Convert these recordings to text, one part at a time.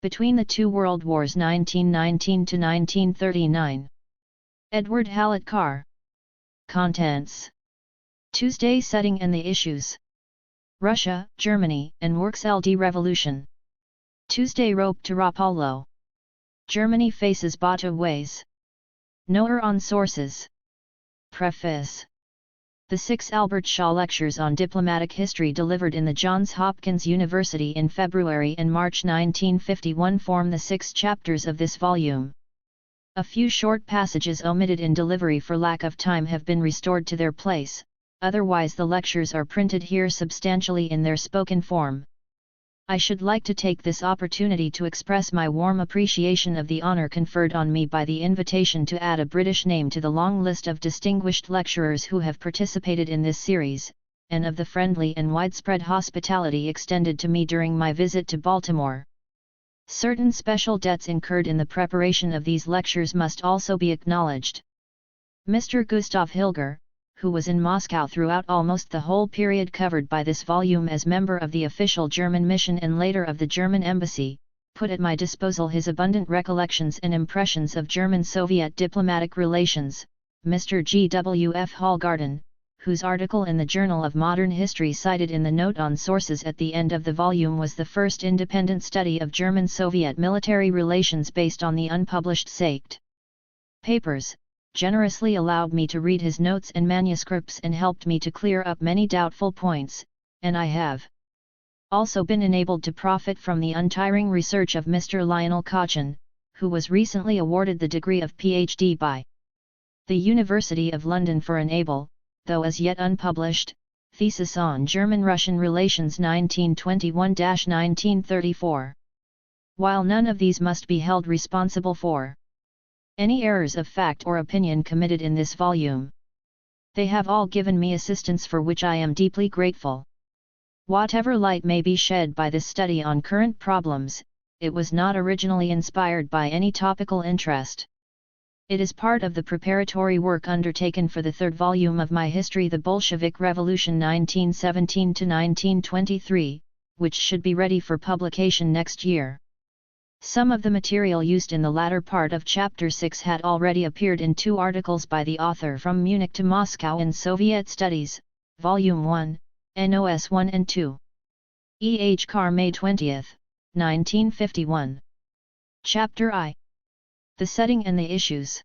Between the Two World Wars 1919 to 1939. Edward Hallett Carr. Contents. Tuesday setting and the issues. Russia, Germany, and Works LD Revolution. Tuesday rope to Rapallo. Germany faces Bata ways. Knower on sources. Preface. The 6 Albert Shaw Lectures on Diplomatic History delivered in the Johns Hopkins University in February and March 1951 form the 6 chapters of this volume. A few short passages omitted in delivery for lack of time have been restored to their place, otherwise the lectures are printed here substantially in their spoken form. I should like to take this opportunity to express my warm appreciation of the honor conferred on me by the invitation to add a British name to the long list of distinguished lecturers who have participated in this series, and of the friendly and widespread hospitality extended to me during my visit to Baltimore. Certain special debts incurred in the preparation of these lectures must also be acknowledged. Mr. Gustav Hilger, who was in Moscow throughout almost the whole period covered by this volume as member of the official German mission and later of the German embassy, put at my disposal his abundant recollections and impressions of German-Soviet diplomatic relations. Mr. G. W. F. Hallgarten, whose article in the Journal of Modern History cited in the note on sources at the end of the volume was the first independent study of German-Soviet military relations based on the unpublished Seicht papers, generously allowed me to read his notes and manuscripts and helped me to clear up many doubtful points, and I have also been enabled to profit from the untiring research of Mr. Lionel Cochin, who was recently awarded the degree of Ph.D. by the University of London for an able, though as yet unpublished, thesis on German-Russian relations 1921–1934. While none of these must be held responsible for any errors of fact or opinion committed in this volume, they have all given me assistance for which I am deeply grateful. Whatever light may be shed by this study on current problems, it was not originally inspired by any topical interest. It is part of the preparatory work undertaken for the third volume of my history, The Bolshevik Revolution 1917–1923, which should be ready for publication next year. Some of the material used in the latter part of Chapter 6 had already appeared in 2 articles by the author From Munich to Moscow in Soviet Studies, Volume 1, NOS 1 and 2. E. H. Carr, May 20, 1951. Chapter I. The Setting and the Issues.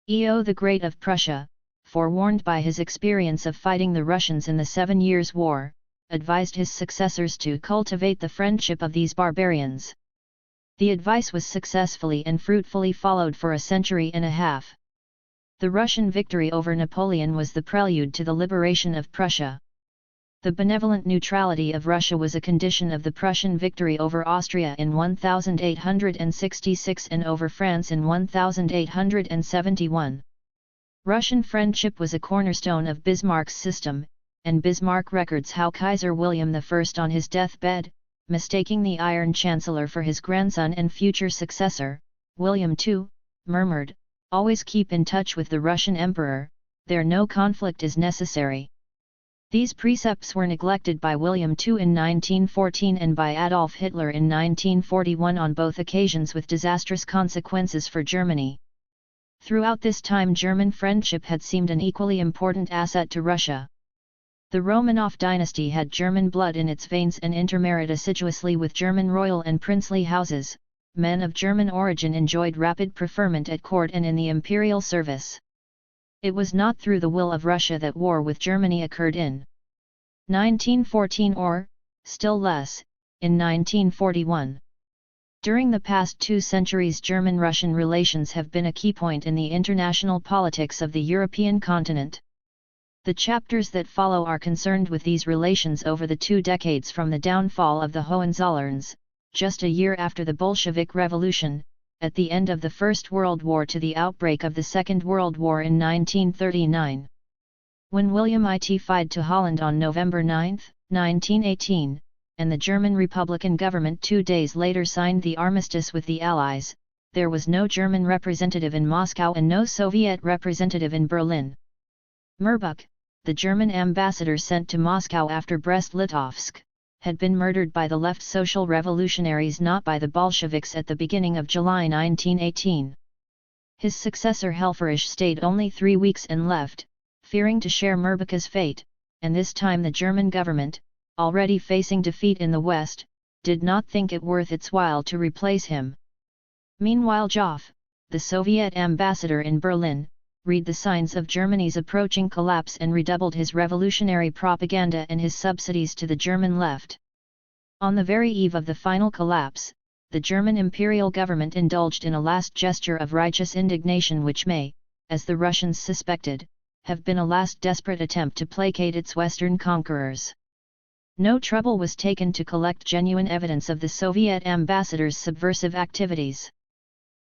E.O. the Great of Prussia, forewarned by his experience of fighting the Russians in the 7 Years' War, advised his successors to cultivate the friendship of these barbarians. The advice was successfully and fruitfully followed for a century and a half. The Russian victory over Napoleon was the prelude to the liberation of Prussia. The benevolent neutrality of Russia was a condition of the Prussian victory over Austria in 1866 and over France in 1871. Russian friendship was a cornerstone of Bismarck's system, and Bismarck records how Kaiser William I on his deathbed, mistaking the Iron Chancellor for his grandson and future successor, William II, murmured, "Always keep in touch with the Russian Emperor, there no conflict is necessary." These precepts were neglected by William II in 1914 and by Adolf Hitler in 1941 on both occasions with disastrous consequences for Germany. Throughout this time German friendship had seemed an equally important asset to Russia. The Romanov dynasty had German blood in its veins and intermarried assiduously with German royal and princely houses. Men of German origin enjoyed rapid preferment at court and in the imperial service. It was not through the will of Russia that war with Germany occurred in 1914 or, still less, in 1941. During the past 2 centuries German-Russian relations have been a key point in the international politics of the European continent. The chapters that follow are concerned with these relations over the 2 decades from the downfall of the Hohenzollerns, just a year after the Bolshevik Revolution, at the end of the First World War to the outbreak of the Second World War in 1939. When William it to Holland on November 9, 1918, and the German Republican government 2 days later signed the armistice with the Allies, there was no German representative in Moscow and no Soviet representative in Berlin. Merbuk, the German ambassador sent to Moscow after Brest-Litovsk, had been murdered by the left social revolutionaries, not by the Bolsheviks, at the beginning of July 1918. His successor Helfferich stayed only 3 weeks and left, fearing to share Mirbacha's fate, and this time the German government, already facing defeat in the West, did not think it worth its while to replace him. Meanwhile Joff, the Soviet ambassador in Berlin, read the signs of Germany's approaching collapse and redoubled his revolutionary propaganda and his subsidies to the German left. On the very eve of the final collapse, the German imperial government indulged in a last gesture of righteous indignation which may, as the Russians suspected, have been a last desperate attempt to placate its Western conquerors. No trouble was taken to collect genuine evidence of the Soviet ambassador's subversive activities.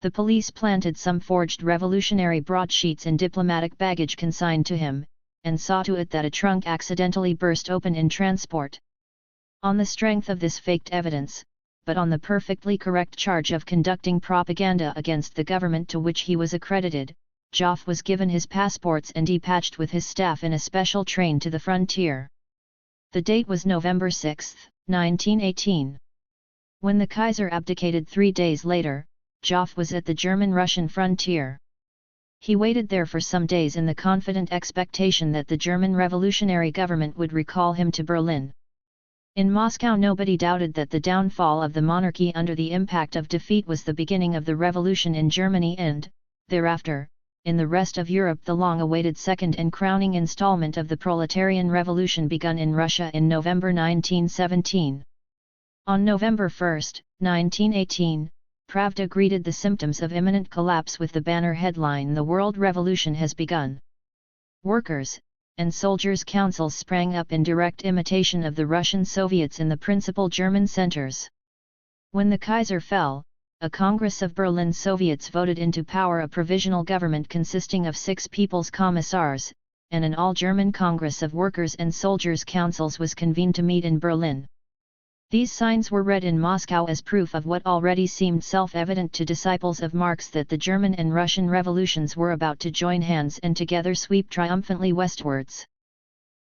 The police planted some forged revolutionary broadsheets in diplomatic baggage consigned to him, and saw to it that a trunk accidentally burst open in transport. On the strength of this faked evidence, but on the perfectly correct charge of conducting propaganda against the government to which he was accredited, Joff was given his passports and dispatched with his staff in a special train to the frontier. The date was November 6, 1918. When the Kaiser abdicated 3 days later, Joff was at the German-Russian frontier. He waited there for some days in the confident expectation that the German revolutionary government would recall him to Berlin. In Moscow nobody doubted that the downfall of the monarchy under the impact of defeat was the beginning of the revolution in Germany and, thereafter, in the rest of Europe the long-awaited second and crowning installment of the proletarian revolution begun in Russia in November 1917. On November 1, 1918, Pravda greeted the symptoms of imminent collapse with the banner headline "The World Revolution has begun." Workers' and soldiers' councils sprang up in direct imitation of the Russian Soviets in the principal German centers. When the Kaiser fell, a Congress of Berlin Soviets voted into power a provisional government consisting of 6 People's Commissars, and an all-German Congress of Workers' and Soldiers' Councils was convened to meet in Berlin. These signs were read in Moscow as proof of what already seemed self-evident to disciples of Marx, that the German and Russian revolutions were about to join hands and together sweep triumphantly westwards.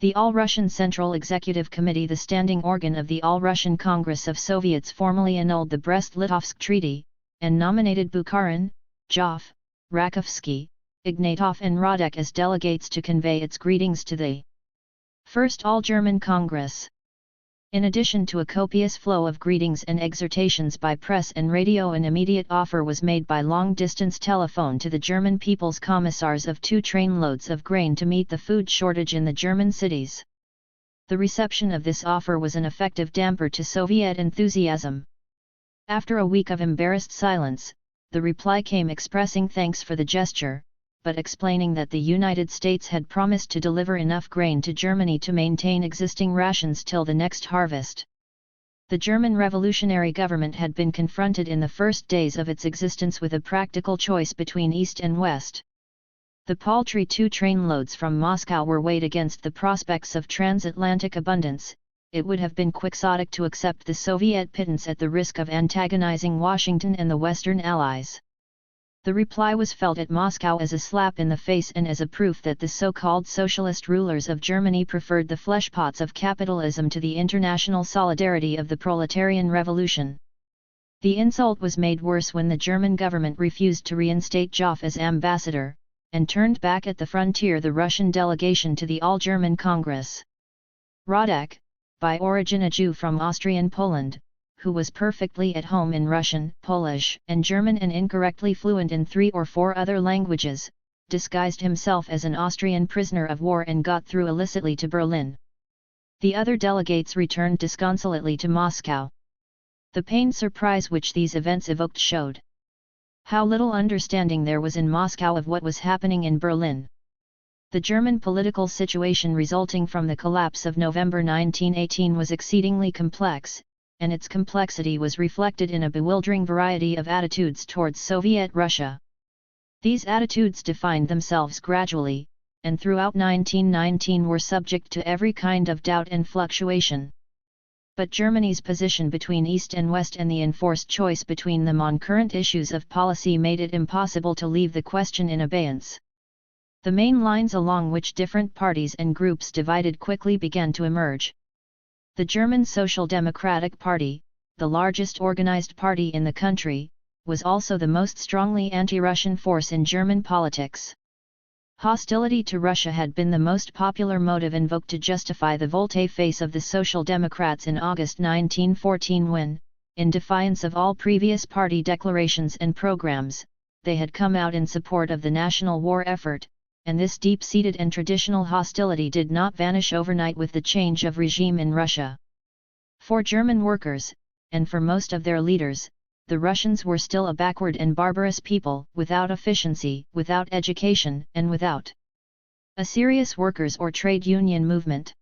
The All-Russian Central Executive Committee, the standing organ of the All-Russian Congress of Soviets, formally annulled the Brest-Litovsk Treaty, and nominated Bukharin, Joff, Rakovsky, Ignatov and Radek as delegates to convey its greetings to the First All-German Congress. In addition to a copious flow of greetings and exhortations by press and radio, an immediate offer was made by long-distance telephone to the German People's Commissars of 2 trainloads of grain to meet the food shortage in the German cities. The reception of this offer was an effective damper to Soviet enthusiasm. After a week of embarrassed silence, the reply came expressing thanks for the gesture, but explaining that the United States had promised to deliver enough grain to Germany to maintain existing rations till the next harvest. The German revolutionary government had been confronted in the first days of its existence with a practical choice between East and West. The paltry 2 trainloads from Moscow were weighed against the prospects of transatlantic abundance. It would have been quixotic to accept the Soviet pittance at the risk of antagonizing Washington and the Western Allies. The reply was felt at Moscow as a slap in the face and as a proof that the so-called socialist rulers of Germany preferred the fleshpots of capitalism to the international solidarity of the proletarian revolution. The insult was made worse when the German government refused to reinstate Joff as ambassador, and turned back at the frontier the Russian delegation to the All-German Congress. Radek, by origin a Jew from Austrian Poland, who was perfectly at home in Russian, Polish, and German and incorrectly fluent in 3 or 4 other languages, disguised himself as an Austrian prisoner of war and got through illicitly to Berlin. The other delegates returned disconsolately to Moscow. The pained surprise which these events evoked showed how little understanding there was in Moscow of what was happening in Berlin. The German political situation resulting from the collapse of November 1918 was exceedingly complex, and its complexity was reflected in a bewildering variety of attitudes towards Soviet Russia. These attitudes defined themselves gradually, and throughout 1919 were subject to every kind of doubt and fluctuation. But Germany's position between East and West and the enforced choice between them on current issues of policy made it impossible to leave the question in abeyance. The main lines along which different parties and groups divided quickly began to emerge. The German Social Democratic Party, the largest organized party in the country, was also the most strongly anti-Russian force in German politics. Hostility to Russia had been the most popular motive invoked to justify the volte-face of the Social Democrats in August 1914 when, in defiance of all previous party declarations and programs, they had come out in support of the national war effort, and this deep-seated and traditional hostility did not vanish overnight with the change of regime in Russia. For German workers, and for most of their leaders, the Russians were still a backward and barbarous people, without efficiency, without education, and without a serious workers' or trade union movement.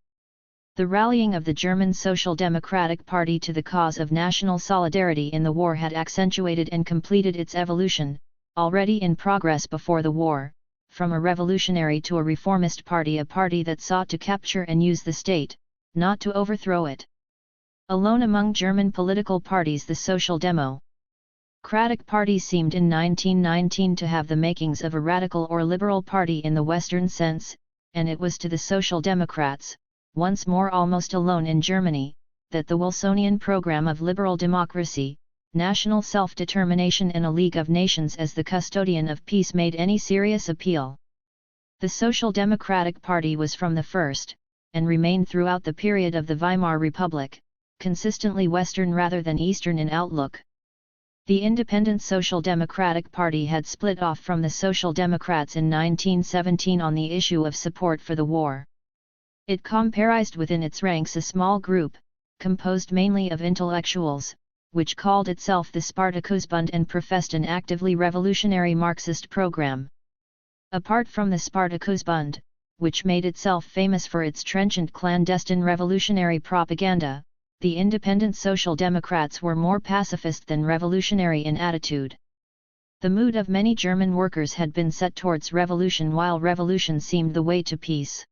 The rallying of the German Social Democratic Party to the cause of national solidarity in the war had accentuated and completed its evolution, already in progress before the war, from a revolutionary to a reformist party, a party that sought to capture and use the state, not to overthrow it. Alone among German political parties, the Social Democratic Party seemed in 1919 to have the makings of a radical or liberal party in the Western sense, and it was to the Social Democrats, once more almost alone in Germany, that the Wilsonian program of liberal democracy, national self-determination and a League of Nations as the custodian of peace made any serious appeal. The Social Democratic Party was from the first, and remained throughout the period of the Weimar Republic, consistently Western rather than Eastern in outlook. The Independent Social Democratic Party had split off from the Social Democrats in 1917 on the issue of support for the war. It comprised within its ranks a small group, composed mainly of intellectuals, which called itself the Spartakusbund and professed an actively revolutionary Marxist program. Apart from the Spartakusbund, which made itself famous for its trenchant clandestine revolutionary propaganda, the Independent Social Democrats were more pacifist than revolutionary in attitude. The mood of many German workers had been set towards revolution, while revolution seemed the way to peace.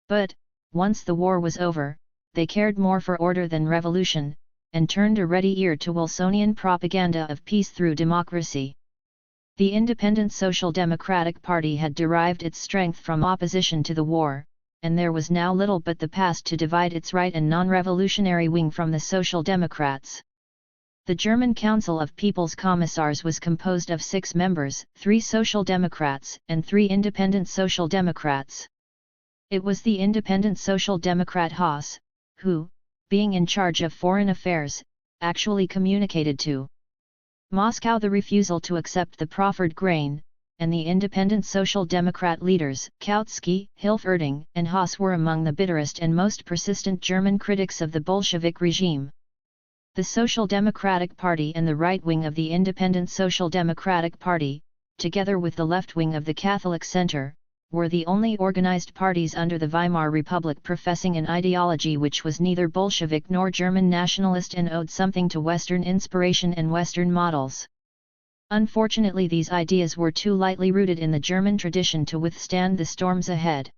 But, once the war was over, they cared more for order than revolution, and turned a ready ear to Wilsonian propaganda of peace through democracy. The Independent Social Democratic Party had derived its strength from opposition to the war, and there was now little but the past to divide its right and non-revolutionary wing from the Social Democrats. The German Council of People's Commissars was composed of 6 members, 3 Social Democrats and 3 Independent Social Democrats. It was the Independent Social Democrat Haas, who, being in charge of foreign affairs, actually communicated to Moscow the refusal to accept the proffered grain, and the Independent Social Democrat leaders, Kautsky, Hilferding, and Haas were among the bitterest and most persistent German critics of the Bolshevik regime. The Social Democratic Party and the right wing of the Independent Social Democratic Party, together with the left wing of the Catholic Center, were the only organized parties under the Weimar Republic professing an ideology which was neither Bolshevik nor German nationalist and owed something to Western inspiration and Western models. Unfortunately, these ideas were too lightly rooted in the German tradition to withstand the storms ahead.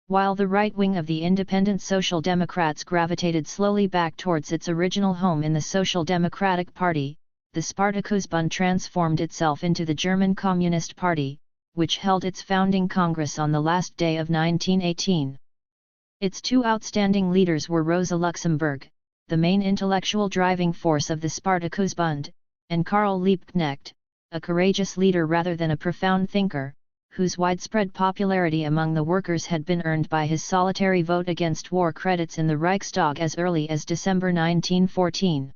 While the right wing of the Independent Social Democrats gravitated slowly back towards its original home in the Social Democratic Party, the Spartakusbund transformed itself into the German Communist Party, which held its founding congress on the last day of 1918. Its 2 outstanding leaders were Rosa Luxemburg, the main intellectual driving force of the Spartakusbund, and Karl Liebknecht, a courageous leader rather than a profound thinker, whose widespread popularity among the workers had been earned by his solitary vote against war credits in the Reichstag as early as December 1914.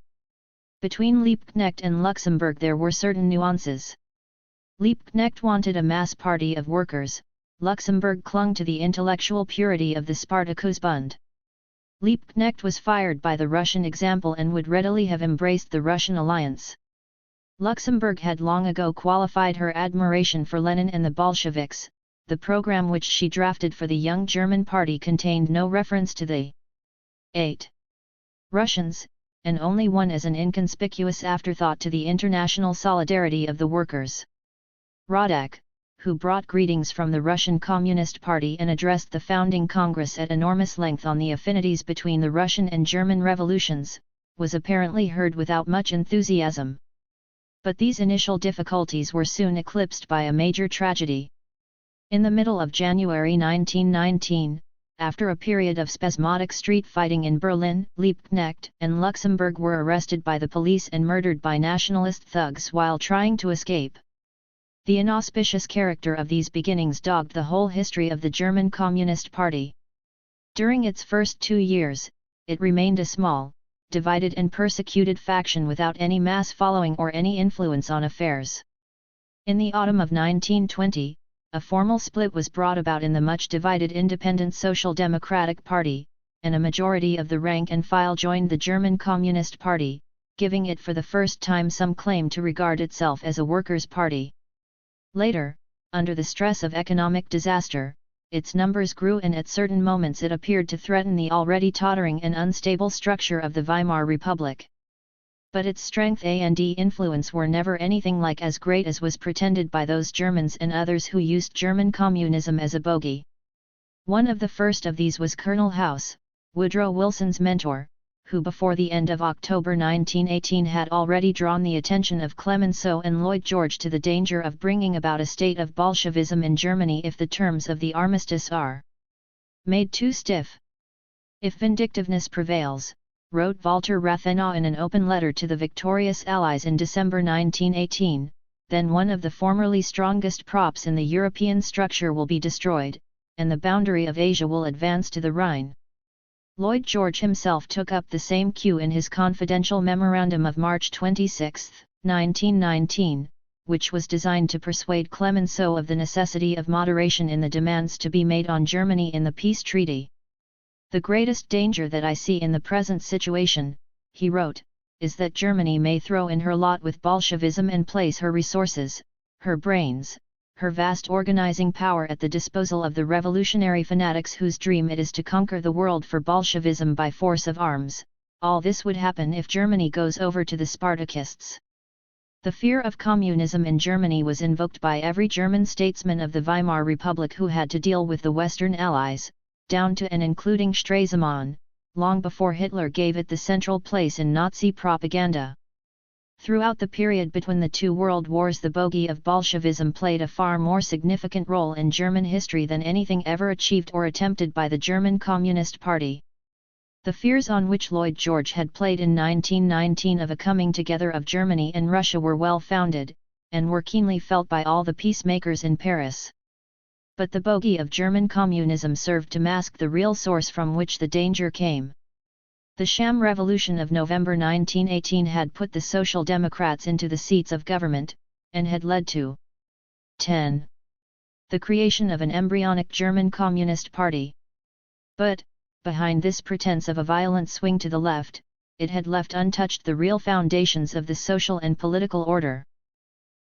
Between Liebknecht and Luxemburg there were certain nuances. Liebknecht wanted a mass party of workers, Luxemburg clung to the intellectual purity of the Spartakusbund. Liebknecht was fired by the Russian example and would readily have embraced the Russian alliance. Luxemburg had long ago qualified her admiration for Lenin and the Bolsheviks. The program which she drafted for the Young German Party contained no reference to the 8 Russians, and only one as an inconspicuous afterthought to the international solidarity of the workers. Rodak, who brought greetings from the Russian Communist Party and addressed the founding Congress at enormous length on the affinities between the Russian and German revolutions, was apparently heard without much enthusiasm. But these initial difficulties were soon eclipsed by a major tragedy. In the middle of January 1919, after a period of spasmodic street fighting in Berlin, Liebknecht and Luxembourg were arrested by the police and murdered by nationalist thugs while trying to escape. The inauspicious character of these beginnings dogged the whole history of the German Communist Party. During its first 2 years, it remained a small, divided and persecuted faction without any mass following or any influence on affairs. In the autumn of 1920, a formal split was brought about in the much divided Independent Social Democratic Party, and a majority of the rank and file joined the German Communist Party, giving it for the first time some claim to regard itself as a workers' party. Later, under the stress of economic disaster, its numbers grew and at certain moments it appeared to threaten the already tottering and unstable structure of the Weimar Republic. But its strength and influence were never anything like as great as was pretended by those Germans and others who used German communism as a bogey. One of the first of these was Colonel House, Woodrow Wilson's mentor, who before the end of October 1918 had already drawn the attention of Clemenceau and Lloyd George to the danger of bringing about a state of Bolshevism in Germany if the terms of the armistice are made too stiff. If vindictiveness prevails, wrote Walter Rathenau in an open letter to the victorious Allies in December 1918, then one of the formerly strongest props in the European structure will be destroyed, and the boundary of Asia will advance to the Rhine. Lloyd George himself took up the same cue in his confidential memorandum of March 26, 1919, which was designed to persuade Clemenceau of the necessity of moderation in the demands to be made on Germany in the peace treaty. "The greatest danger that I see in the present situation," he wrote, "is that Germany may throw in her lot with Bolshevism and place her resources, her brains, her vast organizing power at the disposal of the revolutionary fanatics whose dream it is to conquer the world for Bolshevism by force of arms. All this would happen if Germany goes over to the Spartakists." The fear of communism in Germany was invoked by every German statesman of the Weimar Republic who had to deal with the Western Allies, down to and including Stresemann, long before Hitler gave it the central place in Nazi propaganda. Throughout the period between the two world wars, the bogey of Bolshevism played a far more significant role in German history than anything ever achieved or attempted by the German Communist Party. The fears on which Lloyd George had played in 1919 of a coming together of Germany and Russia were well founded, and were keenly felt by all the peacemakers in Paris. But the bogey of German communism served to mask the real source from which the danger came. The sham revolution of November 1918 had put the Social Democrats into the seats of government, and had led to 10. The creation of an embryonic German Communist Party. But, behind this pretense of a violent swing to the left, it had left untouched the real foundations of the social and political order.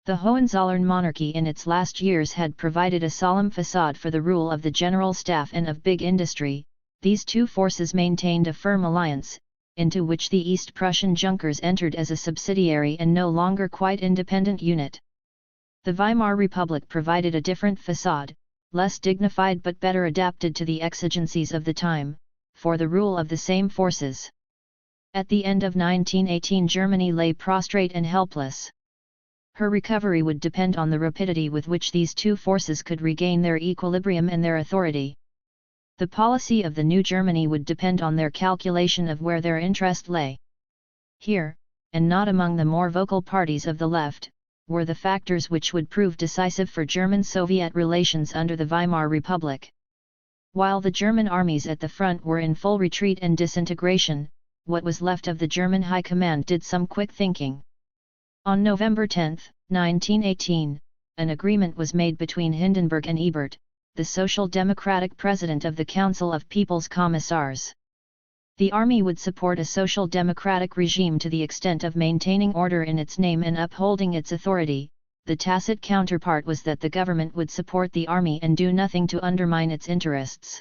The Hohenzollern monarchy in its last years had provided a solemn facade for the rule of the General Staff and of big industry. These two forces maintained a firm alliance, into which the East Prussian Junkers entered as a subsidiary and no longer quite independent unit. The Weimar Republic provided a different facade, less dignified but better adapted to the exigencies of the time, for the rule of the same forces. At the end of 1918 Germany lay prostrate and helpless. Her recovery would depend on the rapidity with which these two forces could regain their equilibrium and their authority. The policy of the new Germany would depend on their calculation of where their interest lay. Here, and not among the more vocal parties of the left, were the factors which would prove decisive for German-Soviet relations under the Weimar Republic. While the German armies at the front were in full retreat and disintegration, what was left of the German High Command did some quick thinking. On November 10, 1918, an agreement was made between Hindenburg and Ebert, the Social Democratic president of the Council of People's Commissars. The army would support a social democratic regime to the extent of maintaining order in its name and upholding its authority. The tacit counterpart was that the government would support the army and do nothing to undermine its interests.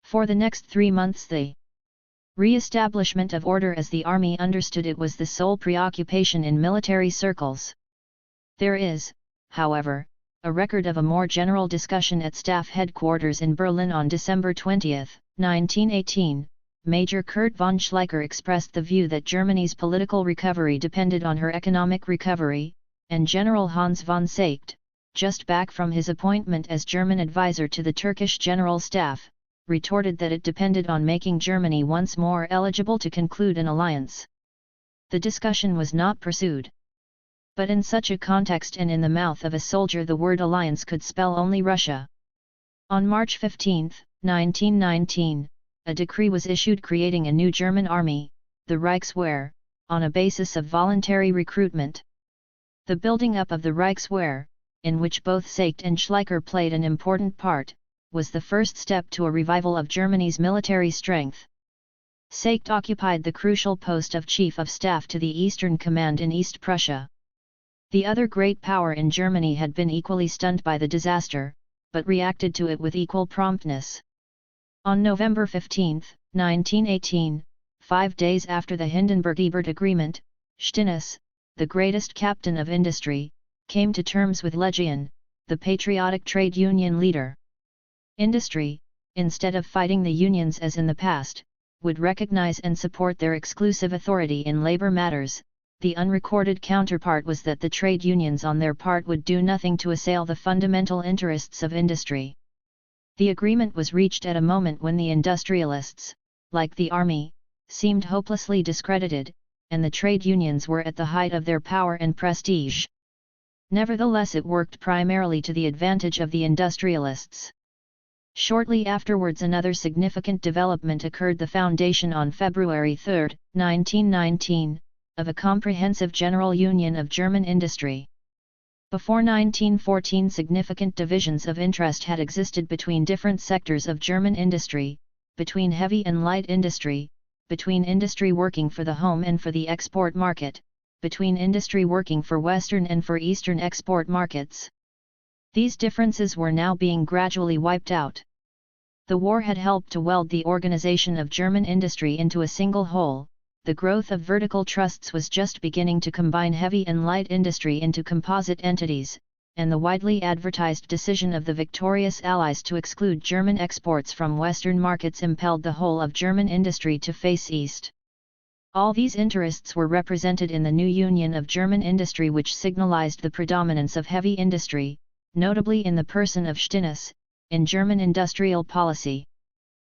For the next 3 months the re-establishment of order as the army understood it was the sole preoccupation in military circles. There is, however, a record of a more general discussion at staff headquarters in Berlin on December 20, 1918. Major Kurt von Schleicher expressed the view that Germany's political recovery depended on her economic recovery, and General Hans von Seeckt, just back from his appointment as German advisor to the Turkish General Staff, retorted that it depended on making Germany once more eligible to conclude an alliance. The discussion was not pursued. But in such a context and in the mouth of a soldier, the word alliance could spell only Russia. On March 15, 1919, a decree was issued creating a new German army, the Reichswehr, on a basis of voluntary recruitment. The building up of the Reichswehr, in which both Seycht and Schleicher played an important part, was the first step to a revival of Germany's military strength. Seycht occupied the crucial post of Chief of Staff to the Eastern Command in East Prussia. The other great power in Germany had been equally stunned by the disaster, but reacted to it with equal promptness. On November 15, 1918, 5 days after the Hindenburg-Ebert Agreement, Stinnes, the greatest captain of industry, came to terms with Legion, the patriotic trade union leader. Industry, instead of fighting the unions as in the past, would recognize and support their exclusive authority in labor matters. The unrecorded counterpart was that the trade unions on their part would do nothing to assail the fundamental interests of industry. The agreement was reached at a moment when the industrialists, like the army, seemed hopelessly discredited, and the trade unions were at the height of their power and prestige. Nevertheless, it worked primarily to the advantage of the industrialists. Shortly afterwards, another significant development occurred: the foundation on February 3, 1919, of a comprehensive general union of German industry. Before 1914, significant divisions of interest had existed between different sectors of German industry, between heavy and light industry, between industry working for the home and for the export market, between industry working for Western and for Eastern export markets. These differences were now being gradually wiped out. The war had helped to weld the organization of German industry into a single whole. The growth of vertical trusts was just beginning to combine heavy and light industry into composite entities, and the widely advertised decision of the victorious Allies to exclude German exports from Western markets impelled the whole of German industry to face east. All these interests were represented in the new Union of German Industry, which signalized the predominance of heavy industry, notably in the person of Stinnes, in German industrial policy.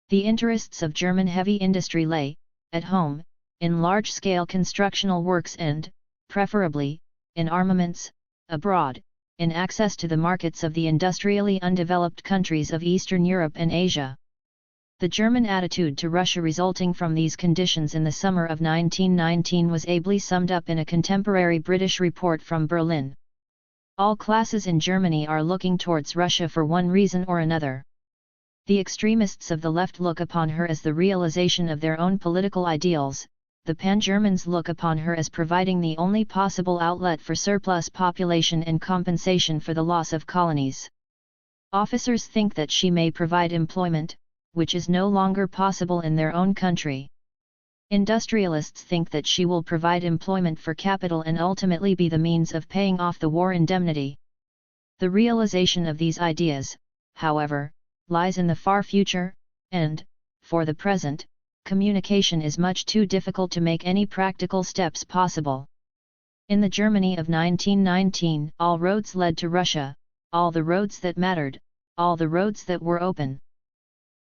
The interests of German heavy industry lay, at home, in large-scale constructional works and, preferably, in armaments; abroad, in access to the markets of the industrially undeveloped countries of Eastern Europe and Asia. The German attitude to Russia resulting from these conditions in the summer of 1919 was ably summed up in a contemporary British report from Berlin. All classes in Germany are looking towards Russia for one reason or another. The extremists of the left look upon her as the realization of their own political ideals. The Pan-Germans look upon her as providing the only possible outlet for surplus population and compensation for the loss of colonies. Officers think that she may provide employment, which is no longer possible in their own country. Industrialists think that she will provide employment for capital and ultimately be the means of paying off the war indemnity. The realization of these ideas, however, lies in the far future, and, for the present, communication is much too difficult to make any practical steps possible. In the Germany of 1919, all roads led to Russia, all the roads that mattered, all the roads that were open.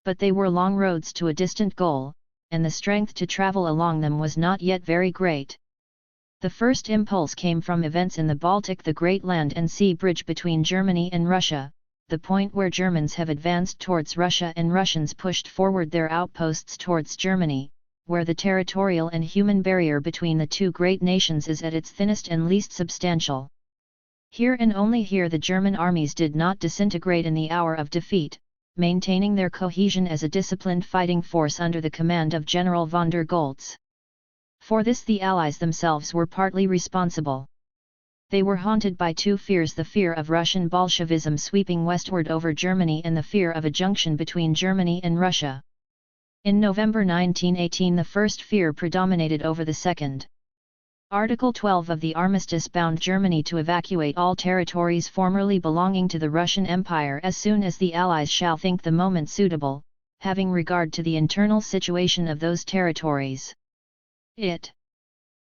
But they were long roads to a distant goal, and the strength to travel along them was not yet very great. The first impulse came from events in the Baltic, the great land and sea bridge between Germany and Russia, the point where Germans have advanced towards Russia and Russians pushed forward their outposts towards Germany, where the territorial and human barrier between the two great nations is at its thinnest and least substantial. Here and only here the German armies did not disintegrate in the hour of defeat, maintaining their cohesion as a disciplined fighting force under the command of General von der Goltz. For this the Allies themselves were partly responsible. They were haunted by two fears: the fear of Russian Bolshevism sweeping westward over Germany and the fear of a junction between Germany and Russia. In November 1918 the first fear predominated over the second. Article 12 of the armistice bound Germany to evacuate all territories formerly belonging to the Russian Empire as soon as the Allies shall think the moment suitable, having regard to the internal situation of those territories. It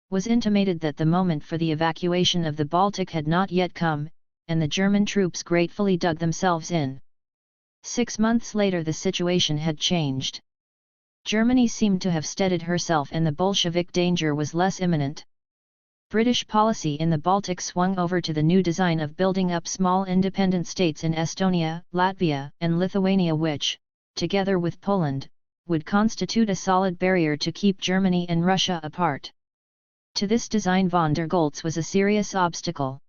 was intimated that the moment for the evacuation of the Baltic had not yet come, and the German troops gratefully dug themselves in. 6 months later the situation had changed. Germany seemed to have steadied herself and the Bolshevik danger was less imminent. British policy in the Baltic swung over to the new design of building up small independent states in Estonia, Latvia, and Lithuania which, together with Poland, would constitute a solid barrier to keep Germany and Russia apart. To this design von der Goltz was a serious obstacle.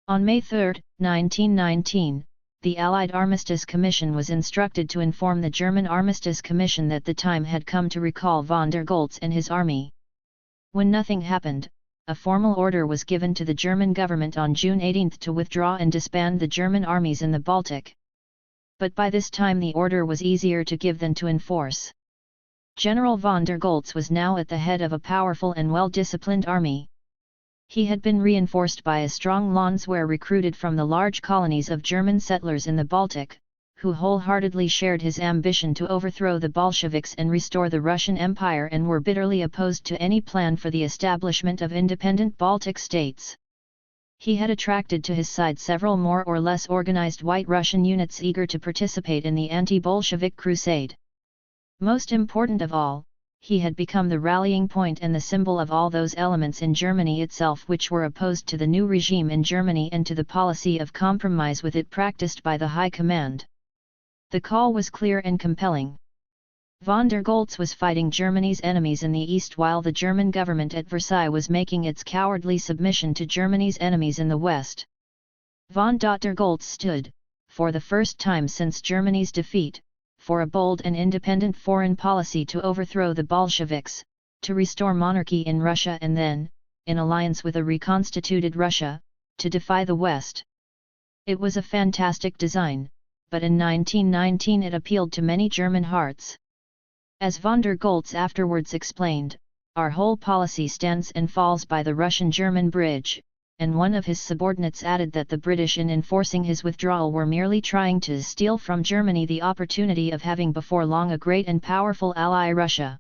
On May 3, 1919, the Allied Armistice Commission was instructed to inform the German Armistice Commission that the time had come to recall von der Goltz and his army. When nothing happened, a formal order was given to the German government on June 18 to withdraw and disband the German armies in the Baltic. But by this time the order was easier to give than to enforce. General von der Goltz was now at the head of a powerful and well-disciplined army. He had been reinforced by a strong Landwehr recruited from the large colonies of German settlers in the Baltic, who wholeheartedly shared his ambition to overthrow the Bolsheviks and restore the Russian Empire and were bitterly opposed to any plan for the establishment of independent Baltic states. He had attracted to his side several more or less organized White Russian units eager to participate in the anti-Bolshevik crusade. Most important of all, he had become the rallying point and the symbol of all those elements in Germany itself which were opposed to the new regime in Germany and to the policy of compromise with it practiced by the High Command. The call was clear and compelling. Von der Goltz was fighting Germany's enemies in the east while the German government at Versailles was making its cowardly submission to Germany's enemies in the west. Von der Goltz stood, for the first time since Germany's defeat, for a bold and independent foreign policy to overthrow the Bolsheviks, to restore monarchy in Russia and then, in alliance with a reconstituted Russia, to defy the West. It was a fantastic design, but in 1919 it appealed to many German hearts. As von der Goltz afterwards explained, our whole policy stands and falls by the Russian-German bridge, and one of his subordinates added that the British in enforcing his withdrawal were merely trying to steal from Germany the opportunity of having before long a great and powerful ally Russia.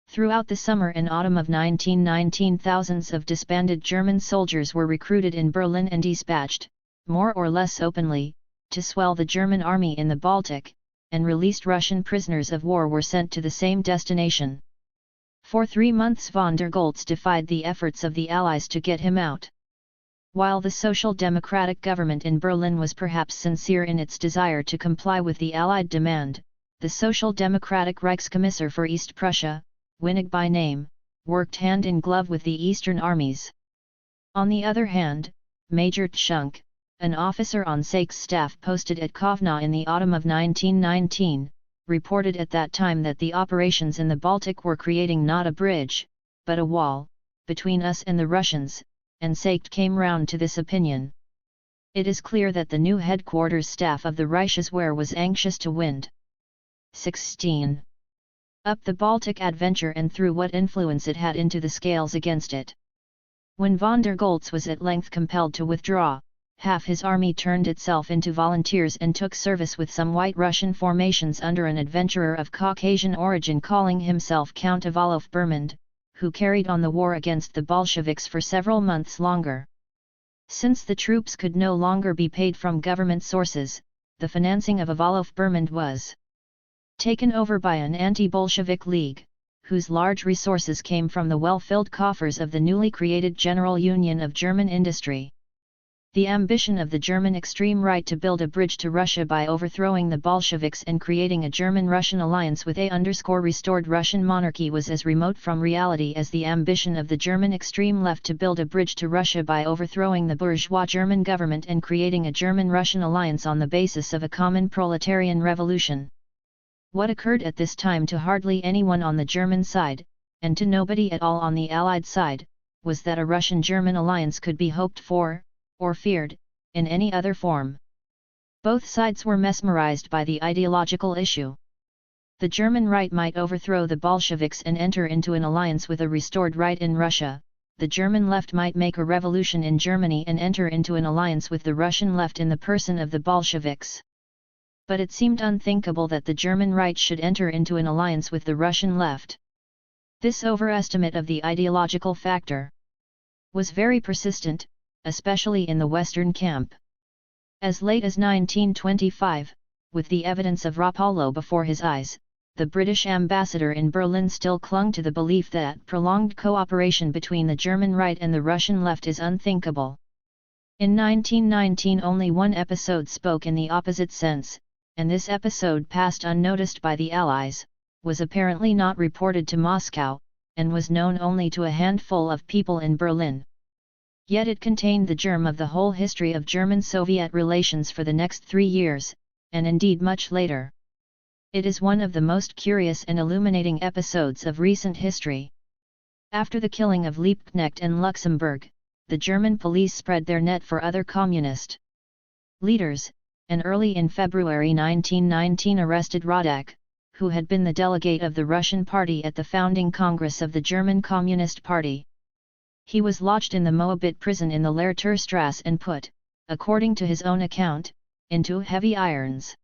Throughout the summer and autumn of 1919 thousands of disbanded German soldiers were recruited in Berlin and dispatched, more or less openly, to swell the German army in the Baltic, and released Russian prisoners of war were sent to the same destination. For 3 months von der Goltz defied the efforts of the Allies to get him out. While the Social Democratic government in Berlin was perhaps sincere in its desire to comply with the Allied demand, the Social Democratic Reichskommissar for East Prussia, Winnig by name, worked hand in glove with the Eastern armies. On the other hand, Major Tschunk, an officer on Seyck's staff posted at Kovno in the autumn of 1919, reported at that time that the operations in the Baltic were creating not a bridge, but a wall, between us and the Russians, and Seyck came round to this opinion. It is clear that the new headquarters staff of the Reichswehr was anxious to wind 16. Up the Baltic adventure and through what influence it had into the scales against it. When von der Goltz was at length compelled to withdraw, half his army turned itself into volunteers and took service with some White Russian formations under an adventurer of Caucasian origin calling himself Count Ivalof Bermond, who carried on the war against the Bolsheviks for several months longer. Since the troops could no longer be paid from government sources, the financing of Ivalof Bermond was taken over by an anti-Bolshevik league, whose large resources came from the well-filled coffers of the newly created General Union of German Industry. The ambition of the German extreme right to build a bridge to Russia by overthrowing the Bolsheviks and creating a German-Russian alliance with a restored Russian monarchy was as remote from reality as the ambition of the German extreme left to build a bridge to Russia by overthrowing the bourgeois German government and creating a German-Russian alliance on the basis of a common proletarian revolution. What occurred at this time to hardly anyone on the German side, and to nobody at all on the Allied side, was that a Russian-German alliance could be hoped for, or feared, in any other form. Both sides were mesmerized by the ideological issue. The German right might overthrow the Bolsheviks and enter into an alliance with a restored right in Russia, the German left might make a revolution in Germany and enter into an alliance with the Russian left in the person of the Bolsheviks. But it seemed unthinkable that the German right should enter into an alliance with the Russian left. This overestimate of the ideological factor was very persistent, especially in the Western camp. As late as 1925, with the evidence of Rapallo before his eyes, the British ambassador in Berlin still clung to the belief that prolonged cooperation between the German right and the Russian left is unthinkable. In 1919 only one episode spoke in the opposite sense, and this episode passed unnoticed by the Allies, was apparently not reported to Moscow, and was known only to a handful of people in Berlin. Yet it contained the germ of the whole history of German-Soviet relations for the next 3 years, and indeed much later. It is one of the most curious and illuminating episodes of recent history. After the killing of Liebknecht and Luxemburg, the German police spread their net for other communist leaders, and early in February 1919 arrested Radek, who had been the delegate of the Russian Party at the founding Congress of the German Communist Party. He was lodged in the Moabit prison in the Lehrterstrasse and put, according to his own account, into heavy irons.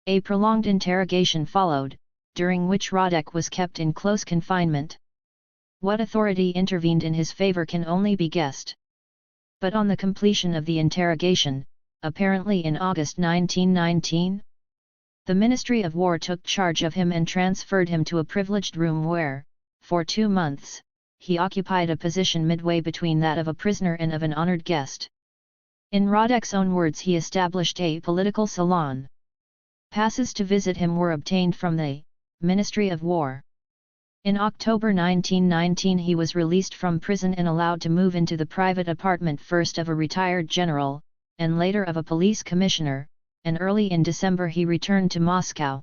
A prolonged interrogation followed, during which Radek was kept in close confinement. What authority intervened in his favor can only be guessed. But on the completion of the interrogation, apparently in August 1919, the Ministry of War took charge of him and transferred him to a privileged room where, for 2 months, he occupied a position midway between that of a prisoner and of an honored guest. In Radek's own words, he established a political salon. Passes to visit him were obtained from the Ministry of War. In October 1919 he was released from prison and allowed to move into the private apartment first of a retired general, and later of a police commissioner, and early in December he returned to Moscow.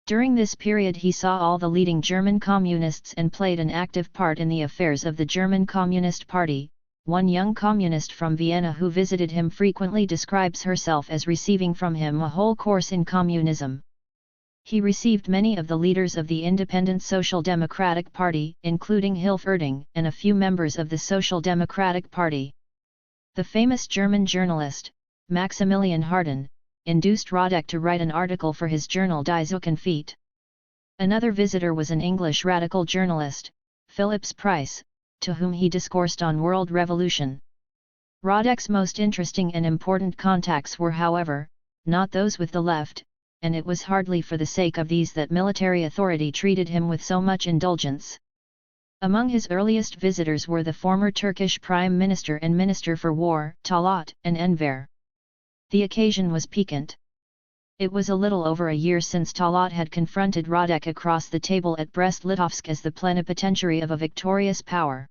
During this period he saw all the leading German communists and played an active part in the affairs of the German Communist Party. One young communist from Vienna who visited him frequently describes herself as receiving from him a whole course in communism. He received many of the leaders of the Independent Social Democratic Party, including Hilf Erding, and a few members of the Social Democratic Party. The famous German journalist, Maximilian Harden, induced Radek to write an article for his journal Die Zukunft. Another visitor was an English radical journalist, Phillips Price, to whom he discoursed on world revolution. Radek's most interesting and important contacts were, however, not those with the left, and it was hardly for the sake of these that military authority treated him with so much indulgence. Among his earliest visitors were the former Turkish Prime Minister and Minister for War, Talat, and Enver. The occasion was piquant. It was a little over a year since Talat had confronted Radek across the table at Brest-Litovsk as the plenipotentiary of a victorious power.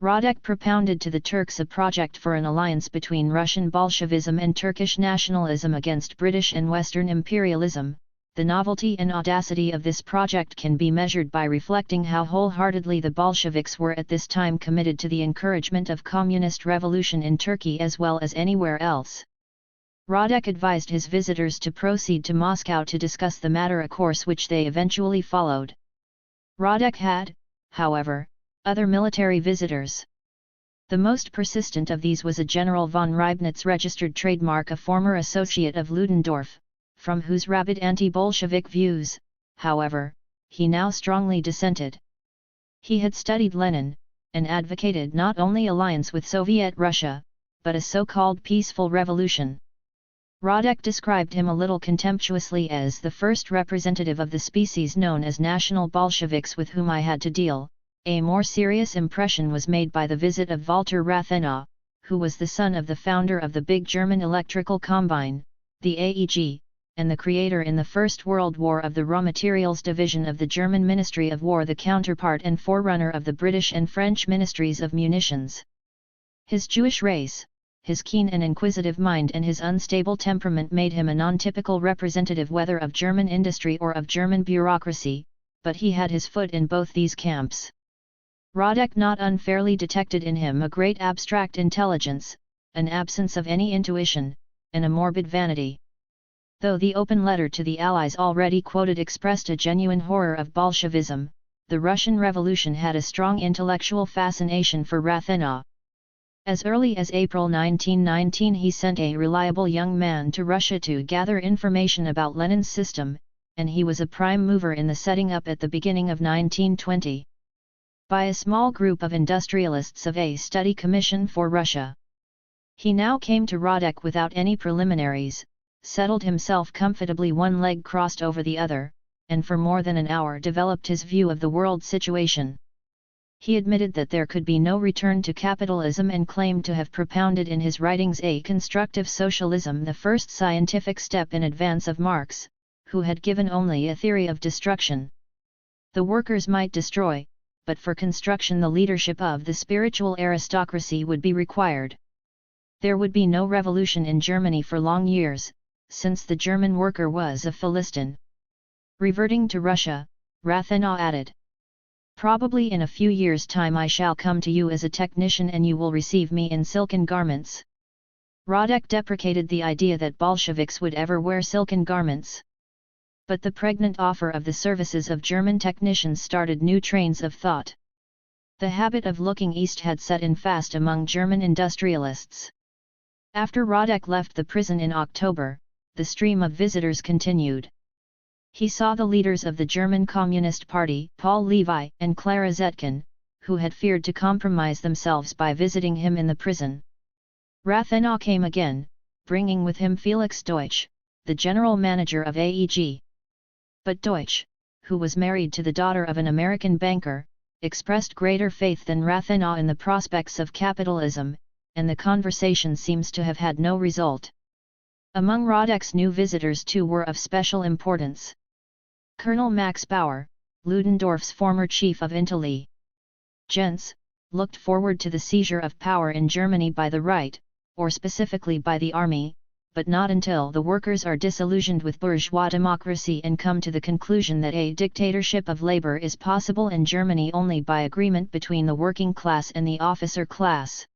Radek propounded to the Turks a project for an alliance between Russian Bolshevism and Turkish nationalism against British and Western imperialism. The novelty and audacity of this project can be measured by reflecting how wholeheartedly the Bolsheviks were at this time committed to the encouragement of communist revolution in Turkey as well as anywhere else. Radek advised his visitors to proceed to Moscow to discuss the matter, a course which they eventually followed. Radek had, however, other military visitors. The most persistent of these was a General von Reibnitz registered trademark, a former associate of Ludendorff, from whose rabid anti-Bolshevik views, however, he now strongly dissented. He had studied Lenin, and advocated not only alliance with Soviet Russia, but a so-called peaceful revolution. Radek described him a little contemptuously as the first representative of the species known as National Bolsheviks with whom I had to deal. A more serious impression was made by the visit of Walter Rathenau, who was the son of the founder of the big German electrical combine, the AEG, and the creator in the First World War of the Raw Materials Division of the German Ministry of War, the counterpart and forerunner of the British and French Ministries of Munitions. His Jewish race, his keen and inquisitive mind and his unstable temperament made him a non-typical representative whether of German industry or of German bureaucracy, but he had his foot in both these camps. Radek not unfairly detected in him a great abstract intelligence, an absence of any intuition, and a morbid vanity. Though the open letter to the Allies already quoted expressed a genuine horror of Bolshevism, the Russian Revolution had a strong intellectual fascination for Rathenau. As early as April 1919 he sent a reliable young man to Russia to gather information about Lenin's system, and he was a prime mover in the setting up at the beginning of 1920 by a small group of industrialists of a study commission for Russia. He now came to Radek without any preliminaries, settled himself comfortably, one leg crossed over the other, and for more than an hour developed his view of the world situation. He admitted that there could be no return to capitalism and claimed to have propounded in his writings a constructive socialism, the first scientific step in advance of Marx, who had given only a theory of destruction. The workers might destroy, but for construction the leadership of the spiritual aristocracy would be required. There would be no revolution in Germany for long years, since the German worker was a Philistine. Reverting to Russia, Rathenau added, "Probably in a few years' time I shall come to you as a technician and you will receive me in silken garments." Radek deprecated the idea that Bolsheviks would ever wear silken garments. But the pregnant offer of the services of German technicians started new trains of thought. The habit of looking east had set in fast among German industrialists. After Radek left the prison in October, the stream of visitors continued. He saw the leaders of the German Communist Party, Paul Levi and Clara Zetkin, who had feared to compromise themselves by visiting him in the prison. Rathenau came again, bringing with him Felix Deutsch, the general manager of AEG. But Deutsch, who was married to the daughter of an American banker, expressed greater faith than Rathenau in the prospects of capitalism, and the conversation seems to have had no result. Among Radek's new visitors two were of special importance. Colonel Max Bauer, Ludendorff's former chief of Intelli. Gents, looked forward to the seizure of power in Germany by the right, or specifically by the army, but not until the workers are disillusioned with bourgeois democracy and come to the conclusion that a dictatorship of labor is possible in Germany only by agreement between the working class and the officer class.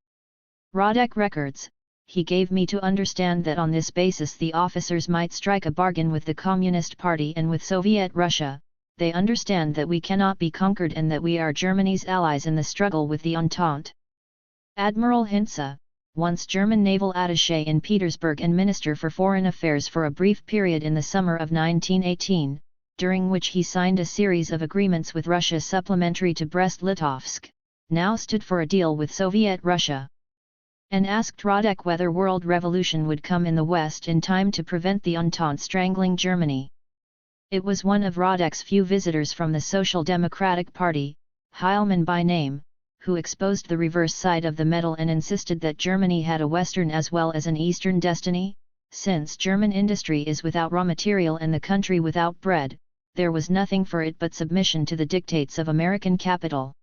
Radek records, "He gave me to understand that on this basis the officers might strike a bargain with the Communist Party and with Soviet Russia. They understand that we cannot be conquered and that we are Germany's allies in the struggle with the Entente." Admiral Hintze, once German naval attaché in Petersburg and Minister for Foreign Affairs for a brief period in the summer of 1918, during which he signed a series of agreements with Russia supplementary to Brest-Litovsk, now stood for a deal with Soviet Russia. And asked Radek whether world revolution would come in the West in time to prevent the Entente strangling Germany. It was one of Radek's few visitors from the Social Democratic Party, Heilmann by name, who exposed the reverse side of the medal and insisted that Germany had a Western as well as an Eastern destiny. Since German industry is without raw material and the country without bread, there was nothing for it but submission to the dictates of American capital.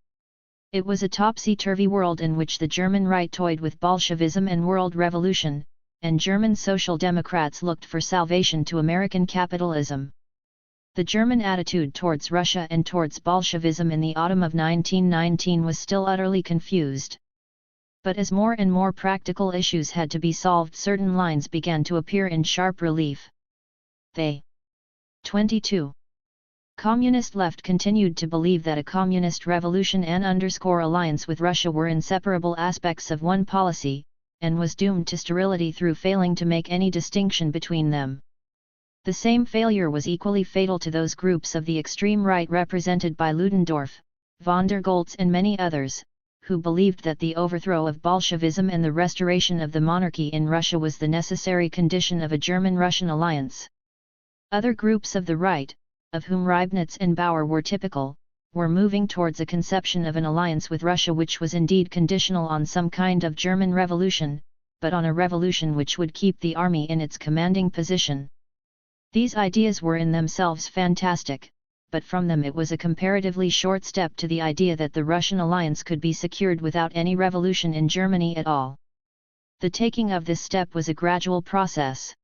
It was a topsy-turvy world in which the German right toyed with Bolshevism and world revolution, and German Social Democrats looked for salvation to American capitalism. The German attitude towards Russia and towards Bolshevism in the autumn of 1919 was still utterly confused. But as more and more practical issues had to be solved, certain lines began to appear in sharp relief. They 22. Communist left continued to believe that a communist revolution and alliance with Russia were inseparable aspects of one policy, and was doomed to sterility through failing to make any distinction between them. The same failure was equally fatal to those groups of the extreme right represented by Ludendorff, von der Goltz and many others, who believed that the overthrow of Bolshevism and the restoration of the monarchy in Russia was the necessary condition of a German-Russian alliance. Other groups of the right, of whom Reibnitz and Bauer were typical, were moving towards a conception of an alliance with Russia which was indeed conditional on some kind of German revolution, but on a revolution which would keep the army in its commanding position. These ideas were in themselves fantastic, but from them it was a comparatively short step to the idea that the Russian alliance could be secured without any revolution in Germany at all. The taking of this step was a gradual process.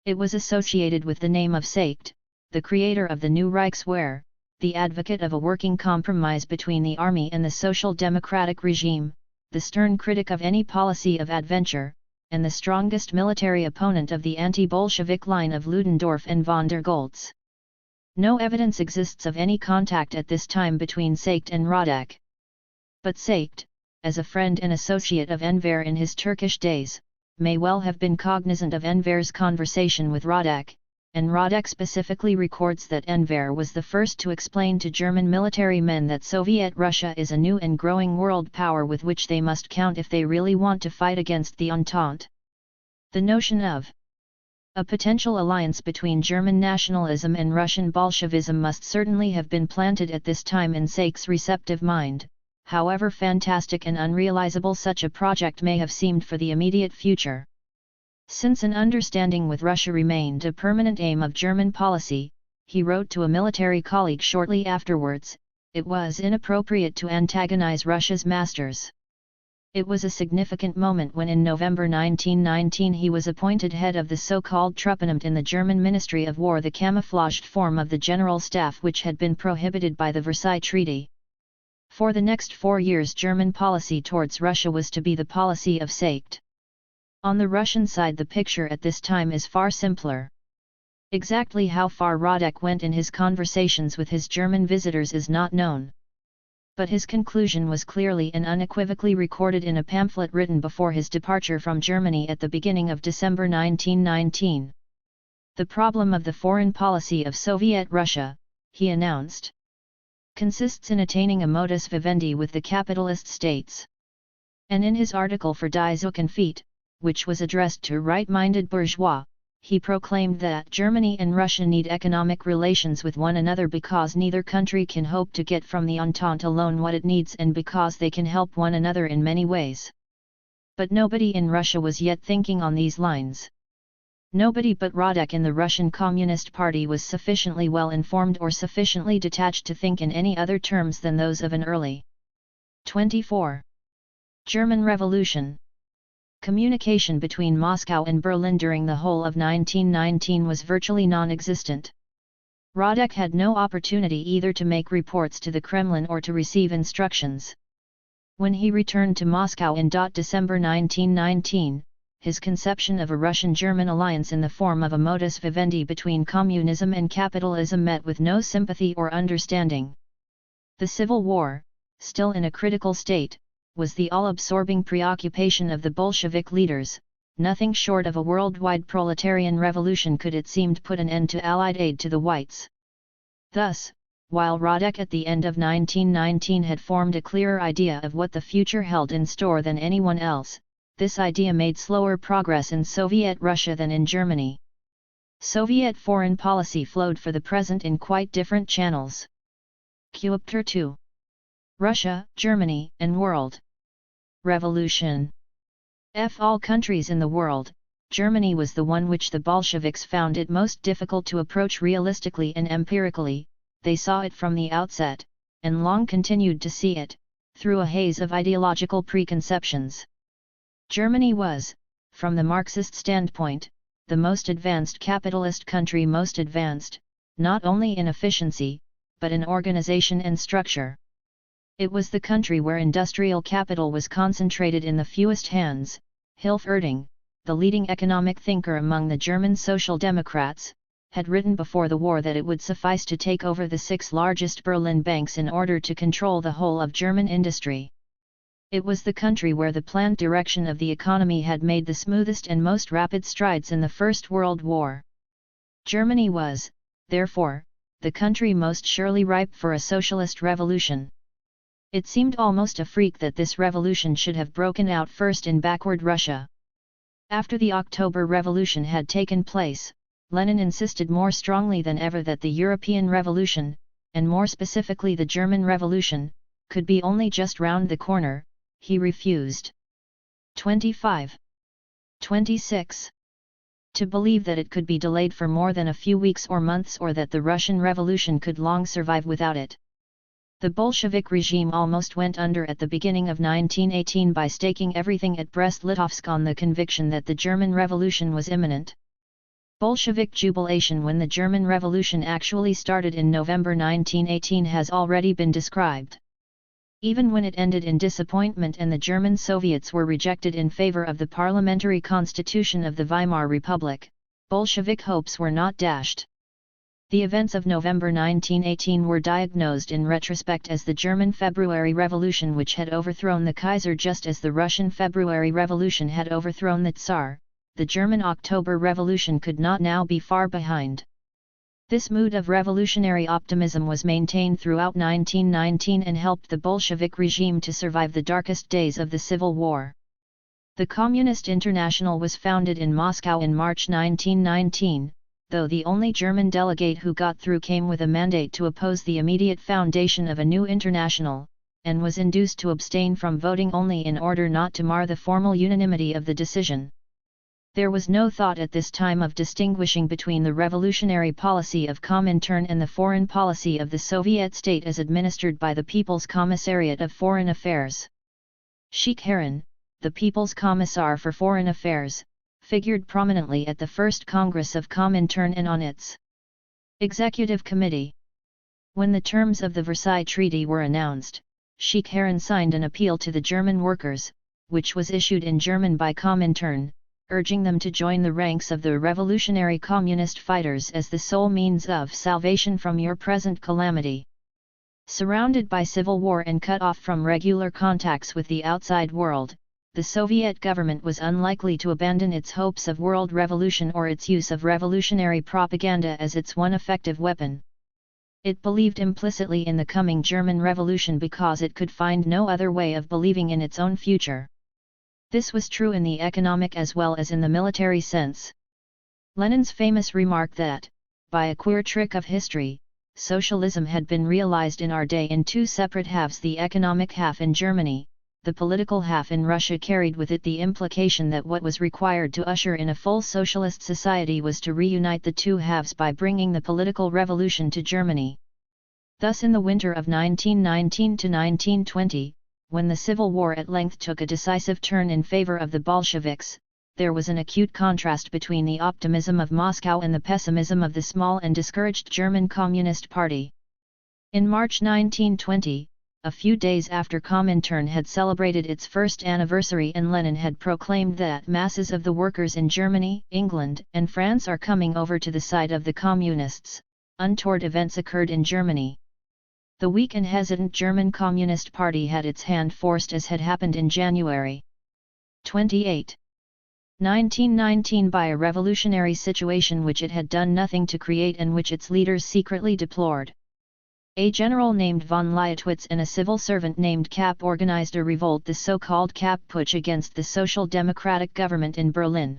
It was associated with the name of Seicht, the creator of the new Reichswehr, the advocate of a working compromise between the army and the social democratic regime, the stern critic of any policy of adventure, and the strongest military opponent of the anti-Bolshevik line of Ludendorff and von der Goltz. No evidence exists of any contact at this time between Seicht and Radek. But Seicht, as a friend and associate of Enver in his Turkish days, may well have been cognizant of Enver's conversation with Radek, and Radek specifically records that Enver was the first to explain to German military men that Soviet Russia is a new and growing world power with which they must count if they really want to fight against the Entente. The notion of A potential alliance between German nationalism and Russian Bolshevism must certainly have been planted at this time in Seyck's receptive mind, however fantastic and unrealizable such a project may have seemed for the immediate future. Since an understanding with Russia remained a permanent aim of German policy, he wrote to a military colleague shortly afterwards, it was inappropriate to antagonize Russia's masters. It was a significant moment when in November 1919 he was appointed head of the so-called Truppenamt in the German Ministry of War, the camouflaged form of the General Staff which had been prohibited by the Versailles Treaty. For the next 4 years German policy towards Russia was to be the policy of Seyck. On the Russian side the picture at this time is far simpler. Exactly how far Radek went in his conversations with his German visitors is not known. But his conclusion was clearly and unequivocally recorded in a pamphlet written before his departure from Germany at the beginning of December 1919. The problem of the foreign policy of Soviet Russia, he announced, consists in attaining a modus vivendi with the capitalist states. And in his article for Die Zukunft, which was addressed to right-minded bourgeois, he proclaimed that Germany and Russia need economic relations with one another because neither country can hope to get from the Entente alone what it needs and because they can help one another in many ways. But nobody in Russia was yet thinking on these lines. Nobody but Radek in the Russian Communist Party was sufficiently well informed or sufficiently detached to think in any other terms than those of an early 24. German Revolution. Communication between Moscow and Berlin during the whole of 1919 was virtually non-existent. Radek had no opportunity either to make reports to the Kremlin or to receive instructions. When he returned to Moscow in December 1919, his conception of a Russian-German alliance in the form of a modus vivendi between communism and capitalism met with no sympathy or understanding. The Civil War, still in a critical state, was the all-absorbing preoccupation of the Bolshevik leaders. Nothing short of a worldwide proletarian revolution could it seemed put an end to Allied aid to the whites. Thus, while Radek at the end of 1919 had formed a clearer idea of what the future held in store than anyone else, this idea made slower progress in Soviet Russia than in Germany. Soviet foreign policy flowed for the present in quite different channels. Chapter 2. Russia, Germany, and World Revolution. All countries in the world, Germany was the one which the Bolsheviks found it most difficult to approach realistically and empirically. They saw it from the outset, and long continued to see it, through a haze of ideological preconceptions. Germany was, from the Marxist standpoint, the most advanced capitalist country, most advanced, not only in efficiency, but in organization and structure. It was the country where industrial capital was concentrated in the fewest hands. Hilf Erding, the leading economic thinker among the German Social Democrats, had written before the war that it would suffice to take over the 6 largest Berlin banks in order to control the whole of German industry. It was the country where the planned direction of the economy had made the smoothest and most rapid strides in the First World War. Germany was, therefore, the country most surely ripe for a socialist revolution. It seemed almost a freak that this revolution should have broken out first in backward Russia. After the October Revolution had taken place, Lenin insisted more strongly than ever that the European Revolution, and more specifically the German Revolution, could be only just round the corner. He refused. 25. 26. To believe that it could be delayed for more than a few weeks or months, or that the Russian Revolution could long survive without it. The Bolshevik regime almost went under at the beginning of 1918 by staking everything at Brest-Litovsk on the conviction that the German Revolution was imminent. Bolshevik jubilation when the German Revolution actually started in November 1918 has already been described. Even when it ended in disappointment and the German Soviets were rejected in favor of the parliamentary constitution of the Weimar Republic, Bolshevik hopes were not dashed. The events of November 1918 were diagnosed in retrospect as the German February Revolution, which had overthrown the Kaiser just as the Russian February Revolution had overthrown the Tsar. The German October Revolution could not now be far behind. This mood of revolutionary optimism was maintained throughout 1919 and helped the Bolshevik regime to survive the darkest days of the Civil War. The Communist International was founded in Moscow in March 1919, though the only German delegate who got through came with a mandate to oppose the immediate foundation of a new international, and was induced to abstain from voting only in order not to mar the formal unanimity of the decision. There was no thought at this time of distinguishing between the revolutionary policy of Comintern and the foreign policy of the Soviet state as administered by the People's Commissariat of Foreign Affairs. Sheikh Harun, the People's Commissar for Foreign Affairs, figured prominently at the First Congress of Comintern and on its Executive Committee. When the terms of the Versailles Treaty were announced, Sheikh Harun signed an appeal to the German workers, which was issued in German by Comintern, urging them to join the ranks of the revolutionary communist fighters as the sole means of salvation from your present calamity. Surrounded by civil war and cut off from regular contacts with the outside world, the Soviet government was unlikely to abandon its hopes of world revolution or its use of revolutionary propaganda as its one effective weapon. It believed implicitly in the coming German Revolution because it could find no other way of believing in its own future. This was true in the economic as well as in the military sense. Lenin's famous remark that, by a queer trick of history, socialism had been realized in our day in two separate halves, the economic half in Germany, the political half in Russia, carried with it the implication that what was required to usher in a full socialist society was to reunite the two halves by bringing the political revolution to Germany. Thus in the winter of 1919 to 1920, when the civil war at length took a decisive turn in favor of the Bolsheviks, there was an acute contrast between the optimism of Moscow and the pessimism of the small and discouraged German Communist Party. In March 1920, a few days after Comintern had celebrated its first anniversary and Lenin had proclaimed that masses of the workers in Germany, England, and France are coming over to the side of the Communists, untoward events occurred in Germany. The weak and hesitant German Communist Party had its hand forced, as had happened in January 28, 1919 by a revolutionary situation which it had done nothing to create and which its leaders secretly deplored. A general named von Leitwitz and a civil servant named Kapp organized a revolt, the so-called Kapp Putsch, against the Social Democratic government in Berlin.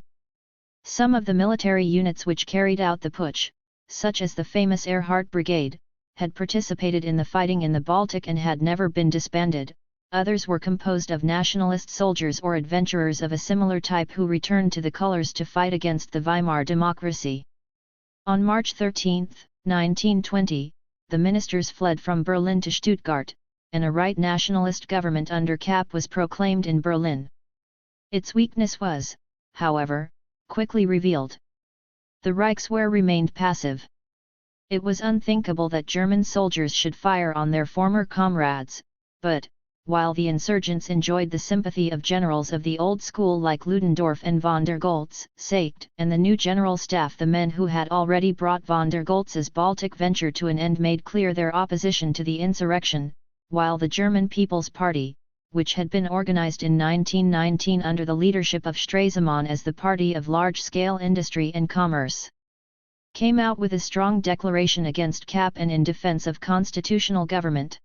Some of the military units which carried out the putsch, such as the famous Erhardt Brigade, had participated in the fighting in the Baltic and had never been disbanded. Others were composed of nationalist soldiers or adventurers of a similar type who returned to the colors to fight against the Weimar democracy. On March 13, 1920, the ministers fled from Berlin to Stuttgart, and a right nationalist government under Kapp was proclaimed in Berlin. Its weakness was, however, quickly revealed. The Reichswehr remained passive. It was unthinkable that German soldiers should fire on their former comrades, but, while the insurgents enjoyed the sympathy of generals of the old school like Ludendorff and von der Goltz, Seicht, and the new general staff, the men who had already brought von der Goltz's Baltic venture to an end made clear their opposition to the insurrection, while the German People's Party, which had been organized in 1919 under the leadership of Stresemann as the Party of Large-Scale Industry and Commerce, came out with a strong declaration against Kapp and in defense of constitutional government.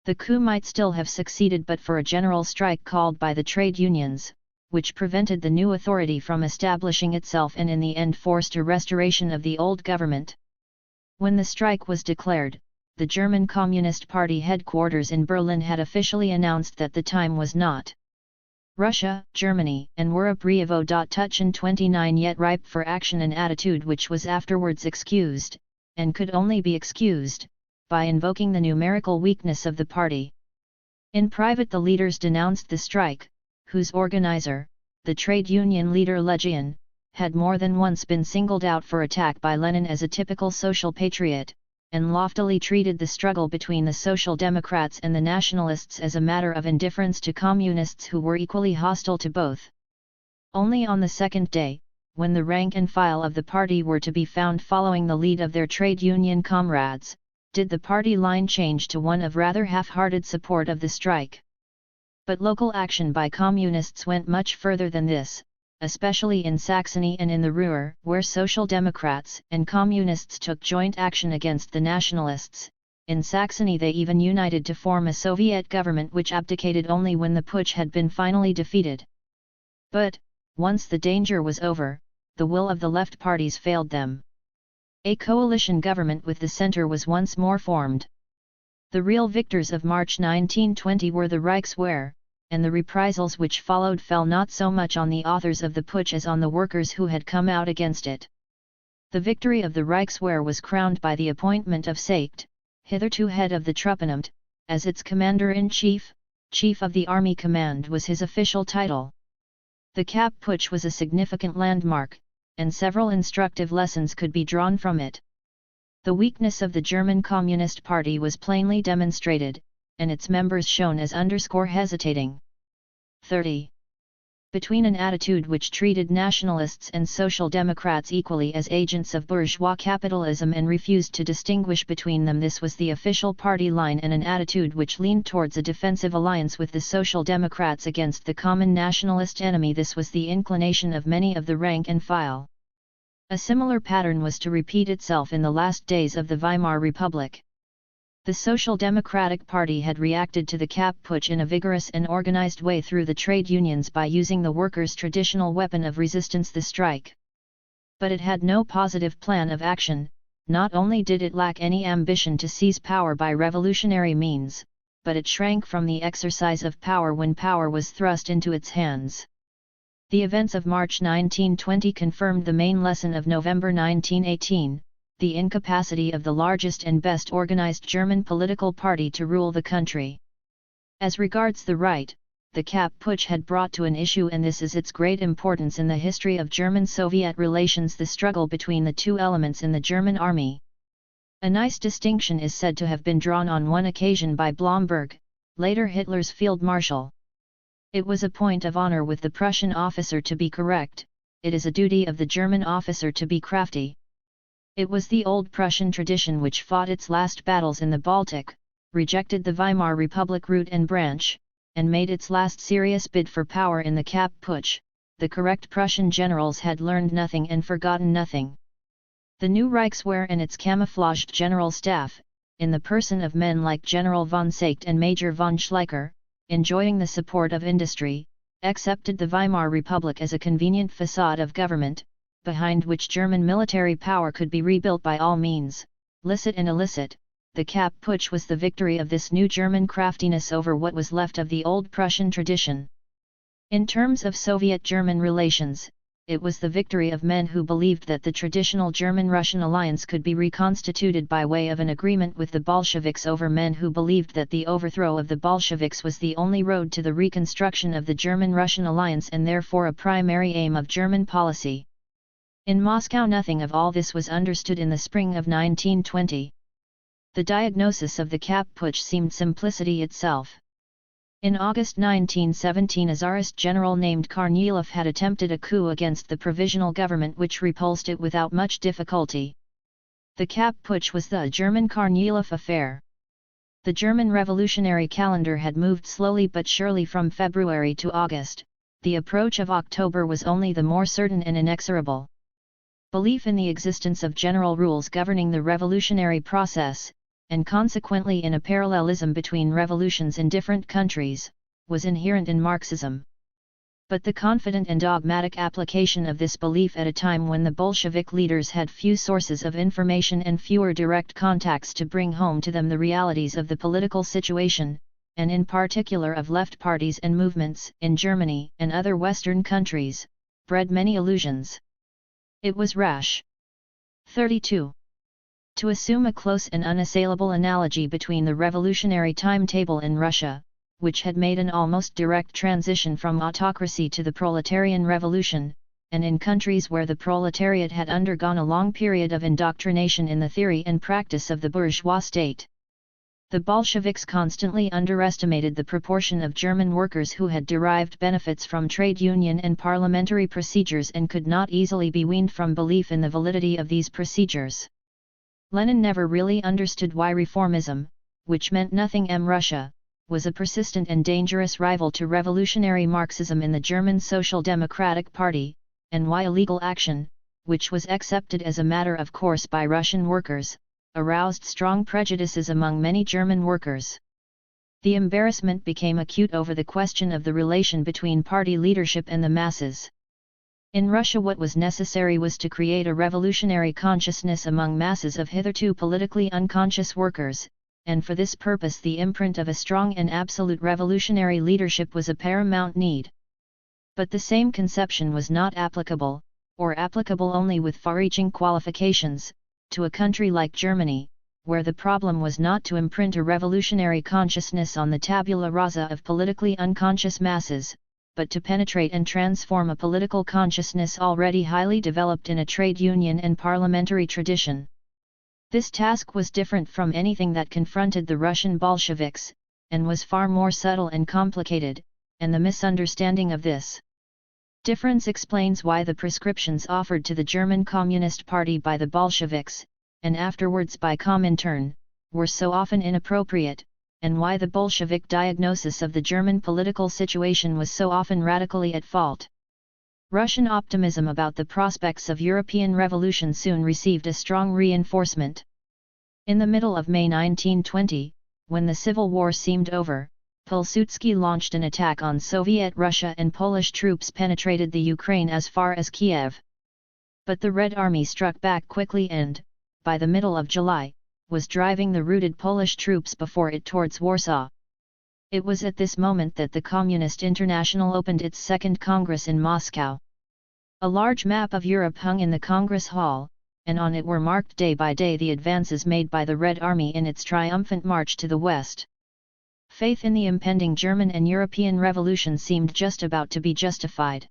The coup might still have succeeded but for a general strike called by the trade unions, which prevented the new authority from establishing itself and in the end forced a restoration of the old government. When the strike was declared, the German Communist Party headquarters in Berlin had officially announced that the time was not Russia, Germany, and were Brievo. 29 yet ripe for action, an attitude which was afterwards excused, and could only be excused, by invoking the numerical weakness of the party. In private the leaders denounced the strike, whose organizer, the trade union leader Legion, had more than once been singled out for attack by Lenin as a typical social patriot, and loftily treated the struggle between the Social Democrats and the Nationalists as a matter of indifference to communists who were equally hostile to both. Only on the second day, when the rank and file of the party were to be found following the lead of their trade union comrades, did the party line change to one of rather half-hearted support of the strike. But local action by communists went much further than this, especially in Saxony and in the Ruhr, where Social Democrats and Communists took joint action against the Nationalists. In Saxony they even united to form a Soviet government which abdicated only when the putsch had been finally defeated. But, once the danger was over, the will of the left parties failed them. A coalition government with the center was once more formed. The real victors of March 1920 were the Reichswehr, and the reprisals which followed fell not so much on the authors of the putsch as on the workers who had come out against it. The victory of the Reichswehr was crowned by the appointment of Seicht, hitherto head of the Truppenamt, as its commander-in-chief. Chief of the Army Command was his official title. The Kapp Putsch was a significant landmark, and several instructive lessons could be drawn from it. The weakness of the German Communist Party was plainly demonstrated, and its members shown as hesitating. 30. Between an attitude which treated nationalists and social democrats equally as agents of bourgeois capitalism and refused to distinguish between them, this was the official party line, and an attitude which leaned towards a defensive alliance with the social democrats against the common nationalist enemy, this was the inclination of many of the rank and file. A similar pattern was to repeat itself in the last days of the Weimar Republic. The Social Democratic Party had reacted to the Kapp Putsch in a vigorous and organized way through the trade unions by using the workers' traditional weapon of resistance, the strike. But it had no positive plan of action. Not only did it lack any ambition to seize power by revolutionary means, but it shrank from the exercise of power when power was thrust into its hands. The events of March 1920 confirmed the main lesson of November 1918, the incapacity of the largest and best organized German political party to rule the country. As regards the right, the Kapp Putsch had brought to an issue, and this is its great importance in the history of German-Soviet relations, the struggle between the two elements in the German army. A nice distinction is said to have been drawn on one occasion by Blomberg, later Hitler's field marshal. It was a point of honor with the Prussian officer to be correct, it is a duty of the German officer to be crafty. It was the old Prussian tradition which fought its last battles in the Baltic, rejected the Weimar Republic root and branch, and made its last serious bid for power in the Kapp Putsch. The correct Prussian generals had learned nothing and forgotten nothing. The new Reichswehr and its camouflaged general staff, in the person of men like General von Seicht and Major von Schleicher, enjoying the support of industry, accepted the Weimar Republic as a convenient facade of government, behind which German military power could be rebuilt by all means, licit and illicit. The Kapp Putsch was the victory of this new German craftiness over what was left of the old Prussian tradition. In terms of Soviet-German relations, it was the victory of men who believed that the traditional German-Russian alliance could be reconstituted by way of an agreement with the Bolsheviks over men who believed that the overthrow of the Bolsheviks was the only road to the reconstruction of the German-Russian alliance and therefore a primary aim of German policy. In Moscow nothing of all this was understood in the spring of 1920. The diagnosis of the Kapp Putsch seemed simplicity itself. In August 1917 a Tsarist general named Kornilov had attempted a coup against the provisional government which repulsed it without much difficulty. The Kapp Putsch was the German Kornilov affair. The German revolutionary calendar had moved slowly but surely from February to August. The approach of October was only the more certain and inexorable. Belief in the existence of general rules governing the revolutionary process, and consequently in a parallelism between revolutions in different countries, was inherent in Marxism. But the confident and dogmatic application of this belief at a time when the Bolshevik leaders had few sources of information and fewer direct contacts to bring home to them the realities of the political situation, and in particular of left parties and movements in Germany and other Western countries, bred many illusions. It was rash. 32. To assume a close and unassailable analogy between the revolutionary timetable in Russia, which had made an almost direct transition from autocracy to the proletarian revolution, and in countries where the proletariat had undergone a long period of indoctrination in the theory and practice of the bourgeois state. The Bolsheviks constantly underestimated the proportion of German workers who had derived benefits from trade union and parliamentary procedures and could not easily be weaned from belief in the validity of these procedures. Lenin never really understood why reformism, which meant nothing Russia, was a persistent and dangerous rival to revolutionary Marxism in the German Social Democratic Party, and why illegal action, which was accepted as a matter of course by Russian workers, aroused strong prejudices among many German workers. The embarrassment became acute over the question of the relation between party leadership and the masses. In Russia, what was necessary was to create a revolutionary consciousness among masses of hitherto politically unconscious workers, and for this purpose the imprint of a strong and absolute revolutionary leadership was a paramount need. But the same conception was not applicable, or applicable only with far-reaching qualifications, to a country like Germany, where the problem was not to imprint a revolutionary consciousness on the tabula rasa of politically unconscious masses, but to penetrate and transform a political consciousness already highly developed in a trade union and parliamentary tradition. This task was different from anything that confronted the Russian Bolsheviks, and was far more subtle and complicated, and the misunderstanding of this difference explains why the prescriptions offered to the German Communist Party by the Bolsheviks, and afterwards by Comintern, were so often inappropriate, and why the Bolshevik diagnosis of the German political situation was so often radically at fault. Russian optimism about the prospects of European revolution soon received a strong reinforcement. In the middle of May 1920, when the Civil War seemed over, Pilsudski launched an attack on Soviet Russia and Polish troops penetrated the Ukraine as far as Kiev. But the Red Army struck back quickly and, by the middle of July, was driving the routed Polish troops before it towards Warsaw. It was at this moment that the Communist International opened its second Congress in Moscow. A large map of Europe hung in the Congress Hall, and on it were marked day by day the advances made by the Red Army in its triumphant march to the west. Faith in the impending German and European revolution seemed just about to be justified.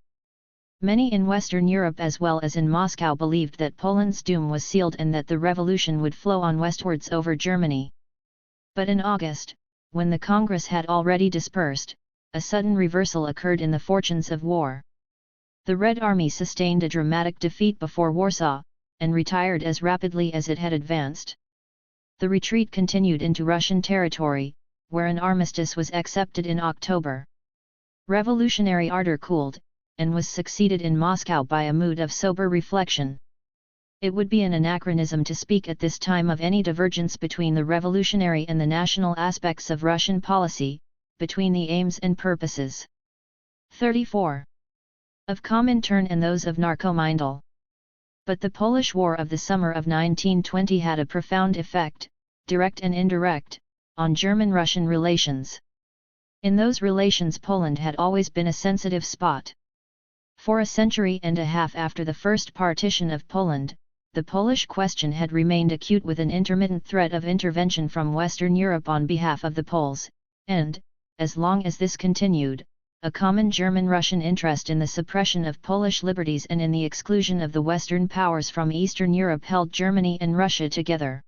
Many in Western Europe as well as in Moscow believed that Poland's doom was sealed and that the revolution would flow on westwards over Germany. But in August, when the Congress had already dispersed, a sudden reversal occurred in the fortunes of war. The Red Army sustained a dramatic defeat before Warsaw, and retired as rapidly as it had advanced. The retreat continued into Russian territory, where an armistice was accepted in October. Revolutionary ardor cooled, and was succeeded in Moscow by a mood of sober reflection. It would be an anachronism to speak at this time of any divergence between the revolutionary and the national aspects of Russian policy, between the aims and purposes 34. Of Comintern and those of Narkomindel. But the Polish War of the summer of 1920 had a profound effect, direct and indirect, on German-Russian relations. In those relations Poland had always been a sensitive spot. For a century and a half after the first partition of Poland, the Polish question had remained acute with an intermittent threat of intervention from Western Europe on behalf of the Poles, and, as long as this continued, a common German-Russian interest in the suppression of Polish liberties and in the exclusion of the Western powers from Eastern Europe held Germany and Russia together.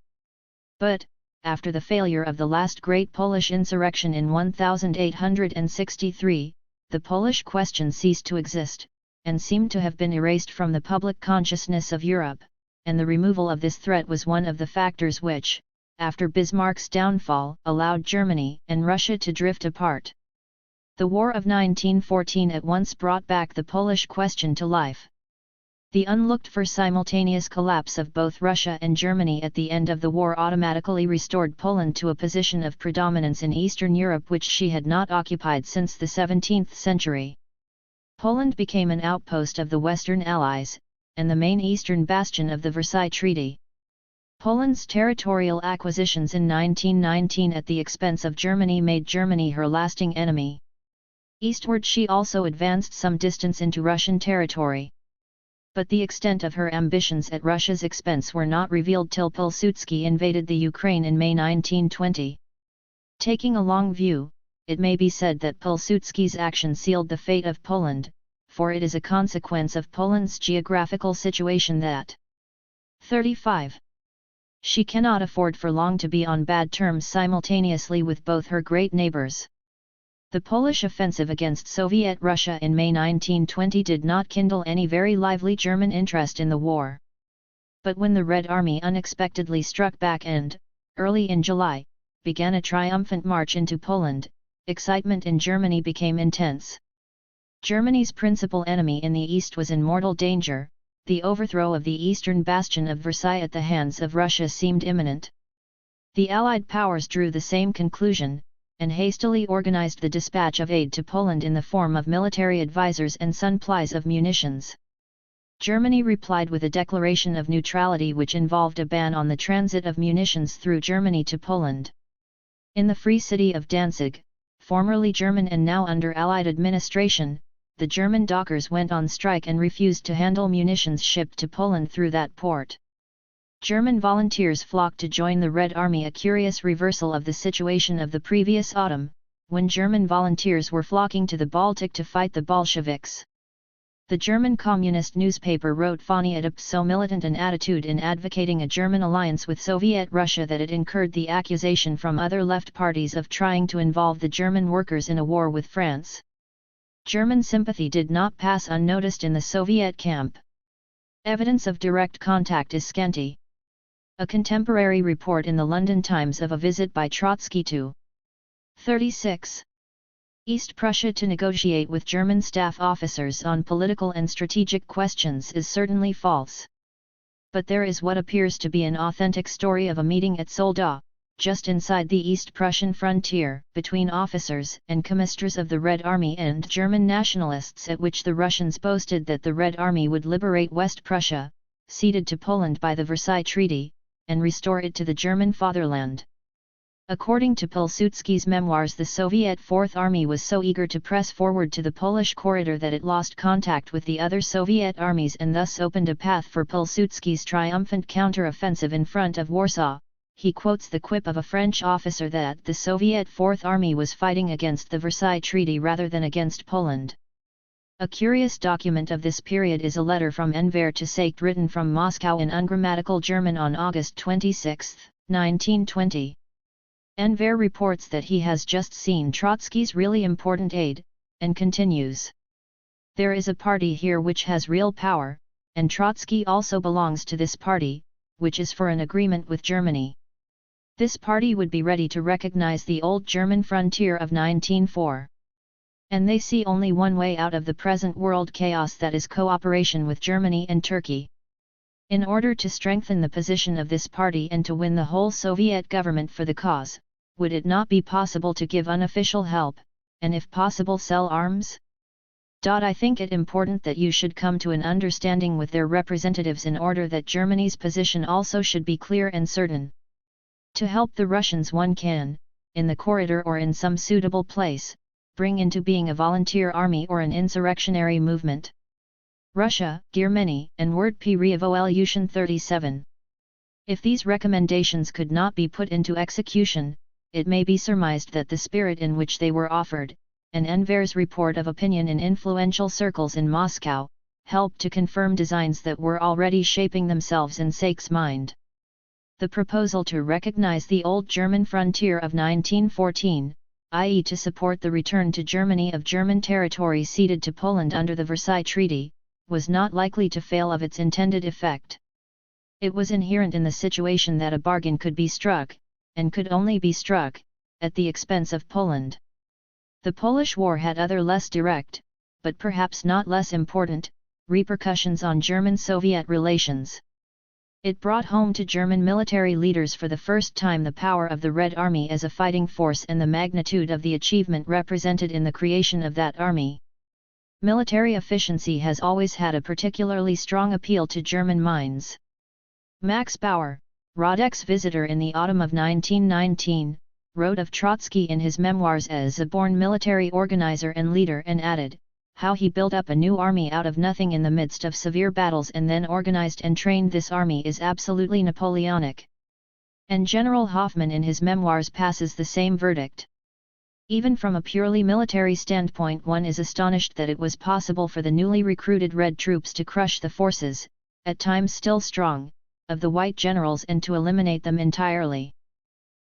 But, after the failure of the last great Polish insurrection in 1863, the Polish question ceased to exist, and seemed to have been erased from the public consciousness of Europe, and the removal of this threat was one of the factors which, after Bismarck's downfall, allowed Germany and Russia to drift apart. The War of 1914 at once brought back the Polish question to life. The unlooked-for simultaneous collapse of both Russia and Germany at the end of the war automatically restored Poland to a position of predominance in Eastern Europe which she had not occupied since the 17th century. Poland became an outpost of the Western Allies, and the main eastern bastion of the Versailles Treaty. Poland's territorial acquisitions in 1919 at the expense of Germany made Germany her lasting enemy. Eastward she also advanced some distance into Russian territory. But the extent of her ambitions at Russia's expense were not revealed till Pilsudski invaded the Ukraine in May 1920. Taking a long view, it may be said that Pilsudski's action sealed the fate of Poland, for it is a consequence of Poland's geographical situation that 35. She cannot afford for long to be on bad terms simultaneously with both her great neighbors. The Polish offensive against Soviet Russia in May 1920 did not kindle any very lively German interest in the war. But when the Red Army unexpectedly struck back and, early in July, began a triumphant march into Poland, excitement in Germany became intense. Germany's principal enemy in the east was in mortal danger. The overthrow of the eastern bastion of Versailles at the hands of Russia seemed imminent. The Allied powers drew the same conclusion, and hastily organized the dispatch of aid to Poland in the form of military advisors and supplies of munitions. Germany replied with a declaration of neutrality which involved a ban on the transit of munitions through Germany to Poland. In the Free City of Danzig, formerly German and now under Allied administration, the German dockers went on strike and refused to handle munitions shipped to Poland through that port. German volunteers flocked to join the Red Army, a curious reversal of the situation of the previous autumn, when German volunteers were flocking to the Baltic to fight the Bolsheviks. The German communist newspaper wrote funny at so militant an attitude in advocating a German alliance with Soviet Russia that it incurred the accusation from other left parties of trying to involve the German workers in a war with France. German sympathy did not pass unnoticed in the Soviet camp. Evidence of direct contact is scanty. A contemporary report in the London Times of a visit by Trotsky to 36. East Prussia to negotiate with German staff officers on political and strategic questions is certainly false. But there is what appears to be an authentic story of a meeting at Soldau, just inside the East Prussian frontier, between officers and commissars of the Red Army and German nationalists, at which the Russians boasted that the Red Army would liberate West Prussia, ceded to Poland by the Versailles Treaty, and restore it to the German fatherland. According to Pilsudski's memoirs, the Soviet Fourth Army was so eager to press forward to the Polish corridor that it lost contact with the other Soviet armies and thus opened a path for Pilsudski's triumphant counter-offensive in front of Warsaw. He quotes the quip of a French officer that the Soviet Fourth Army was fighting against the Versailles Treaty rather than against Poland. A curious document of this period is a letter from Enver to Seykt written from Moscow in ungrammatical German on August 26, 1920. Enver reports that he has just seen Trotsky's really important aide, and continues. There is a party here which has real power, and Trotsky also belongs to this party, which is for an agreement with Germany. This party would be ready to recognize the old German frontier of 1904. And they see only one way out of the present world chaos, that is cooperation with Germany and Turkey. In order to strengthen the position of this party and to win the whole Soviet government for the cause, would it not be possible to give unofficial help, and if possible sell arms? I think it important that you should come to an understanding with their representatives in order that Germany's position also should be clear and certain. To help the Russians one can, in the corridor or in some suitable place, bring into being a volunteer army or an insurrectionary movement. Russia, Germany, and Word P. Revolution 37. If these recommendations could not be put into execution, it may be surmised that the spirit in which they were offered, and Enver's report of opinion in influential circles in Moscow, helped to confirm designs that were already shaping themselves in Seyk's mind. The proposal to recognize the old German frontier of 1914, i.e. to support the return to Germany of German territory ceded to Poland under the Versailles Treaty, was not likely to fail of its intended effect. It was inherent in the situation that a bargain could be struck, and could only be struck, at the expense of Poland. The Polish War had other less direct, but perhaps not less important, repercussions on German-Soviet relations. It brought home to German military leaders for the first time the power of the Red Army as a fighting force and the magnitude of the achievement represented in the creation of that army. Military efficiency has always had a particularly strong appeal to German minds. Max Bauer, Radek's visitor in the autumn of 1919, wrote of Trotsky in his memoirs as a born military organizer and leader, and added, how he built up a new army out of nothing in the midst of severe battles and then organized and trained this army is absolutely Napoleonic. And General Hoffmann in his memoirs passes the same verdict. Even from a purely military standpoint, one is astonished that it was possible for the newly recruited Red troops to crush the forces, at times still strong, of the White generals and to eliminate them entirely.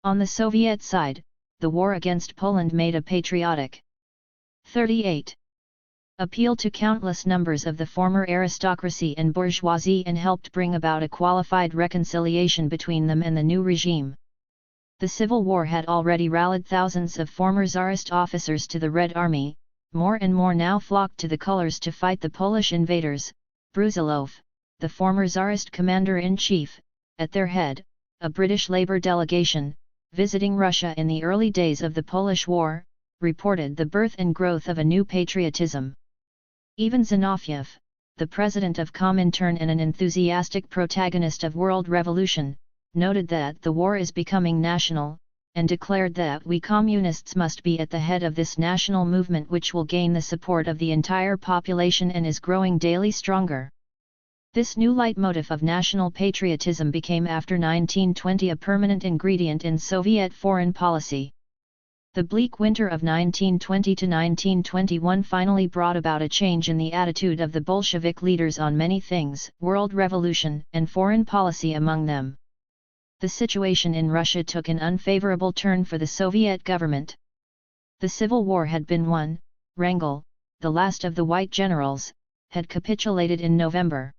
On the Soviet side, the war against Poland made a patriotic 38. Appeal to countless numbers of the former aristocracy and bourgeoisie and helped bring about a qualified reconciliation between them and the new regime. The Civil War had already rallied thousands of former Tsarist officers to the Red Army, more and more now flocked to the colors to fight the Polish invaders. Brusilov, the former Tsarist commander-in-chief, at their head, a British Labour delegation, visiting Russia in the early days of the Polish War, reported the birth and growth of a new patriotism. Even Zinoviev, the president of Comintern and an enthusiastic protagonist of World Revolution, noted that the war is becoming national, and declared that we communists must be at the head of this national movement which will gain the support of the entire population and is growing daily stronger. This new leitmotif of national patriotism became after 1920 a permanent ingredient in Soviet foreign policy. The bleak winter of 1920 to 1921 finally brought about a change in the attitude of the Bolshevik leaders on many things, world revolution and foreign policy among them. The situation in Russia took an unfavorable turn for the Soviet government. The civil war had been won. Wrangel, the last of the white generals, had capitulated in November.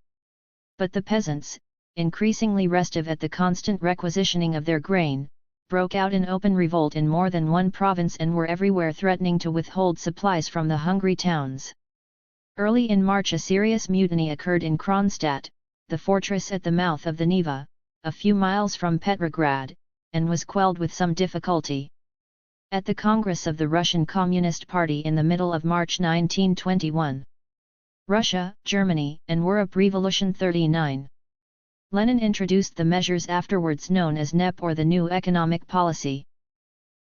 But the peasants, increasingly restive at the constant requisitioning of their grain, broke out in open revolt in more than one province and were everywhere threatening to withhold supplies from the hungry towns. Early in March a serious mutiny occurred in Kronstadt, the fortress at the mouth of the Neva, a few miles from Petrograd, and was quelled with some difficulty. At the Congress of the Russian Communist Party in the middle of March 1921. Russia, Germany, and Europe Revolution 39. Lenin introduced the measures afterwards known as NEP or the New Economic Policy.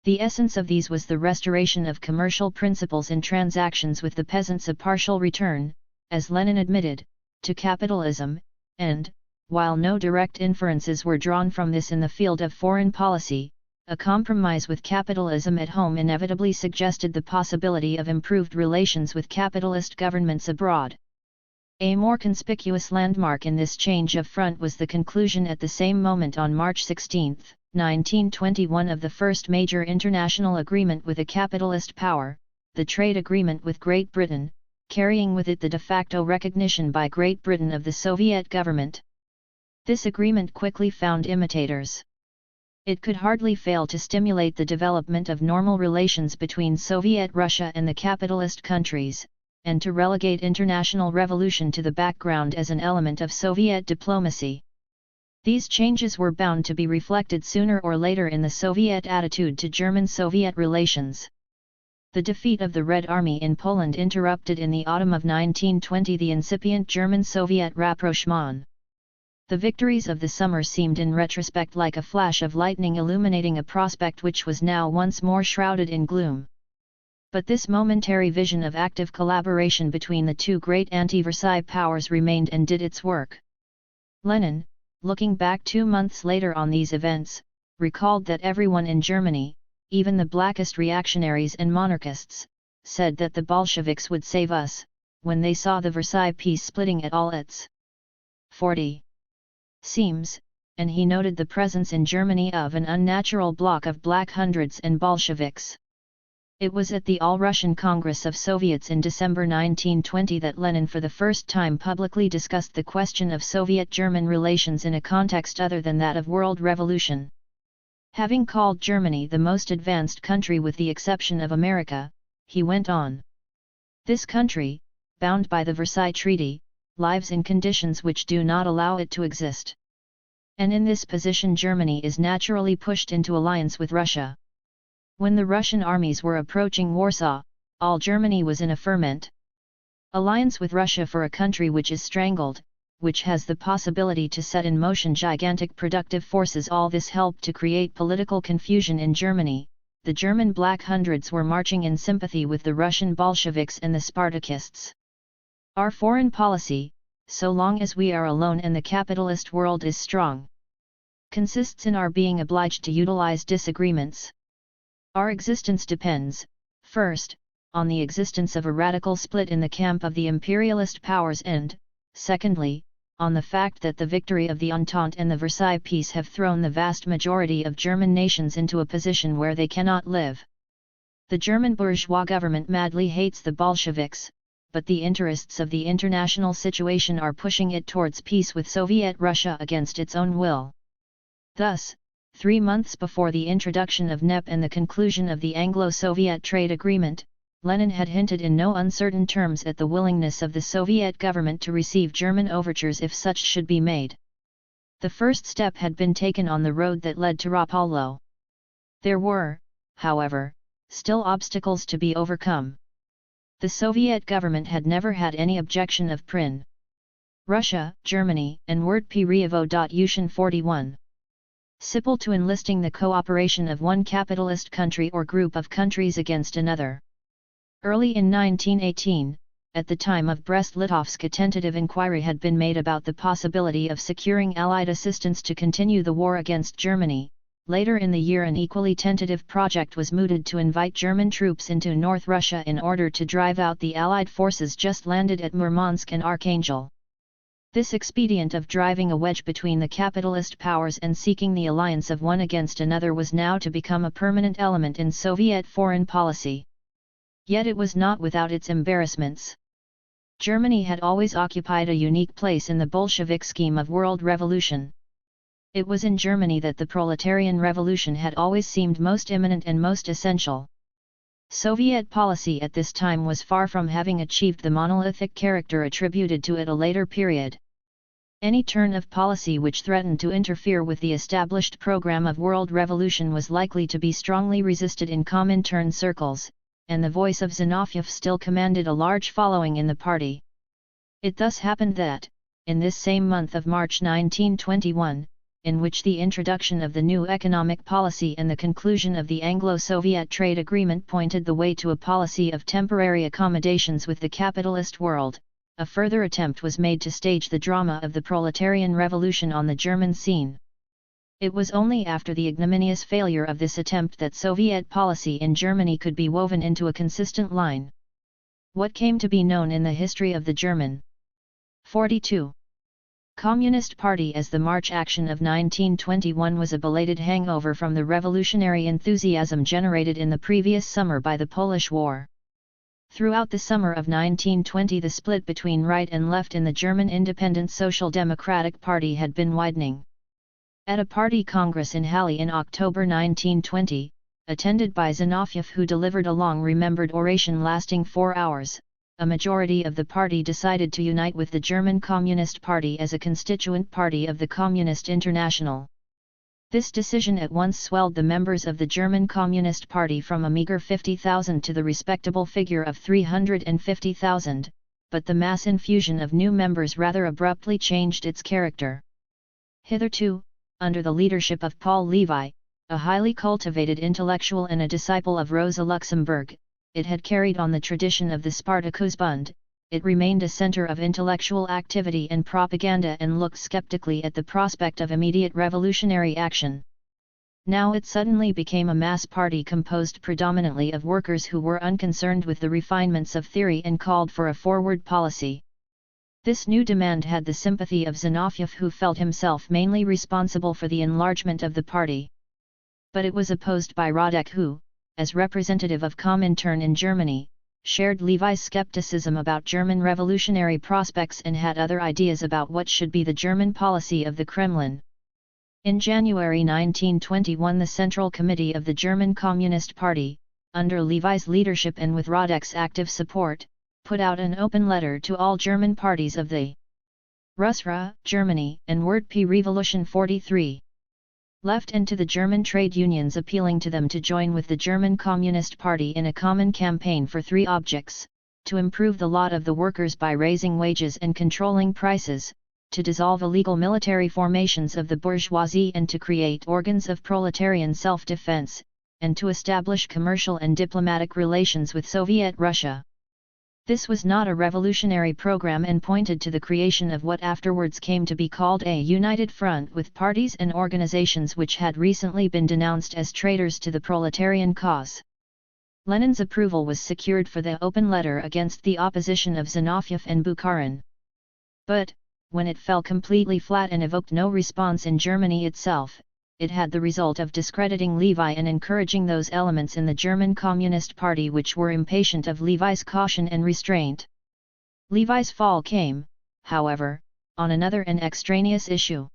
The essence of these was the restoration of commercial principles in transactions with the peasants, a partial return, as Lenin admitted, to capitalism, and, while no direct inferences were drawn from this in the field of foreign policy, a compromise with capitalism at home inevitably suggested the possibility of improved relations with capitalist governments abroad. A more conspicuous landmark in this change of front was the conclusion at the same moment on March 16, 1921 of the first major international agreement with a capitalist power, the trade agreement with Great Britain, carrying with it the de facto recognition by Great Britain of the Soviet government. This agreement quickly found imitators. It could hardly fail to stimulate the development of normal relations between Soviet Russia and the capitalist countries, and to relegate international revolution to the background as an element of Soviet diplomacy. These changes were bound to be reflected sooner or later in the Soviet attitude to German-Soviet relations. The defeat of the Red Army in Poland interrupted in the autumn of 1920 the incipient German-Soviet rapprochement. The victories of the summer seemed in retrospect like a flash of lightning illuminating a prospect which was now once more shrouded in gloom. But this momentary vision of active collaboration between the two great anti-Versailles powers remained and did its work. Lenin, looking back 2 months later on these events, recalled that everyone in Germany, even the blackest reactionaries and monarchists, said that the Bolsheviks would save us, when they saw the Versailles peace splitting at Hallett. 40. Seems, and he noted the presence in Germany of an unnatural bloc of Black Hundreds and Bolsheviks. It was at the All-Russian Congress of Soviets in December 1920 that Lenin for the first time publicly discussed the question of Soviet-German relations in a context other than that of world revolution. Having called Germany the most advanced country with the exception of America, he went on. This country, bound by the Versailles Treaty, lives in conditions which do not allow it to exist. And in this position Germany is naturally pushed into alliance with Russia. When the Russian armies were approaching Warsaw, all Germany was in a ferment. Alliance with Russia for a country which is strangled, which has the possibility to set in motion gigantic productive forces, all this helped to create political confusion in Germany. The German Black Hundreds were marching in sympathy with the Russian Bolsheviks and the Spartakists. Our foreign policy, so long as we are alone and the capitalist world is strong, consists in our being obliged to utilize disagreements. Our existence depends, first, on the existence of a radical split in the camp of the imperialist powers and, secondly, on the fact that the victory of the Entente and the Versailles Peace have thrown the vast majority of German nations into a position where they cannot live. The German bourgeois government madly hates the Bolsheviks, but the interests of the international situation are pushing it towards peace with Soviet Russia against its own will. Thus, 3 months before the introduction of NEP and the conclusion of the Anglo-Soviet trade agreement, Lenin had hinted in no uncertain terms at the willingness of the Soviet government to receive German overtures if such should be made. The first step had been taken on the road that led to Rapallo. There were, however, still obstacles to be overcome. The Soviet government had never had any objection of Prin. Russia, Germany, and Word Periovo. 41. Sipil to enlisting the cooperation of one capitalist country or group of countries against another. Early in 1918, at the time of Brest-Litovsk, a tentative inquiry had been made about the possibility of securing Allied assistance to continue the war against Germany. Later in the year, an equally tentative project was mooted to invite German troops into North Russia in order to drive out the Allied forces just landed at Murmansk and Archangel. This expedient of driving a wedge between the capitalist powers and seeking the alliance of one against another was now to become a permanent element in Soviet foreign policy. Yet it was not without its embarrassments. Germany had always occupied a unique place in the Bolshevik scheme of world revolution. It was in Germany that the proletarian revolution had always seemed most imminent and most essential. Soviet policy at this time was far from having achieved the monolithic character attributed to it a later period. Any turn of policy which threatened to interfere with the established program of world revolution was likely to be strongly resisted in Comintern circles, and the voice of Zinoviev still commanded a large following in the party. It thus happened that, in this same month of March 1921, in which the introduction of the new economic policy and the conclusion of the Anglo-Soviet trade agreement pointed the way to a policy of temporary accommodations with the capitalist world, a further attempt was made to stage the drama of the proletarian revolution on the German scene. It was only after the ignominious failure of this attempt that Soviet policy in Germany could be woven into a consistent line. What came to be known in the history of the German 42. Communist Party as the March action of 1921 was a belated hangover from the revolutionary enthusiasm generated in the previous summer by the Polish War. Throughout the summer of 1920, the split between right and left in the German Independent Social Democratic Party had been widening. At a party congress in Halle in October 1920, attended by Zinoviev, who delivered a long-remembered oration lasting 4 hours, a majority of the party decided to unite with the German Communist Party as a constituent party of the Communist International. This decision at once swelled the members of the German Communist Party from a meager 50,000 to the respectable figure of 350,000, but the mass infusion of new members rather abruptly changed its character. Hitherto, under the leadership of Paul Levi, a highly cultivated intellectual and a disciple of Rosa Luxemburg, it had carried on the tradition of the Spartakusbund. It remained a center of intellectual activity and propaganda and looked skeptically at the prospect of immediate revolutionary action. Now it suddenly became a mass party composed predominantly of workers who were unconcerned with the refinements of theory and called for a forward policy. This new demand had the sympathy of Zinoviev, who felt himself mainly responsible for the enlargement of the party. But it was opposed by Radek, who, as representative of Comintern in Germany, shared Levi's skepticism about German revolutionary prospects and had other ideas about what should be the German policy of the Kremlin. In January 1921, the Central Committee of the German Communist Party, under Levi's leadership and with Radek's active support, put out an open letter to all German parties of the Rusra, Germany, and Word P. Revolution 43. Left and to the German trade unions, appealing to them to join with the German Communist Party in a common campaign for 3 objects: to improve the lot of the workers by raising wages and controlling prices, to dissolve illegal military formations of the bourgeoisie and to create organs of proletarian self-defense, and to establish commercial and diplomatic relations with Soviet Russia. This was not a revolutionary program and pointed to the creation of what afterwards came to be called a united front with parties and organizations which had recently been denounced as traitors to the proletarian cause. Lenin's approval was secured for the open letter against the opposition of Zinoviev and Bukharin. But, when it fell completely flat and evoked no response in Germany itself, it had the result of discrediting Levi and encouraging those elements in the German Communist Party which were impatient of Levi's caution and restraint. Levi's fall came, however, on another and extraneous issue.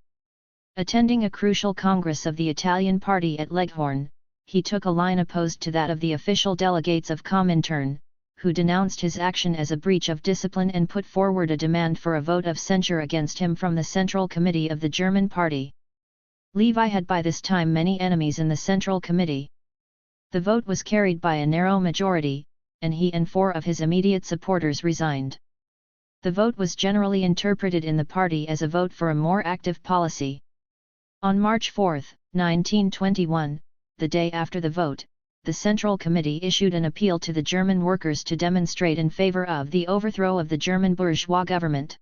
Attending a crucial congress of the Italian party at Leghorn, he took a line opposed to that of the official delegates of Comintern, who denounced his action as a breach of discipline and put forward a demand for a vote of censure against him from the Central Committee of the German Party. Levi had by this time many enemies in the Central Committee. The vote was carried by a narrow majority, and he and 4 of his immediate supporters resigned. The vote was generally interpreted in the party as a vote for a more active policy. On March 4, 1921, the day after the vote, the Central Committee issued an appeal to the German workers to demonstrate in favor of the overthrow of the German bourgeois government.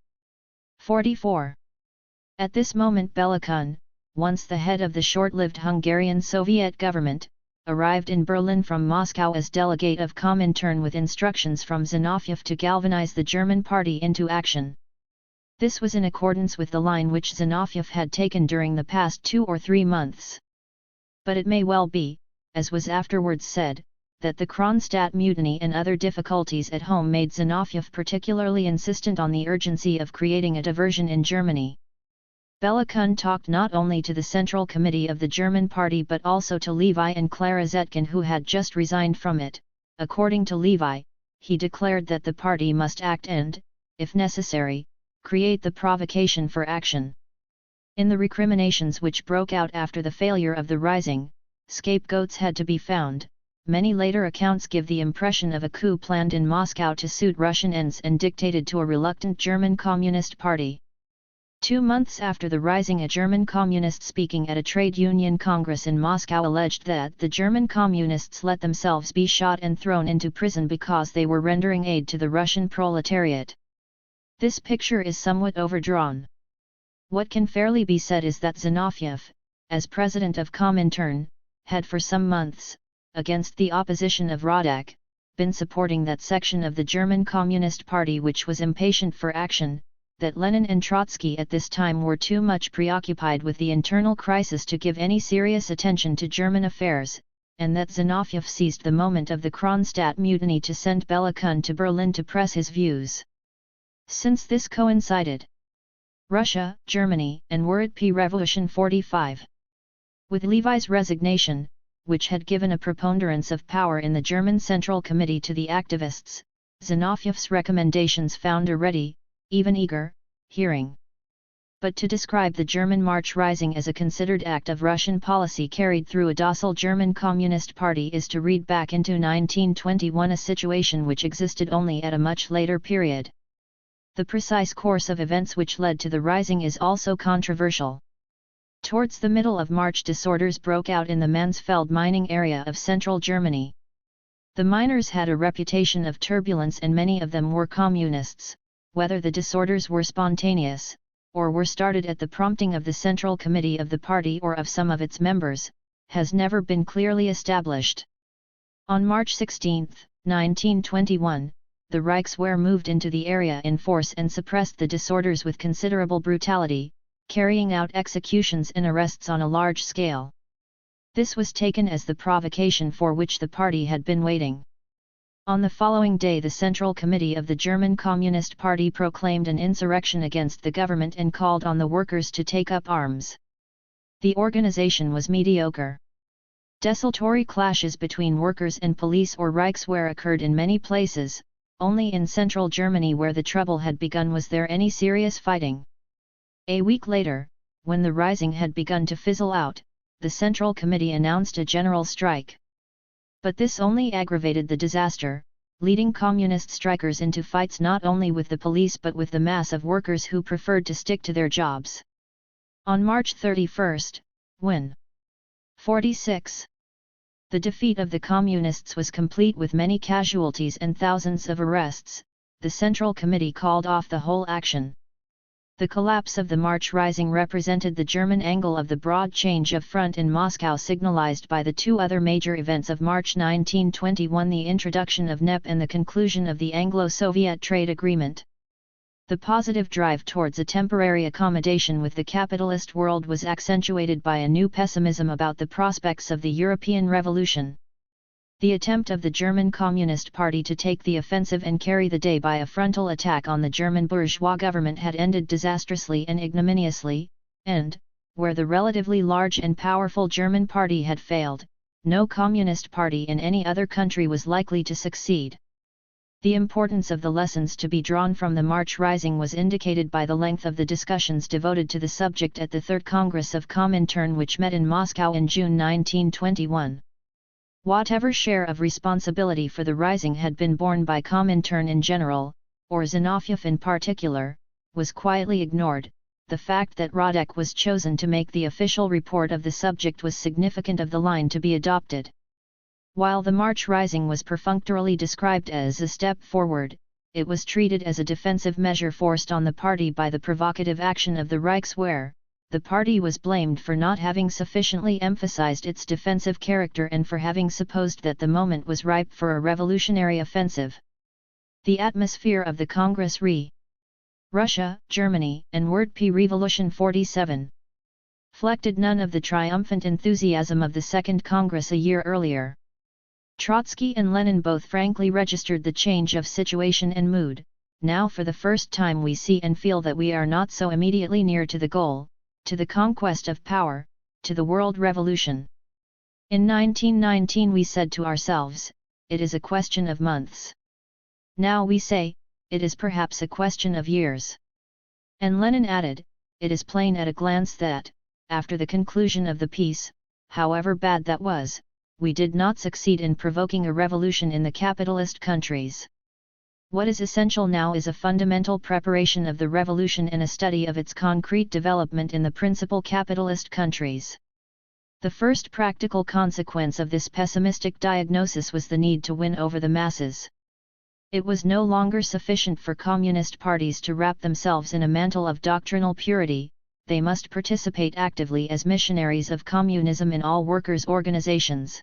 44. At this moment Bela Kun, once the head of the short-lived Hungarian Soviet government, arrived in Berlin from Moscow as delegate of Comintern with instructions from Zinoviev to galvanize the German party into action. This was in accordance with the line which Zinoviev had taken during the past 2 or 3 months. But it may well be, as was afterwards said, that the Kronstadt mutiny and other difficulties at home made Zinoviev particularly insistent on the urgency of creating a diversion in Germany. Bela Kun talked not only to the Central Committee of the German Party but also to Levi and Clara Zetkin, who had just resigned from it. According to Levi, he declared that the party must act and, if necessary, create the provocation for action. In the recriminations which broke out after the failure of the rising, scapegoats had to be found. Many later accounts give the impression of a coup planned in Moscow to suit Russian ends and dictated to a reluctant German Communist Party. 2 months after the rising, a German communist speaking at a trade union congress in Moscow alleged that the German communists let themselves be shot and thrown into prison because they were rendering aid to the Russian proletariat. This picture is somewhat overdrawn. What can fairly be said is that Zinoviev, as president of Comintern, had for some months, against the opposition of Radek, been supporting that section of the German Communist Party which was impatient for action, that Lenin and Trotsky at this time were too much preoccupied with the internal crisis to give any serious attention to German affairs, and that Zinoviev seized the moment of the Kronstadt mutiny to send Bela Kun to Berlin to press his views. Since this coincided, Russia, Germany, and were at Revolution 45. With Levi's resignation, which had given a preponderance of power in the German Central Committee to the activists, Zinoviev's recommendations found a ready, even eager, hearing. But to describe the German March rising as a considered act of Russian policy carried through a docile German Communist Party is to read back into 1921, a situation which existed only at a much later period. The precise course of events which led to the rising is also controversial. Towards the middle of March, disorders broke out in the Mansfeld mining area of central Germany. The miners had a reputation of turbulence and many of them were communists. Whether the disorders were spontaneous, or were started at the prompting of the Central Committee of the party or of some of its members, has never been clearly established. On March 16, 1921, the Reichswehr moved into the area in force and suppressed the disorders with considerable brutality, carrying out executions and arrests on a large scale. This was taken as the provocation for which the party had been waiting. On the following day, the Central Committee of the German Communist Party proclaimed an insurrection against the government and called on the workers to take up arms. The organization was mediocre. Desultory clashes between workers and police or Reichswehr occurred in many places. Only in central Germany, where the trouble had begun, was there any serious fighting. A week later, when the rising had begun to fizzle out, the Central Committee announced a general strike. But this only aggravated the disaster, leading communist strikers into fights not only with the police but with the mass of workers who preferred to stick to their jobs. On March 31, when 46. The defeat of the Communists was complete with many casualties and thousands of arrests, the Central Committee called off the whole action. The collapse of the March rising represented the German angle of the broad change of front in Moscow signalized by the 2 other major events of March 1921, the introduction of NEP and the conclusion of the Anglo-Soviet trade agreement. The positive drive towards a temporary accommodation with the capitalist world was accentuated by a new pessimism about the prospects of the European Revolution. The attempt of the German Communist Party to take the offensive and carry the day by a frontal attack on the German bourgeois government had ended disastrously and ignominiously, and, where the relatively large and powerful German party had failed, no communist party in any other country was likely to succeed. The importance of the lessons to be drawn from the March rising was indicated by the length of the discussions devoted to the subject at the Third Congress of Comintern, which met in Moscow in June 1921. Whatever share of responsibility for the rising had been borne by Comintern in general, or Zinoviev in particular, was quietly ignored. The fact that Radek was chosen to make the official report of the subject was significant of the line to be adopted. While the March Rising was perfunctorily described as a step forward, it was treated as a defensive measure forced on the party by the provocative action of the Reichswehr. The party was blamed for not having sufficiently emphasized its defensive character and for having supposed that the moment was ripe for a revolutionary offensive. The atmosphere of the Congress Russia, Germany, and Word P. Revolution 47 reflected none of the triumphant enthusiasm of the Second Congress a year earlier. Trotsky and Lenin both frankly registered the change of situation and mood. Now for the first time we see and feel that we are not so immediately near to the goal, to the conquest of power, to the world revolution. In 1919 we said to ourselves, it is a question of months. Now we say, it is perhaps a question of years. And Lenin added, it is plain at a glance that, after the conclusion of the peace, however bad that was, we did not succeed in provoking a revolution in the capitalist countries. What is essential now is a fundamental preparation of the revolution and a study of its concrete development in the principal capitalist countries. The first practical consequence of this pessimistic diagnosis was the need to win over the masses. It was no longer sufficient for communist parties to wrap themselves in a mantle of doctrinal purity, they must participate actively as missionaries of communism in all workers' organizations.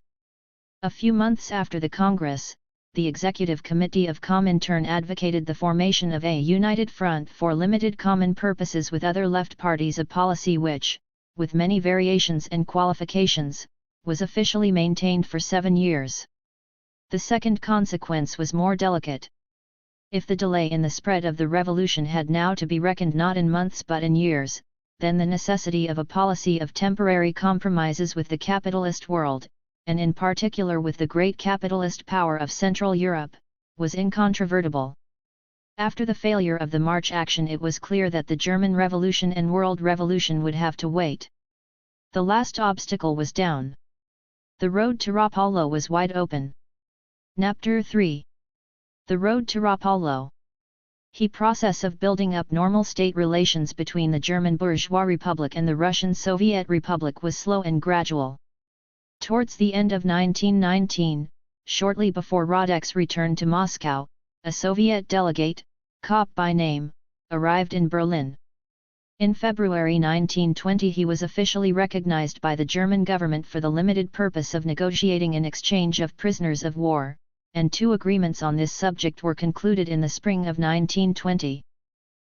A few months after the Congress, the Executive Committee of Comintern advocated the formation of a united front for limited common purposes with other left parties, a policy which, with many variations and qualifications, was officially maintained for 7 years. The second consequence was more delicate. If the delay in the spread of the revolution had now to be reckoned not in months but in years, then the necessity of a policy of temporary compromises with the capitalist world, and in particular with the great capitalist power of Central Europe, was incontrovertible. After the failure of the March action, it was clear that the German Revolution and World Revolution would have to wait. The last obstacle was down. The road to Rapallo was wide open. Chapter 3. The road to Rapallo. The process of building up normal state relations between the German Bourgeois Republic and the Russian Soviet Republic was slow and gradual. Towards the end of 1919, shortly before Radek's return to Moscow, a Soviet delegate, Kopp by name, arrived in Berlin. In February 1920 he was officially recognized by the German government for the limited purpose of negotiating an exchange of prisoners of war, and 2 agreements on this subject were concluded in the spring of 1920.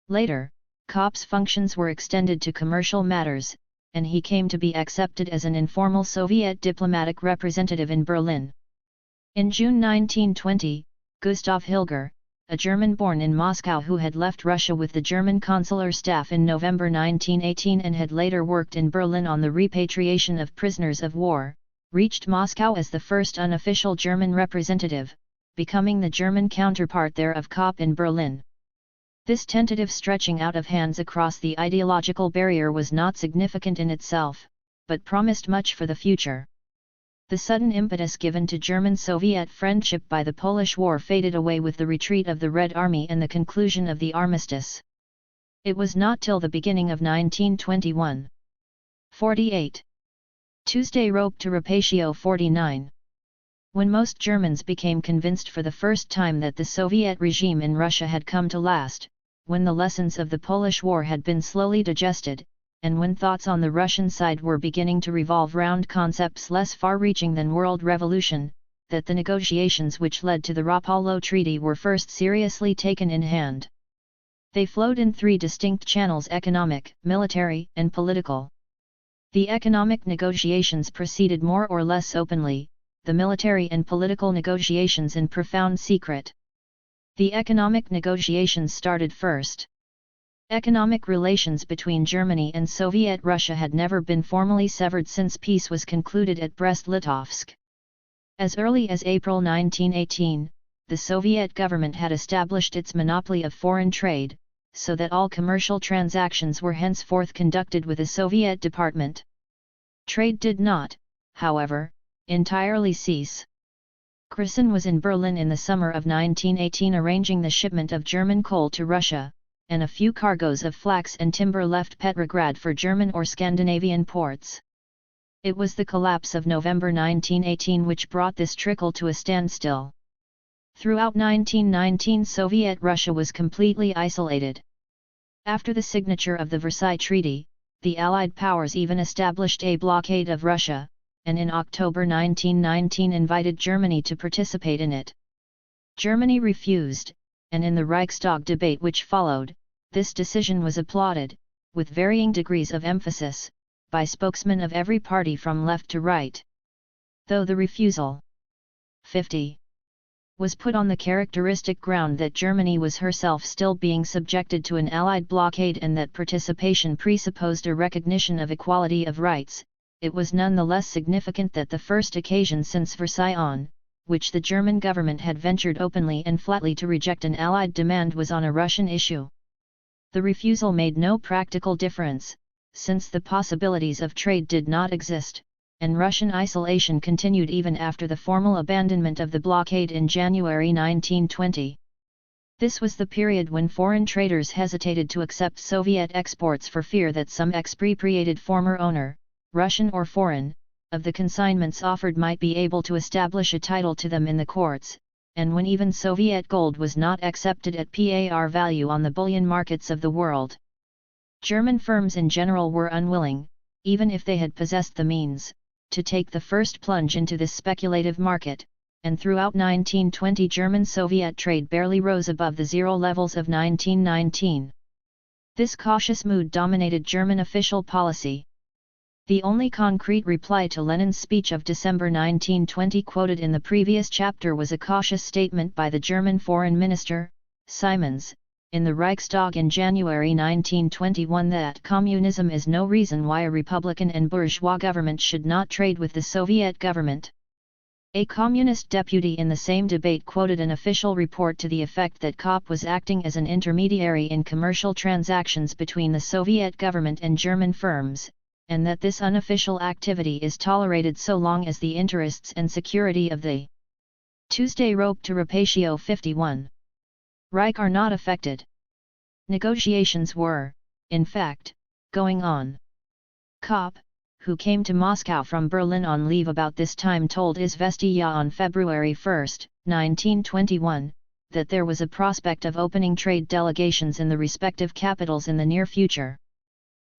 Later, Kopp's functions were extended to commercial matters, and he came to be accepted as an informal Soviet diplomatic representative in Berlin. In June 1920, Gustav Hilger, a German born in Moscow who had left Russia with the German consular staff in November 1918 and had later worked in Berlin on the repatriation of prisoners of war, reached Moscow as the first unofficial German representative, becoming the German counterpart there of Kopp in Berlin. This tentative stretching out of hands across the ideological barrier was not significant in itself, but promised much for the future. The sudden impetus given to German-Soviet friendship by the Polish War faded away with the retreat of the Red Army and the conclusion of the armistice. It was not till the beginning of 1921. 48. Tuesday rope to Rapatio 49. When most Germans became convinced for the first time that the Soviet regime in Russia had come to last, when the lessons of the Polish War had been slowly digested, and when thoughts on the Russian side were beginning to revolve round concepts less far-reaching than world revolution, that the negotiations which led to the Rapallo Treaty were first seriously taken in hand. They flowed in 3 distinct channels: economic, military, and political. The economic negotiations proceeded more or less openly, the military and political negotiations in profound secret. The economic negotiations started first. Economic relations between Germany and Soviet Russia had never been formally severed since peace was concluded at Brest-Litovsk. As early as April 1918, the Soviet government had established its monopoly of foreign trade, so that all commercial transactions were henceforth conducted with a Soviet department. Trade did not, however, entirely cease. Cresson was in Berlin in the summer of 1918 arranging the shipment of German coal to Russia, and a few cargoes of flax and timber left Petrograd for German or Scandinavian ports. It was the collapse of November 1918 which brought this trickle to a standstill. Throughout 1919 Soviet Russia was completely isolated. After the signature of the Versailles Treaty, the Allied powers even established a blockade of Russia, and in October 1919 invited Germany to participate in it. Germany refused, and in the Reichstag debate which followed, this decision was applauded, with varying degrees of emphasis, by spokesmen of every party from left to right. Though the refusal 50 was put on the characteristic ground that Germany was herself still being subjected to an Allied blockade and that participation presupposed a recognition of equality of rights, it was nonetheless significant that the first occasion since Versailles on which the German government had ventured openly and flatly to reject an Allied demand was on a Russian issue. The refusal made no practical difference, since the possibilities of trade did not exist, and Russian isolation continued even after the formal abandonment of the blockade in January 1920. This was the period when foreign traders hesitated to accept Soviet exports for fear that some expropriated former owner, Russian or foreign, of the consignments offered might be able to establish a title to them in the courts, and when even Soviet gold was not accepted at par value on the bullion markets of the world. German firms in general were unwilling, even if they had possessed the means, to take the first plunge into this speculative market, and throughout 1920 German-Soviet trade barely rose above the zero levels of 1919. This cautious mood dominated German official policy. The only concrete reply to Lenin's speech of December 1920 quoted in the previous chapter was a cautious statement by the German Foreign Minister, Simons, in the Reichstag in January 1921 that communism is no reason why a republican and bourgeois government should not trade with the Soviet government. A communist deputy in the same debate quoted an official report to the effect that KOP was acting as an intermediary in commercial transactions between the Soviet government and German firms, and that this unofficial activity is tolerated so long as the interests and security of the Tuesday Rope to Rapatio 51. Reich are not affected. Negotiations were, in fact, going on. KOP, who came to Moscow from Berlin on leave about this time told Izvestia on February 1, 1921, that there was a prospect of opening trade delegations in the respective capitals in the near future.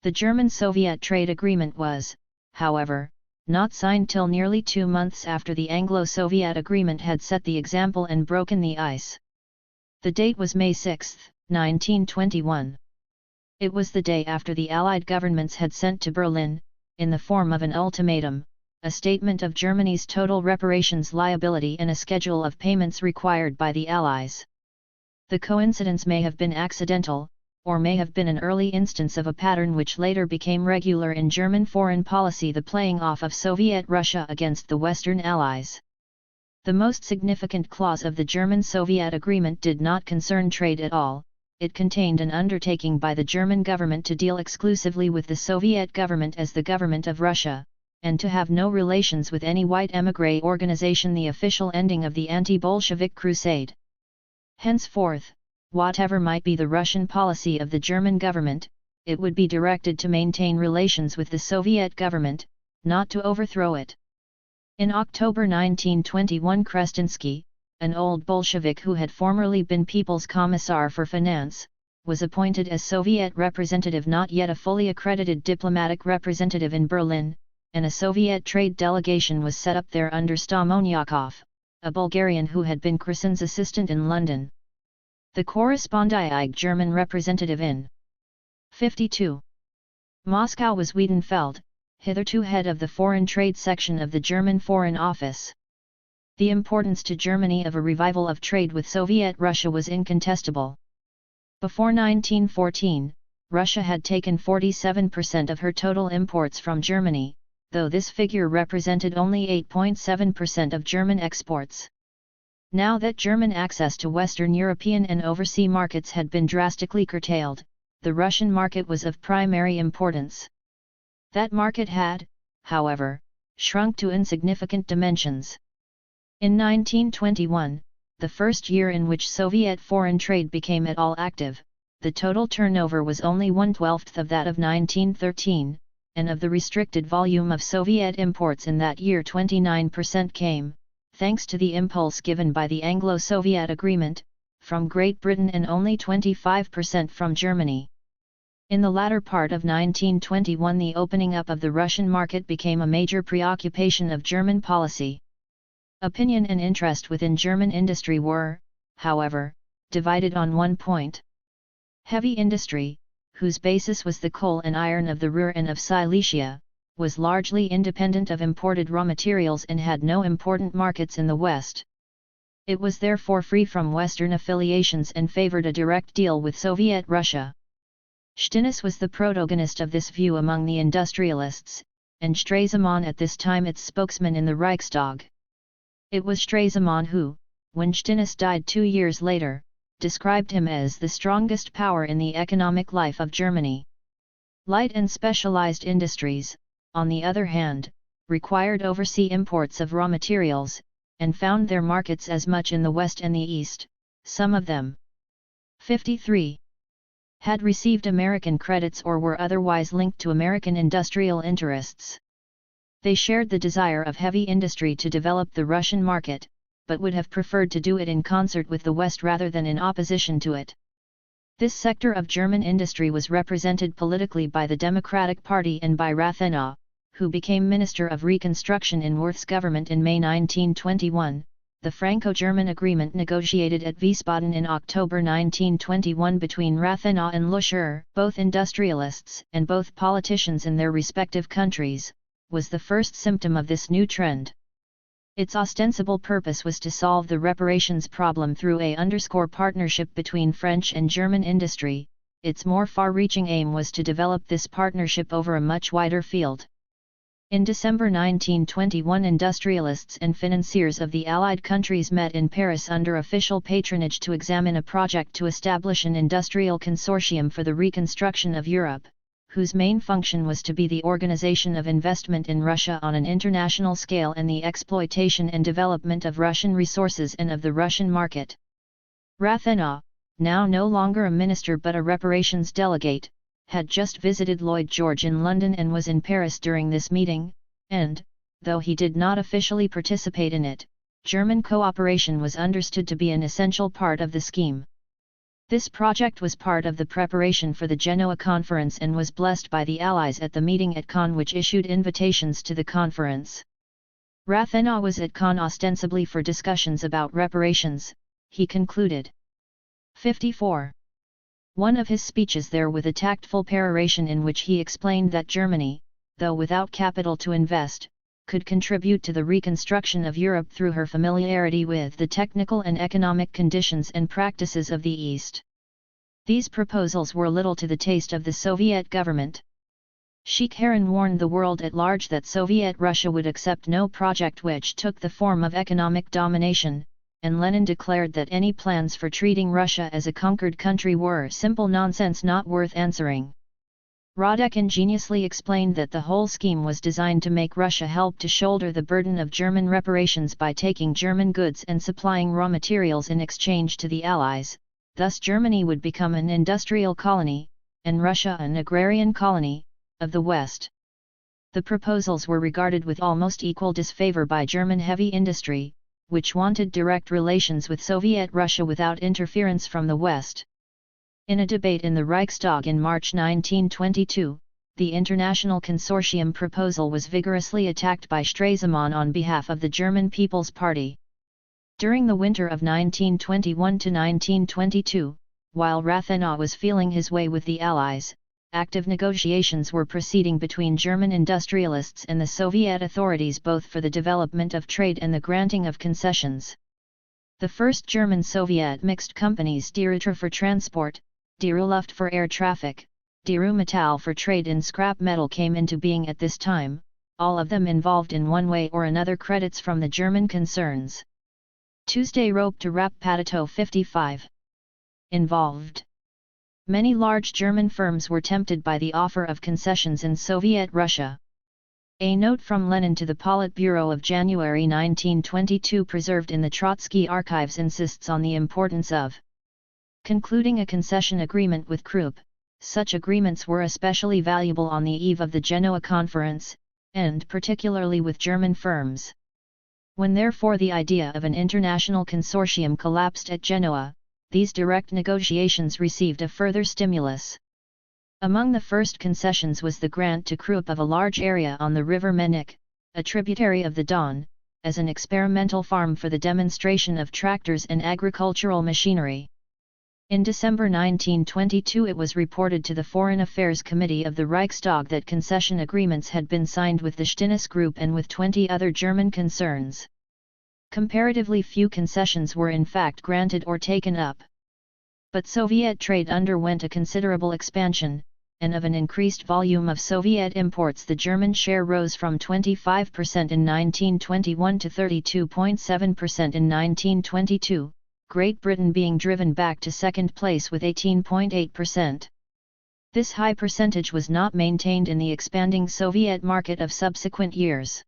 The German-Soviet trade agreement was, however, not signed till nearly 2 months after the Anglo-Soviet agreement had set the example and broken the ice. The date was May 6, 1921. It was the day after the Allied governments had sent to Berlin, in the form of an ultimatum, a statement of Germany's total reparations liability and a schedule of payments required by the Allies. The coincidence may have been accidental, or may have been an early instance of a pattern which later became regular in German foreign policy: the playing off of Soviet Russia against the Western Allies. The most significant clause of the German-Soviet agreement did not concern trade at all. It contained an undertaking by the German government to deal exclusively with the Soviet government as the government of Russia, and to have no relations with any white émigré organization, the official ending of the anti-Bolshevik crusade. Henceforth, whatever might be the Russian policy of the German government, it would be directed to maintain relations with the Soviet government, not to overthrow it. In October 1921 Krestinsky, an old Bolshevik who had formerly been People's Commissar for Finance, was appointed as Soviet representative, not yet a fully accredited diplomatic representative in Berlin, and a Soviet trade delegation was set up there under Stamoniakov, a Bulgarian who had been Cresson's assistant in London. The corresponding German representative in 52. Moscow was Wiedenfeld, hitherto head of the foreign trade section of the German Foreign Office. The importance to Germany of a revival of trade with Soviet Russia was incontestable. Before 1914, Russia had taken 47% of her total imports from Germany, though this figure represented only 8.7% of German exports. Now that German access to Western European and overseas markets had been drastically curtailed, the Russian market was of primary importance. That market had, however, shrunk to insignificant dimensions. In 1921, the first year in which Soviet foreign trade became at all active, the total turnover was only 1/12 of that of 1913, and of the restricted volume of Soviet imports in that year 29% came, thanks to the impulse given by the Anglo-Soviet agreement, from Great Britain and only 25% from Germany. In the latter part of 1921 the opening up of the Russian market became a major preoccupation of German policy. Opinion and interest within German industry were, however, divided on one point. Heavy industry, whose basis was the coal and iron of the Ruhr and of Silesia, was largely independent of imported raw materials and had no important markets in the West. It was therefore free from Western affiliations and favored a direct deal with Soviet Russia. Stinnes was the protagonist of this view among the industrialists, and Stresemann at this time its spokesman in the Reichstag. It was Stresemann who, when Stinnes died 2 years later, described him as the strongest power in the economic life of Germany. Light and specialized industries, on the other hand, required overseas imports of raw materials, and found their markets as much in the West and the East, some of them. 53. Had received American credits or were otherwise linked to American industrial interests. They shared the desire of heavy industry to develop the Russian market, but would have preferred to do it in concert with the West rather than in opposition to it. This sector of German industry was represented politically by the Democratic Party and by Rathenau, who became Minister of Reconstruction in Wirth's government in May 1921. The Franco-German agreement negotiated at Wiesbaden in October 1921 between Rathenau and Lüscher, both industrialists and both politicians in their respective countries, was the first symptom of this new trend. Its ostensible purpose was to solve the reparations problem through a partnership between French and German industry. Its more far-reaching aim was to develop this partnership over a much wider field. In December 1921 industrialists and financiers of the Allied countries met in Paris under official patronage to examine a project to establish an industrial consortium for the reconstruction of Europe, whose main function was to be the organization of investment in Russia on an international scale and the exploitation and development of Russian resources and of the Russian market. Rathenau, now no longer a minister but a reparations delegate, had just visited Lloyd George in London and was in Paris during this meeting, and, though he did not officially participate in it, German cooperation was understood to be an essential part of the scheme. This project was part of the preparation for the Genoa Conference and was blessed by the Allies at the meeting at Caen, which issued invitations to the conference. Rathenau was at Caen ostensibly for discussions about reparations, he concluded. 54. One of his speeches there with a tactful peroration in which he explained that Germany, though without capital to invest, could contribute to the reconstruction of Europe through her familiarity with the technical and economic conditions and practices of the East. These proposals were little to the taste of the Soviet government. Sheikh Haran warned the world at large that Soviet Russia would accept no project which took the form of economic domination, and Lenin declared that any plans for treating Russia as a conquered country were simple nonsense not worth answering. Radek ingeniously explained that the whole scheme was designed to make Russia help to shoulder the burden of German reparations by taking German goods and supplying raw materials in exchange to the Allies, thus Germany would become an industrial colony, and Russia an agrarian colony, of the West. The proposals were regarded with almost equal disfavor by German heavy industry, which wanted direct relations with Soviet Russia without interference from the West. In a debate in the Reichstag in March 1922, the International Consortium proposal was vigorously attacked by Stresemann on behalf of the German People's Party. During the winter of 1921–1922, while Rathenau was feeling his way with the Allies, active negotiations were proceeding between German industrialists and the Soviet authorities both for the development of trade and the granting of concessions. The first German-Soviet mixed companies Die Ruhr for transport, Die Ruhrluft for air traffic, Die Ruhrmetall for trade in scrap metal came into being at this time, all of them involved in one way or another credits from the German concerns. Tuesday rope to Rap Patato 55. Involved. Many large German firms were tempted by the offer of concessions in Soviet Russia. A note from Lenin to the Politburo of January 1922 preserved in the Trotsky archives insists on the importance of concluding a concession agreement with Krupp. Such agreements were especially valuable on the eve of the Genoa Conference, and particularly with German firms. When therefore the idea of an international consortium collapsed at Genoa, these direct negotiations received a further stimulus. Among the first concessions was the grant to Krupp of a large area on the river Menik, a tributary of the Don, as an experimental farm for the demonstration of tractors and agricultural machinery. In December 1922 it was reported to the Foreign Affairs Committee of the Reichstag that concession agreements had been signed with the Stinnes Group and with 20 other German concerns. Comparatively few concessions were in fact granted or taken up. But Soviet trade underwent a considerable expansion, and of an increased volume of Soviet imports the German share rose from 25% in 1921 to 32.7% in 1922. Great Britain being driven back to second place with 18.8%. This high percentage was not maintained in the expanding Soviet market of subsequent years.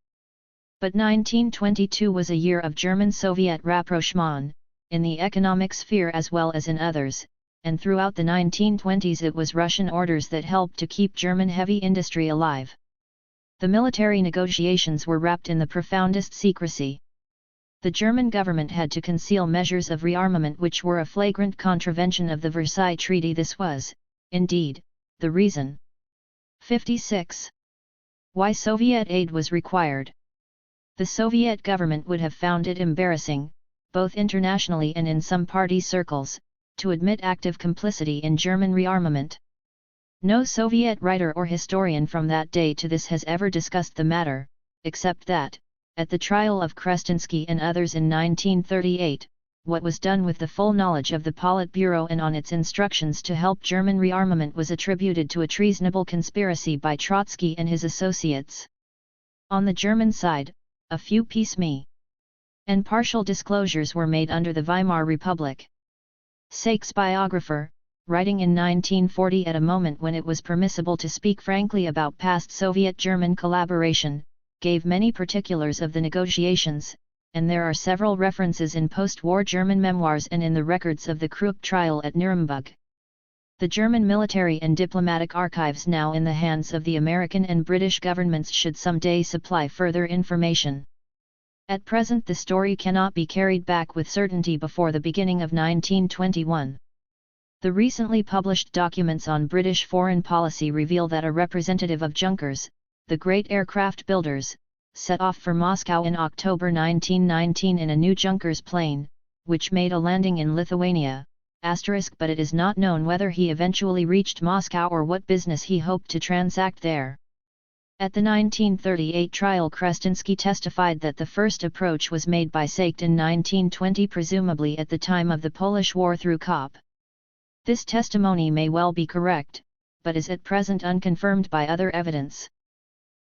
But 1922 was a year of German-Soviet rapprochement, in the economic sphere as well as in others, and throughout the 1920s it was Russian orders that helped to keep German heavy industry alive. The military negotiations were wrapped in the profoundest secrecy. The German government had to conceal measures of rearmament which were a flagrant contravention of the Versailles Treaty. This was, indeed, the reason. 56. Why Soviet aid was required. The Soviet government would have found it embarrassing, both internationally and in some party circles, to admit active complicity in German rearmament. No Soviet writer or historian from that day to this has ever discussed the matter, except that, at the trial of Krestinsky and others in 1938, what was done with the full knowledge of the Politburo and on its instructions to help German rearmament was attributed to a treasonable conspiracy by Trotsky and his associates. On the German side, a few piecemeal and partial disclosures were made under the Weimar Republic. Sachs' biographer, writing in 1940 at a moment when it was permissible to speak frankly about past Soviet-German collaboration, gave many particulars of the negotiations, and there are several references in post-war German memoirs and in the records of the Krupp trial at Nuremberg. The German military and diplomatic archives now in the hands of the American and British governments should someday supply further information. At present the story cannot be carried back with certainty before the beginning of 1921. The recently published documents on British foreign policy reveal that a representative of Junkers, the great aircraft builders, set off for Moscow in October 1919 in a new Junkers plane, which made a landing in Lithuania, but it is not known whether he eventually reached Moscow or what business he hoped to transact there. At the 1938 trial Krestinsky testified that the first approach was made by Sachs in 1920 presumably at the time of the Polish War through Kopp. This testimony may well be correct, but is at present unconfirmed by other evidence.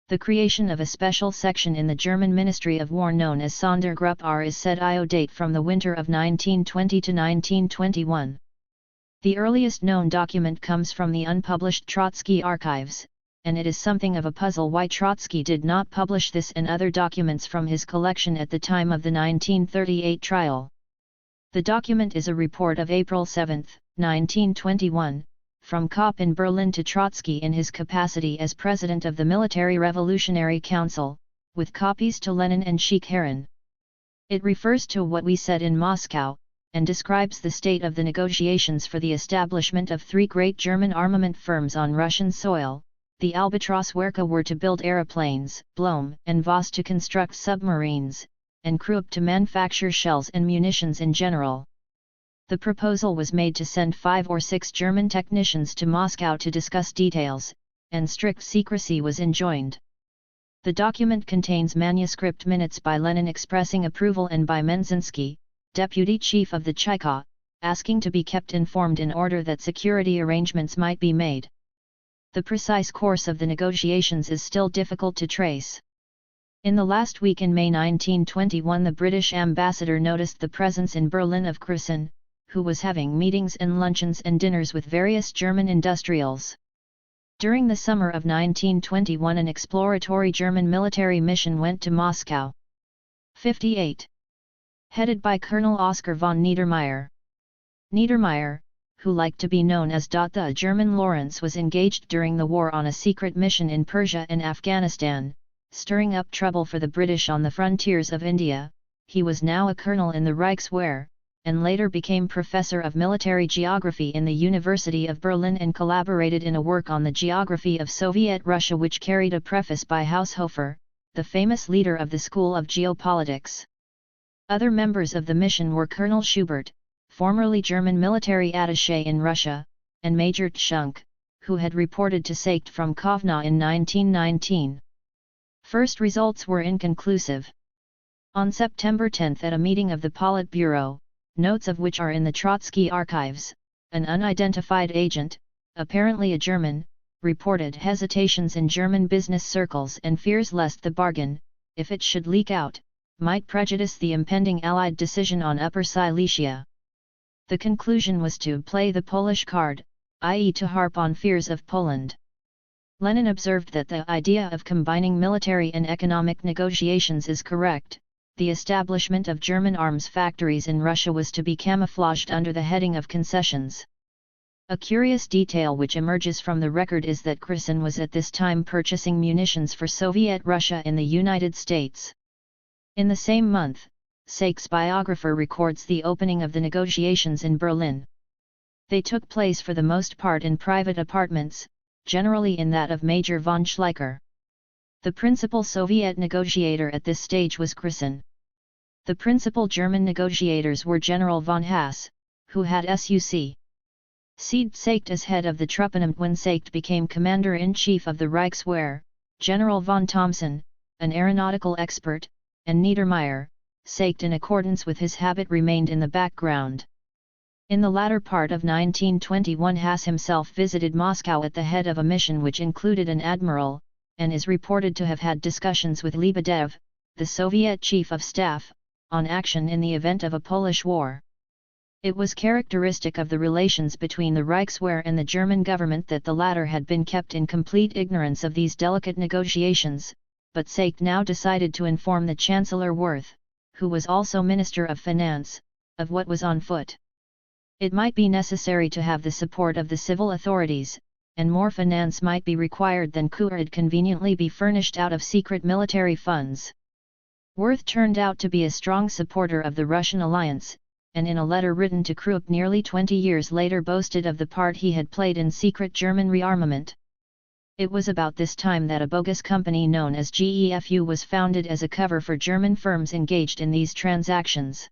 The creation of a special section in the German Ministry of War known as Sondergruppe R is said to date from the winter of 1920 to 1921. The earliest known document comes from the unpublished Trotsky archives, and it is something of a puzzle why Trotsky did not publish this and other documents from his collection at the time of the 1938 trial. The document is a report of April 7, 1921, from Kopp in Berlin to Trotsky in his capacity as president of the Military Revolutionary Council, with copies to Lenin and Sheikh-Haran. It refers to what we said in Moscow, and describes the state of the negotiations for the establishment of three great German armament firms on Russian soil. The Albatros Werke were to build aeroplanes, Blome and Voss to construct submarines, and Krupp to manufacture shells and munitions in general. The proposal was made to send 5 or 6 German technicians to Moscow to discuss details, and strict secrecy was enjoined. The document contains manuscript minutes by Lenin expressing approval and by Menzinsky, deputy chief of the Cheka, asking to be kept informed in order that security arrangements might be made. The precise course of the negotiations is still difficult to trace. In the last week in May 1921 the British ambassador noticed the presence in Berlin of Krusen, who was having meetings and luncheons and dinners with various German industrials. During the summer of 1921 an exploratory German military mission went to Moscow. 58. Headed by Colonel Oskar von Niedermeyer. Niedermeyer, who liked to be known as the German Lawrence, was engaged during the war on a secret mission in Persia and Afghanistan, stirring up trouble for the British on the frontiers of India. He was now a colonel in the Reichswehr, and later became professor of military geography in the University of Berlin and collaborated in a work on the geography of Soviet Russia which carried a preface by Haushofer, the famous leader of the School of Geopolitics. Other members of the mission were Colonel Schubert, formerly German military attaché in Russia, and Major Tschunk, who had reported to Seicht from Kovna in 1919. First results were inconclusive. On September 10 at a meeting of the Politburo, notes of which are in the Trotsky archives, an unidentified agent, apparently a German, reported hesitations in German business circles and fears lest the bargain, if it should leak out, might prejudice the impending Allied decision on Upper Silesia. The conclusion was to play the Polish card, i.e. to harp on fears of Poland. Lenin observed that the idea of combining military and economic negotiations is correct. The establishment of German arms factories in Russia was to be camouflaged under the heading of concessions. A curious detail which emerges from the record is that Crisson was at this time purchasing munitions for Soviet Russia in the United States. In the same month, Seicht's biographer records the opening of the negotiations in Berlin. They took place for the most part in private apartments, generally in that of Major von Schleicher. The principal Soviet negotiator at this stage was Crisson. The principal German negotiators were General von Haas, who had succeeded Seicht as head of the Truppenamt when Seicht became commander-in-chief of the Reichswehr, General von Thomson, an aeronautical expert, and Niedermeyer. Seicht, in accordance with his habit, remained in the background. In the latter part of 1921 Haas himself visited Moscow at the head of a mission which included an admiral, and is reported to have had discussions with Lebedev, the Soviet chief of staff, on action in the event of a Polish war. It was characteristic of the relations between the Reichswehr and the German government that the latter had been kept in complete ignorance of these delicate negotiations, but Seicht now decided to inform the Chancellor Wirth, who was also Minister of Finance, of what was on foot. It might be necessary to have the support of the civil authorities, and more finance might be required than could conveniently be furnished out of secret military funds. Wirth turned out to be a strong supporter of the Russian alliance, and in a letter written to Krupp nearly 20 years later boasted of the part he had played in secret German rearmament. It was about this time that a bogus company known as GEFU was founded as a cover for German firms engaged in these transactions.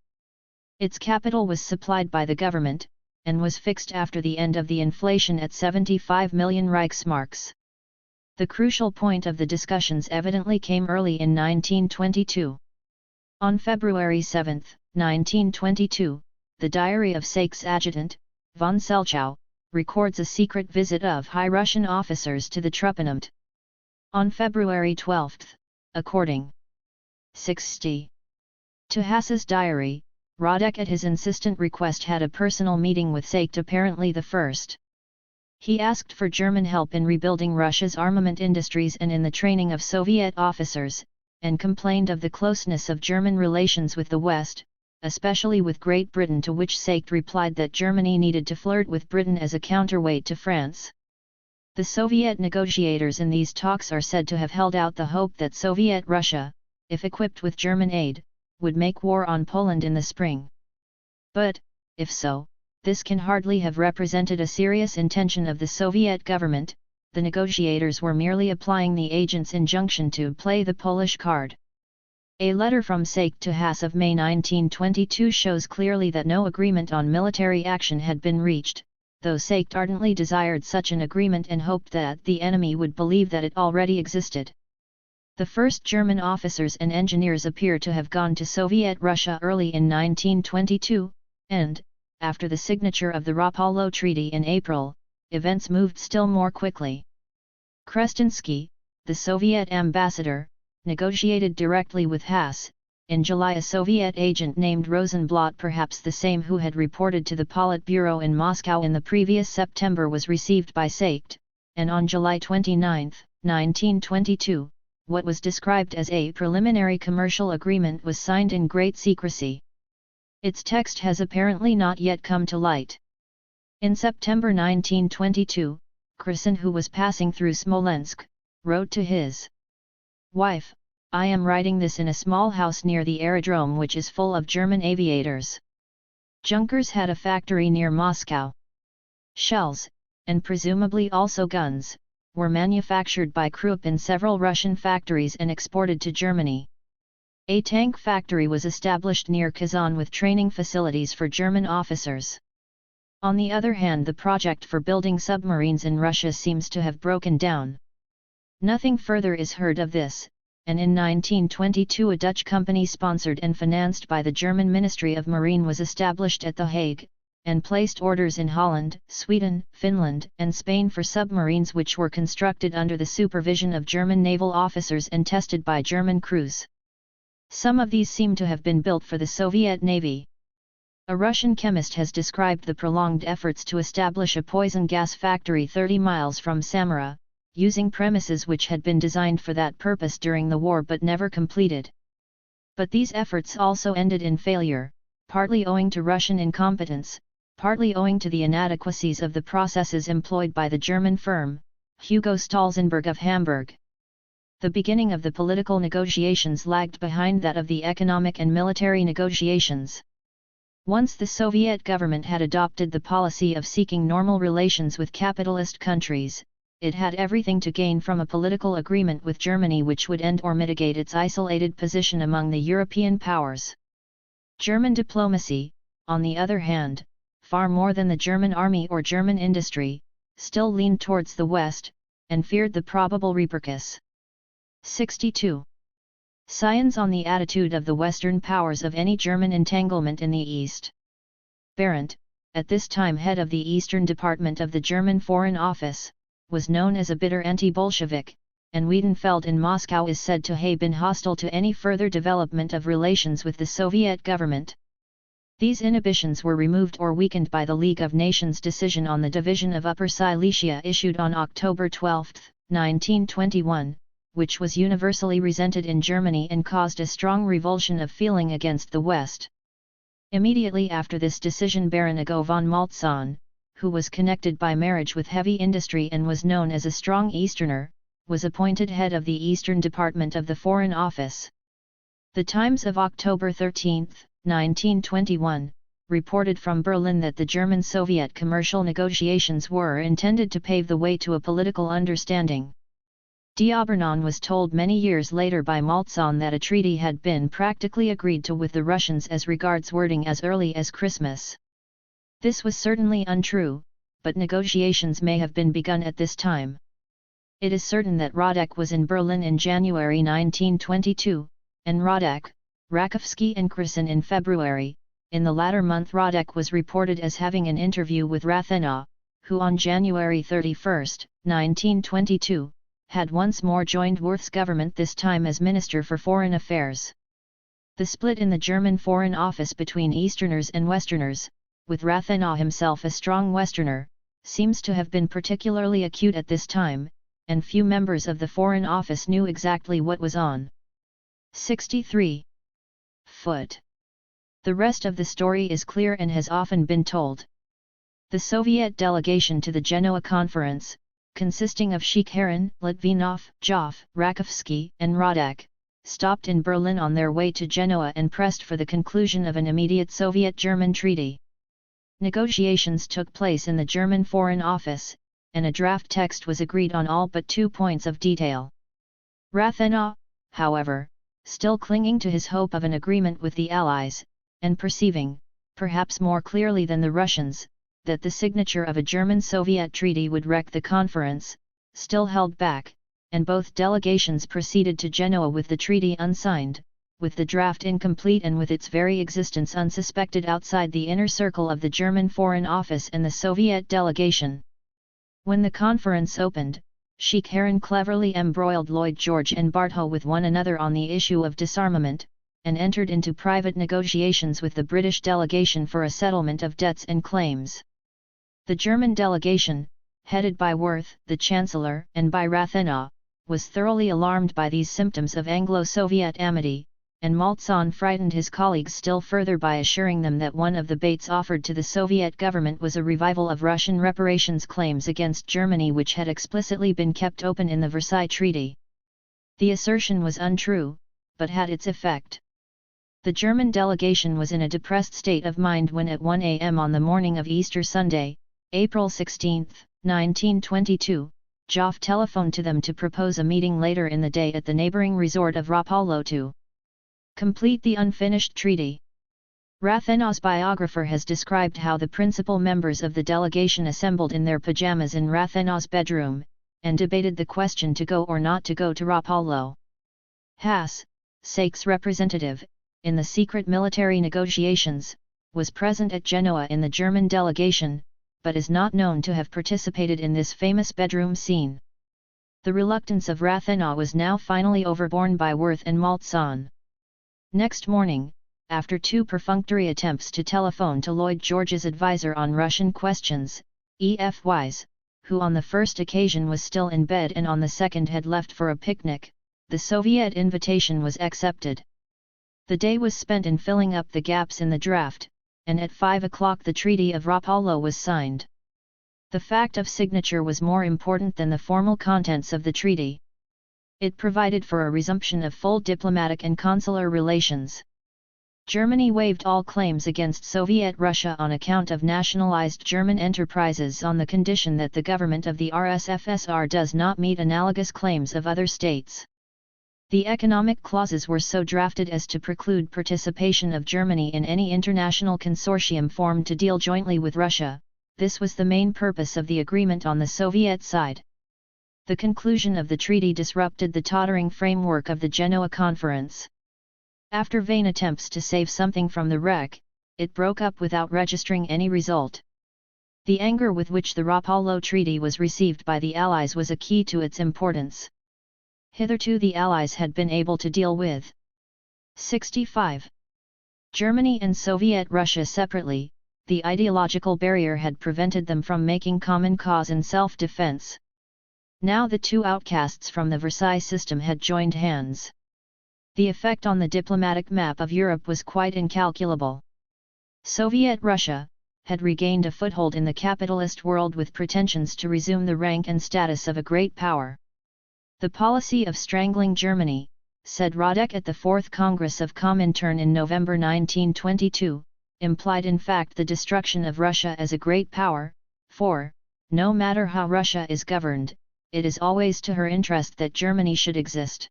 Its capital was supplied by the government, and was fixed after the end of the inflation at 75 million Reichsmarks. The crucial point of the discussions evidently came early in 1922. On February 7, 1922, the diary of Seicht's adjutant, von Selchow, records a secret visit of high Russian officers to the Truppenamt. On February 12, according 60 to Haas's diary, Radek at his insistent request had a personal meeting with Seicht, apparently the first. He asked for German help in rebuilding Russia's armament industries and in the training of Soviet officers, and complained of the closeness of German relations with the West, especially with Great Britain, to which Seicht replied that Germany needed to flirt with Britain as a counterweight to France. The Soviet negotiators in these talks are said to have held out the hope that Soviet Russia, if equipped with German aid, would make war on Poland in the spring. But, if so, this can hardly have represented a serious intention of the Soviet government. The negotiators were merely applying the agent's injunction to play the Polish card. A letter from Seicht to Haas of May 1922 shows clearly that no agreement on military action had been reached, though Seicht ardently desired such an agreement and hoped that the enemy would believe that it already existed. The first German officers and engineers appear to have gone to Soviet Russia early in 1922, and, after the signature of the Rapallo Treaty in April, events moved still more quickly. Krestinsky, the Soviet ambassador, negotiated directly with Haas. In July, a Soviet agent named Rosenblatt, perhaps the same who had reported to the Politburo in Moscow in the previous September, was received by Seicht, and on July 29, 1922, what was described as a preliminary commercial agreement was signed in great secrecy. Its text has apparently not yet come to light. In September 1922, Krysin, who was passing through Smolensk, wrote to his wife, "I am writing this in a small house near the aerodrome which is full of German aviators." Junkers had a factory near Moscow. Shells, and presumably also guns, were manufactured by Krupp in several Russian factories and exported to Germany. A tank factory was established near Kazan with training facilities for German officers. On the other hand, the project for building submarines in Russia seems to have broken down. Nothing further is heard of this, and in 1922 a Dutch company sponsored and financed by the German Ministry of Marine was established at The Hague, and placed orders in Holland, Sweden, Finland, and Spain for submarines which were constructed under the supervision of German naval officers and tested by German crews. Some of these seem to have been built for the Soviet Navy. A Russian chemist has described the prolonged efforts to establish a poison gas factory 30 miles from Samara, using premises which had been designed for that purpose during the war but never completed. But these efforts also ended in failure, partly owing to Russian incompetence, partly owing to the inadequacies of the processes employed by the German firm, Hugo Stolzenberg of Hamburg. The beginning of the political negotiations lagged behind that of the economic and military negotiations. Once the Soviet government had adopted the policy of seeking normal relations with capitalist countries, it had everything to gain from a political agreement with Germany which would end or mitigate its isolated position among the European powers. German diplomacy, on the other hand, far more than the German army or German industry, still leaned towards the West, and feared the probable repercussions. 62. Signs on the attitude of the Western powers of any German entanglement in the East. Berendt, at this time head of the Eastern Department of the German Foreign Office, was known as a bitter anti-Bolshevik, and Wiedenfeld in Moscow is said to have been hostile to any further development of relations with the Soviet government. These inhibitions were removed or weakened by the League of Nations decision on the division of Upper Silesia issued on October 12, 1921, which was universally resented in Germany and caused a strong revulsion of feeling against the West. Immediately after this decision, Baron Hugo von Maltzahn, who was connected by marriage with heavy industry and was known as a strong Easterner, was appointed head of the Eastern Department of the Foreign Office. The Times of October 13, 1921, reported from Berlin that the German-Soviet commercial negotiations were intended to pave the way to a political understanding. D'Aubernon was told many years later by Maltzahn that a treaty had been practically agreed to with the Russians as regards wording as early as Christmas. This was certainly untrue, but negotiations may have been begun at this time. It is certain that Radek was in Berlin in January 1922, and Radek, Rakovsky and Krysin in February. In the latter month Radek was reported as having an interview with Rathenau, who on January 31, 1922, had once more joined Wirth's government, this time as Minister for Foreign Affairs. The split in the German Foreign Office between Easterners and Westerners, with Rathenau himself a strong Westerner, seems to have been particularly acute at this time, and few members of the Foreign Office knew exactly what was on. 63. Foot. The rest of the story is clear and has often been told. The Soviet delegation to the Genoa Conference, consisting of Shikharin, Litvinov, Joff, Rakovsky, and Radek, stopped in Berlin on their way to Genoa and pressed for the conclusion of an immediate Soviet-German treaty. Negotiations took place in the German Foreign Office, and a draft text was agreed on all but 2 points of detail. Rathenau, however, still clinging to his hope of an agreement with the Allies, and perceiving, perhaps more clearly than the Russians, that the signature of a German-Soviet treaty would wreck the conference, still held back, and both delegations proceeded to Genoa with the treaty unsigned, with the draft incomplete and with its very existence unsuspected outside the inner circle of the German Foreign Office and the Soviet delegation. When the conference opened, Shikharin cleverly embroiled Lloyd George and Bartho with one another on the issue of disarmament, and entered into private negotiations with the British delegation for a settlement of debts and claims. The German delegation, headed by Wirth, the Chancellor, and by Rathenau, was thoroughly alarmed by these symptoms of Anglo-Soviet amity, and Maltson frightened his colleagues still further by assuring them that one of the baits offered to the Soviet government was a revival of Russian reparations claims against Germany, which had explicitly been kept open in the Versailles Treaty. The assertion was untrue, but had its effect. The German delegation was in a depressed state of mind when at 1 a.m. on the morning of Easter Sunday, April 16, 1922, Joffre telephoned to them to propose a meeting later in the day at the neighboring resort of Rapallo to complete the unfinished treaty. Rathenau's biographer has described how the principal members of the delegation assembled in their pajamas in Rathenau's bedroom, and debated the question to go or not to go to Rapallo. Haas, Sachs' representative, in the secret military negotiations, was present at Genoa in the German delegation, but is not known to have participated in this famous bedroom scene. The reluctance of Rathenau was now finally overborne by Wirth and Maltson. Next morning, after two perfunctory attempts to telephone to Lloyd George's advisor on Russian questions, E.F. Wise, who on the first occasion was still in bed and on the second had left for a picnic, the Soviet invitation was accepted. The day was spent in filling up the gaps in the draft, and at 5 o'clock the Treaty of Rapallo was signed. The fact of signature was more important than the formal contents of the treaty. It provided for a resumption of full diplomatic and consular relations. Germany waived all claims against Soviet Russia on account of nationalized German enterprises on the condition that the government of the RSFSR does not meet analogous claims of other states. The economic clauses were so drafted as to preclude participation of Germany in any international consortium formed to deal jointly with Russia. This was the main purpose of the agreement on the Soviet side. The conclusion of the treaty disrupted the tottering framework of the Genoa Conference. After vain attempts to save something from the wreck, it broke up without registering any result. The anger with which the Rapallo Treaty was received by the Allies was a key to its importance. Hitherto the Allies had been able to deal with 65. Germany and Soviet Russia separately. The ideological barrier had prevented them from making common cause in self-defense. Now the two outcasts from the Versailles system had joined hands. The effect on the diplomatic map of Europe was quite incalculable. Soviet Russia had regained a foothold in the capitalist world with pretensions to resume the rank and status of a great power. The policy of strangling Germany, said Radek at the Fourth Congress of Comintern in November 1922, implied in fact the destruction of Russia as a great power, for, no matter how Russia is governed, it is always to her interest that Germany should exist.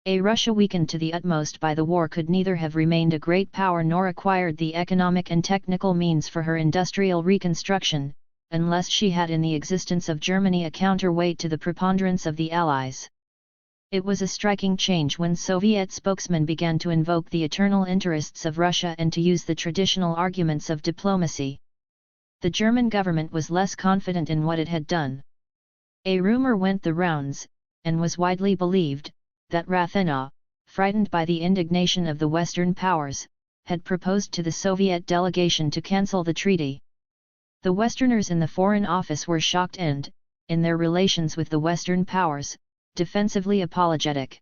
A Russia weakened to the utmost by the war could neither have remained a great power nor acquired the economic and technical means for her industrial reconstruction, unless she had in the existence of Germany a counterweight to the preponderance of the Allies. It was a striking change when Soviet spokesmen began to invoke the eternal interests of Russia and to use the traditional arguments of diplomacy. The German government was less confident in what it had done. A rumor went the rounds, and was widely believed, that Rathenau, frightened by the indignation of the Western powers, had proposed to the Soviet delegation to cancel the treaty. The Westerners in the Foreign Office were shocked and, in their relations with the Western powers, defensively apologetic.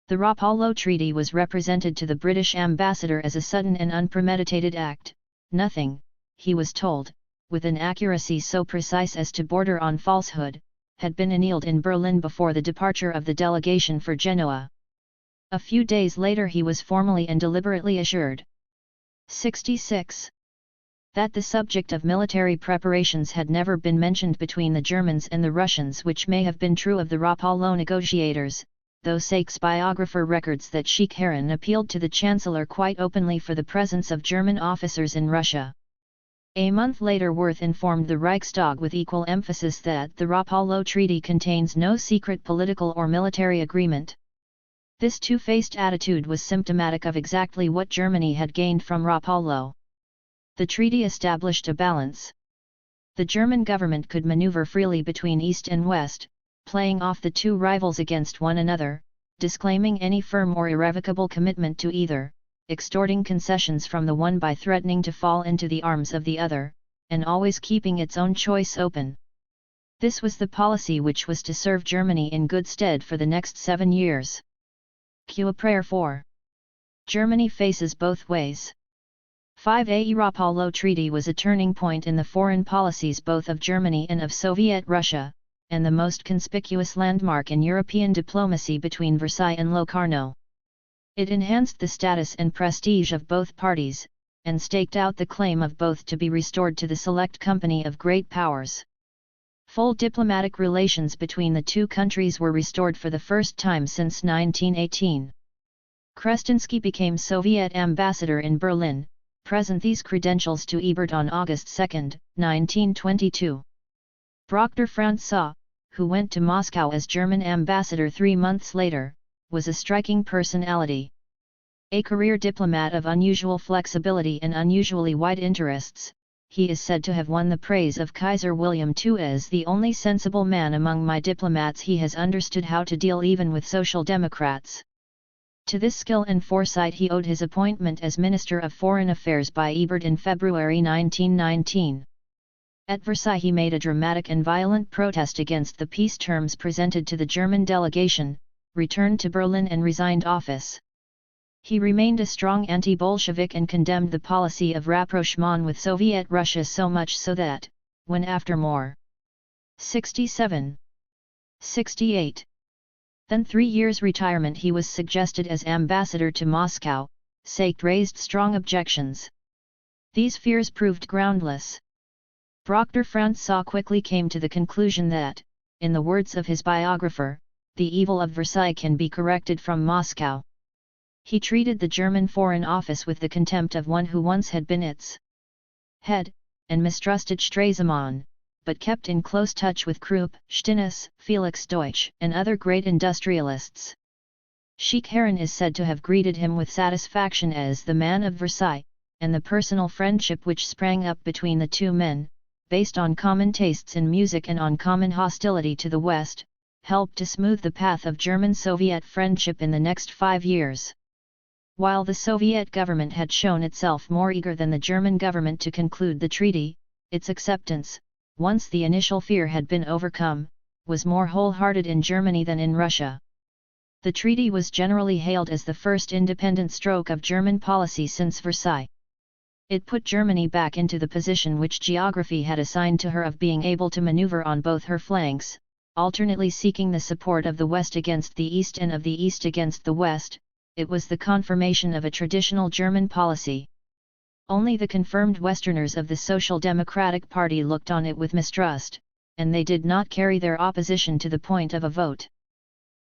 The Rapallo Treaty was represented to the British ambassador as a sudden and unpremeditated act. Nothing, he was told, with an accuracy so precise as to border on falsehood, had been annealed in Berlin before the departure of the delegation for Genoa. A few days later he was formally and deliberately assured. 66. That the subject of military preparations had never been mentioned between the Germans and the Russians, which may have been true of the Rapallo negotiators, though Sachs' biographer records that Sheikh Harun appealed to the Chancellor quite openly for the presence of German officers in Russia. A month later Wirth informed the Reichstag with equal emphasis that the Rapallo Treaty contains no secret political or military agreement. This two-faced attitude was symptomatic of exactly what Germany had gained from Rapallo. The treaty established a balance. The German government could maneuver freely between East and West, playing off the two rivals against one another, disclaiming any firm or irrevocable commitment to either, extorting concessions from the one by threatening to fall into the arms of the other, and always keeping its own choice open. This was the policy which was to serve Germany in good stead for the next 7 years. Q. A prayer for Germany faces both ways. 5. A Rapallo Treaty was a turning point in the foreign policies both of Germany and of Soviet Russia, and the most conspicuous landmark in European diplomacy between Versailles and Locarno. It enhanced the status and prestige of both parties, and staked out the claim of both to be restored to the select company of great powers. Full diplomatic relations between the two countries were restored for the first time since 1918. Krestinsky became Soviet ambassador in Berlin, present these credentials to Ebert on August 2, 1922. Proctor Francois, who went to Moscow as German ambassador 3 months later, was a striking personality. A career diplomat of unusual flexibility and unusually wide interests, he is said to have won the praise of Kaiser William II as the only sensible man among my diplomats. He has understood how to deal even with social democrats. To this skill and foresight he owed his appointment as Minister of Foreign Affairs by Ebert in February 1919. At Versailles he made a dramatic and violent protest against the peace terms presented to the German delegation, returned to Berlin and resigned office. He remained a strong anti-Bolshevik and condemned the policy of rapprochement with Soviet Russia so much so that, when after more 67, 68, then 3 years' retirement he was suggested as ambassador to Moscow, Seykt raised strong objections. These fears proved groundless. Proctor Francois quickly came to the conclusion that, in the words of his biographer, the evil of Versailles can be corrected from Moscow. He treated the German Foreign Office with the contempt of one who once had been its head, and mistrusted Stresemann, but kept in close touch with Krupp, Stinnes, Felix Deutsch, and other great industrialists. Sheikh Heron is said to have greeted him with satisfaction as the man of Versailles, and the personal friendship which sprang up between the two men, based on common tastes in music and on common hostility to the West, helped to smooth the path of German-Soviet friendship in the next 5 years. While the Soviet government had shown itself more eager than the German government to conclude the treaty, its acceptance, once the initial fear had been overcome, was more wholehearted in Germany than in Russia. The treaty was generally hailed as the first independent stroke of German policy since Versailles. It put Germany back into the position which geography had assigned to her of being able to maneuver on both her flanks, alternately seeking the support of the West against the East and of the East against the West. It was the confirmation of a traditional German policy. Only the confirmed Westerners of the Social Democratic Party looked on it with mistrust, and they did not carry their opposition to the point of a vote.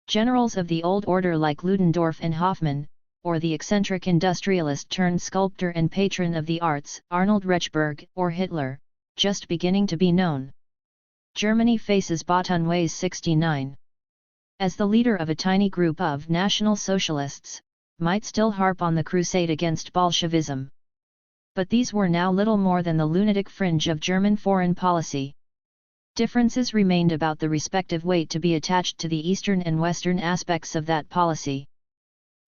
Generals of the old order like Ludendorff and Hoffmann, or the eccentric industrialist turned sculptor and patron of the arts, Arnold Rechberg, or Hitler, just beginning to be known. Germany faces Bottonways 69. As the leader of a tiny group of National Socialists, might still harp on the crusade against Bolshevism. But these were now little more than the lunatic fringe of German foreign policy. Differences remained about the respective weight to be attached to the eastern and western aspects of that policy.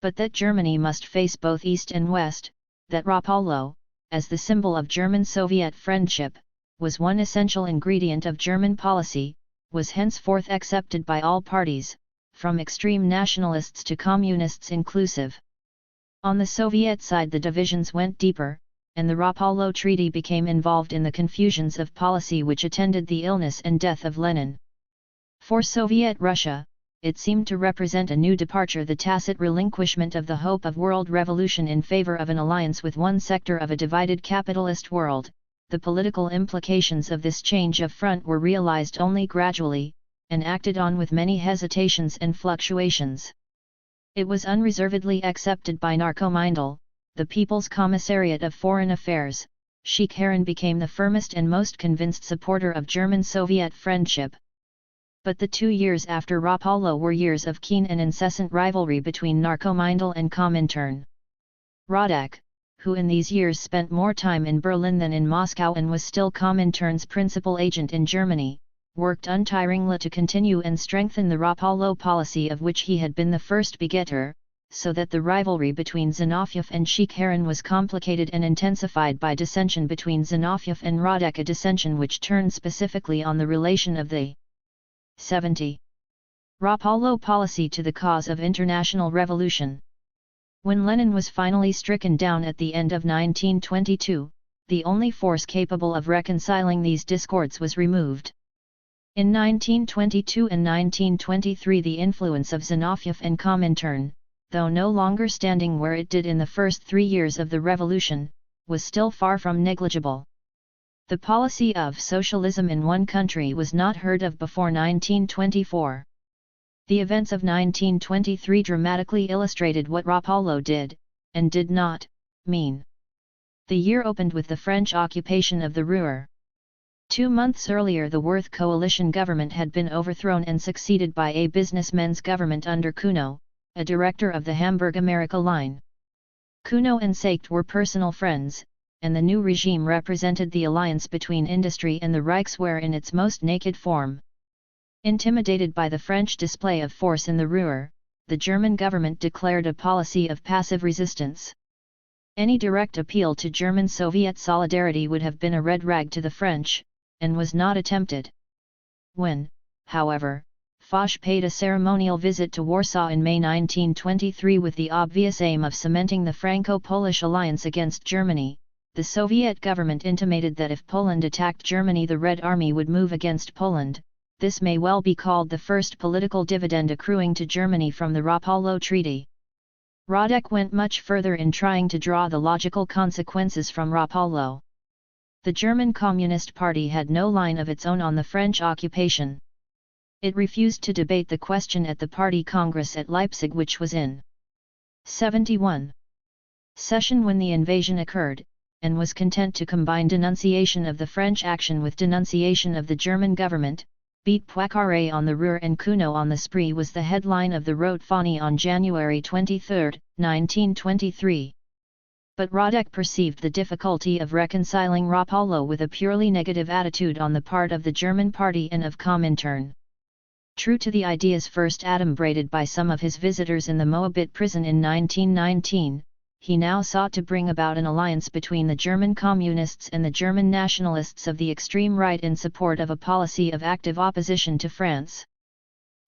But that Germany must face both East and West, that Rapallo, as the symbol of German-Soviet friendship, was one essential ingredient of German policy, was henceforth accepted by all parties, from extreme nationalists to communists inclusive. On the Soviet side the divisions went deeper, and the Rapallo Treaty became involved in the confusions of policy which attended the illness and death of Lenin. For Soviet Russia, it seemed to represent a new departure, the tacit relinquishment of the hope of world revolution in favor of an alliance with one sector of a divided capitalist world. The political implications of this change of front were realized only gradually, and acted on with many hesitations and fluctuations. It was unreservedly accepted by Narkomindel, the People's Commissariat of Foreign Affairs. Sheikh Heron became the firmest and most convinced supporter of German-Soviet friendship. But the 2 years after Rapallo were years of keen and incessant rivalry between Narkomindel and Comintern. Rodak, who in these years spent more time in Berlin than in Moscow and was still Comintern's principal agent in Germany, worked untiringly to continue and strengthen the Rapallo policy of which he had been the first begetter, so that the rivalry between Zinoviev and Sheikh-Haran was complicated and intensified by dissension between Zinoviev and Radek, a dissension which turned specifically on the relation of the 70. Rapallo policy to the cause of international revolution. When Lenin was finally stricken down at the end of 1922, the only force capable of reconciling these discords was removed. In 1922 and 1923 the influence of Zinoviev and Comintern, though no longer standing where it did in the first 3 years of the revolution, was still far from negligible. The policy of socialism in one country was not heard of before 1924. The events of 1923 dramatically illustrated what Rapallo did, and did not, mean. The year opened with the French occupation of the Ruhr. 2 months earlier the Wirth coalition government had been overthrown and succeeded by a businessmen's government under Cuno, a director of the Hamburg-America line. Cuno and Seicht were personal friends, and the new regime represented the alliance between industry and the Reichswehr in its most naked form. Intimidated by the French display of force in the Ruhr, the German government declared a policy of passive resistance. Any direct appeal to German-Soviet solidarity would have been a red rag to the French, and was not attempted. When, however, Foch paid a ceremonial visit to Warsaw in May 1923 with the obvious aim of cementing the Franco-Polish alliance against Germany, the Soviet government intimated that if Poland attacked Germany the Red Army would move against Poland. This may well be called the first political dividend accruing to Germany from the Rapallo Treaty. Radek went much further in trying to draw the logical consequences from Rapallo. The German Communist Party had no line of its own on the French occupation. It refused to debate the question at the party congress at Leipzig, which was in 71 session when the invasion occurred, and was content to combine denunciation of the French action with denunciation of the German government. Beat Poincaré on the Ruhr and Cuno on the Spree was the headline of the Rote Fahne on January 23, 1923. But Radek perceived the difficulty of reconciling Rapallo with a purely negative attitude on the part of the German party and of Comintern. True to the ideas first adumbrated by some of his visitors in the Moabit prison in 1919, he now sought to bring about an alliance between the German Communists and the German nationalists of the extreme right in support of a policy of active opposition to France.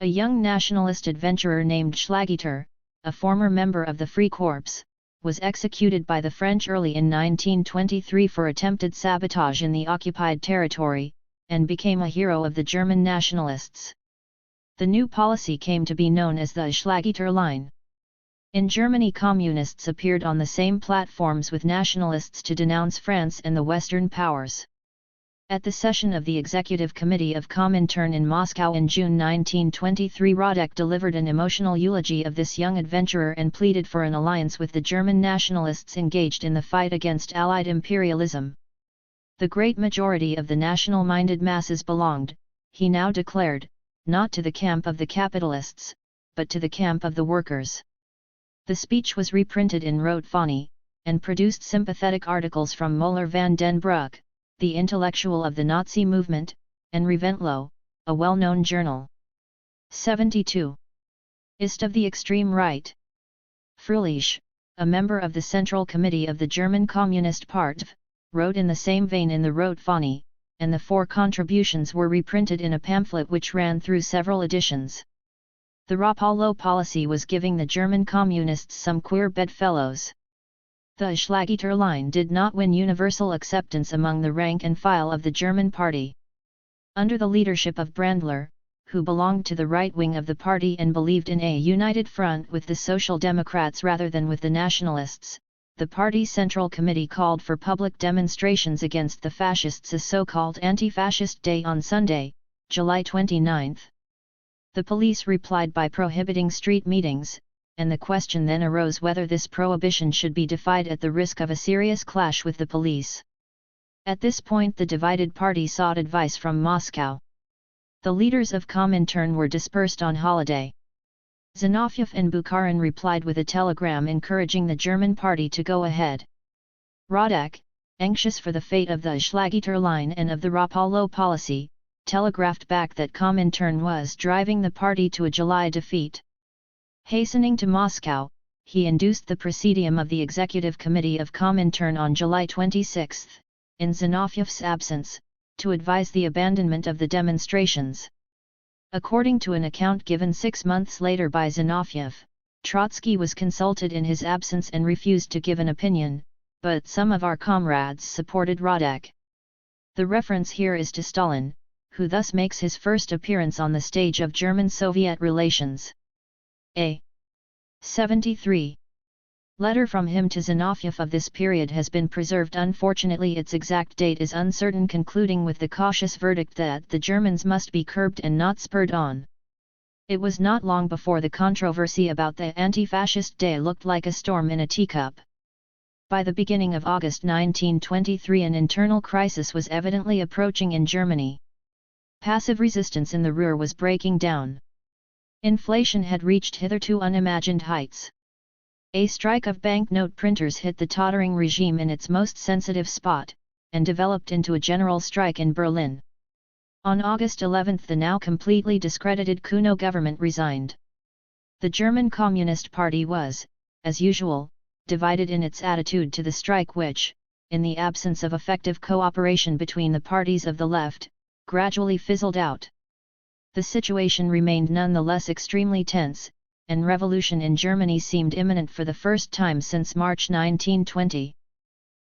A young nationalist adventurer named Schlageter, a former member of the Free Corps, was executed by the French early in 1923 for attempted sabotage in the occupied territory, and became a hero of the German nationalists. The new policy came to be known as the Schlageter line. In Germany, communists appeared on the same platforms with nationalists to denounce France and the Western powers. At the session of the Executive Committee of Comintern in Moscow in June 1923, Radek delivered an emotional eulogy of this young adventurer and pleaded for an alliance with the German nationalists engaged in the fight against Allied imperialism. The great majority of the national-minded masses belonged, he now declared, not to the camp of the capitalists, but to the camp of the workers. The speech was reprinted in Rote Fahne, and produced sympathetic articles from Müller van den Broek, the intellectual of the Nazi movement, and Reventlow, a well-known journal. 72. Ist of the extreme right. Fröhlich, a member of the Central Committee of the German Communist Party, wrote in the same vein in the Rote Fahne, and the 4 contributions were reprinted in a pamphlet which ran through several editions. The Rapallo policy was giving the German Communists some queer bedfellows. The Schlageter line did not win universal acceptance among the rank and file of the German party. Under the leadership of Brandler, who belonged to the right wing of the party and believed in a united front with the Social Democrats rather than with the nationalists, the party's Central Committee called for public demonstrations against the fascists, a so-called anti-fascist day on Sunday, July 29. The police replied by prohibiting street meetings, and the question then arose whether this prohibition should be defied at the risk of a serious clash with the police. At this point the divided party sought advice from Moscow. The leaders of Comintern were dispersed on holiday. Zinoviev and Bukharin replied with a telegram encouraging the German party to go ahead. Radek, anxious for the fate of the Schlageter line and of the Rapallo policy, telegraphed back that Comintern was driving the party to a July defeat. Hastening to Moscow, he induced the Presidium of the Executive Committee of Comintern on July 26, in Zinovyev's absence, to advise the abandonment of the demonstrations. According to an account given 6 months later by Zinovyev, Trotsky was consulted in his absence and refused to give an opinion, but some of our comrades supported Radek. The reference here is to Stalin, who thus makes his first appearance on the stage of German-Soviet relations. A 73. Letter from him to Zinovyev of this period has been preserved. Unfortunately, its exact date is uncertain, concluding with the cautious verdict that the Germans must be curbed and not spurred on. It was not long before the controversy about the anti-fascist day looked like a storm in a teacup. By the beginning of August 1923, an internal crisis was evidently approaching in Germany. Passive resistance in the Ruhr was breaking down. Inflation had reached hitherto unimagined heights. A strike of banknote printers hit the tottering regime in its most sensitive spot, and developed into a general strike in Berlin. On August 11 the now completely discredited Kuno government resigned. The German Communist Party was, as usual, divided in its attitude to the strike which, in the absence of effective cooperation between the parties of the left, gradually fizzled out. The situation remained nonetheless extremely tense, and revolution in Germany seemed imminent for the first time since March 1920.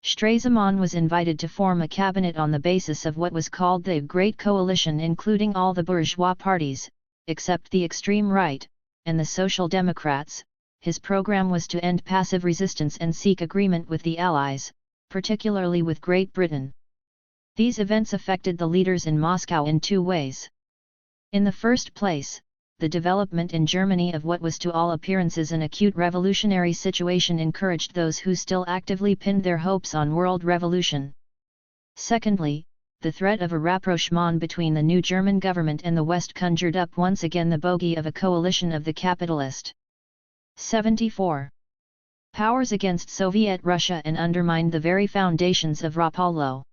Stresemann was invited to form a cabinet on the basis of what was called the Great Coalition, including all the bourgeois parties, except the extreme right, and the Social Democrats. His program was to end passive resistance and seek agreement with the Allies, particularly with Great Britain. These events affected the leaders in Moscow in two ways. In the first place, the development in Germany of what was to all appearances an acute revolutionary situation encouraged those who still actively pinned their hopes on world revolution. Secondly, the threat of a rapprochement between the new German government and the West conjured up once again the bogey of a coalition of the capitalist 74 powers against Soviet Russia and undermined the very foundations of Rapallo.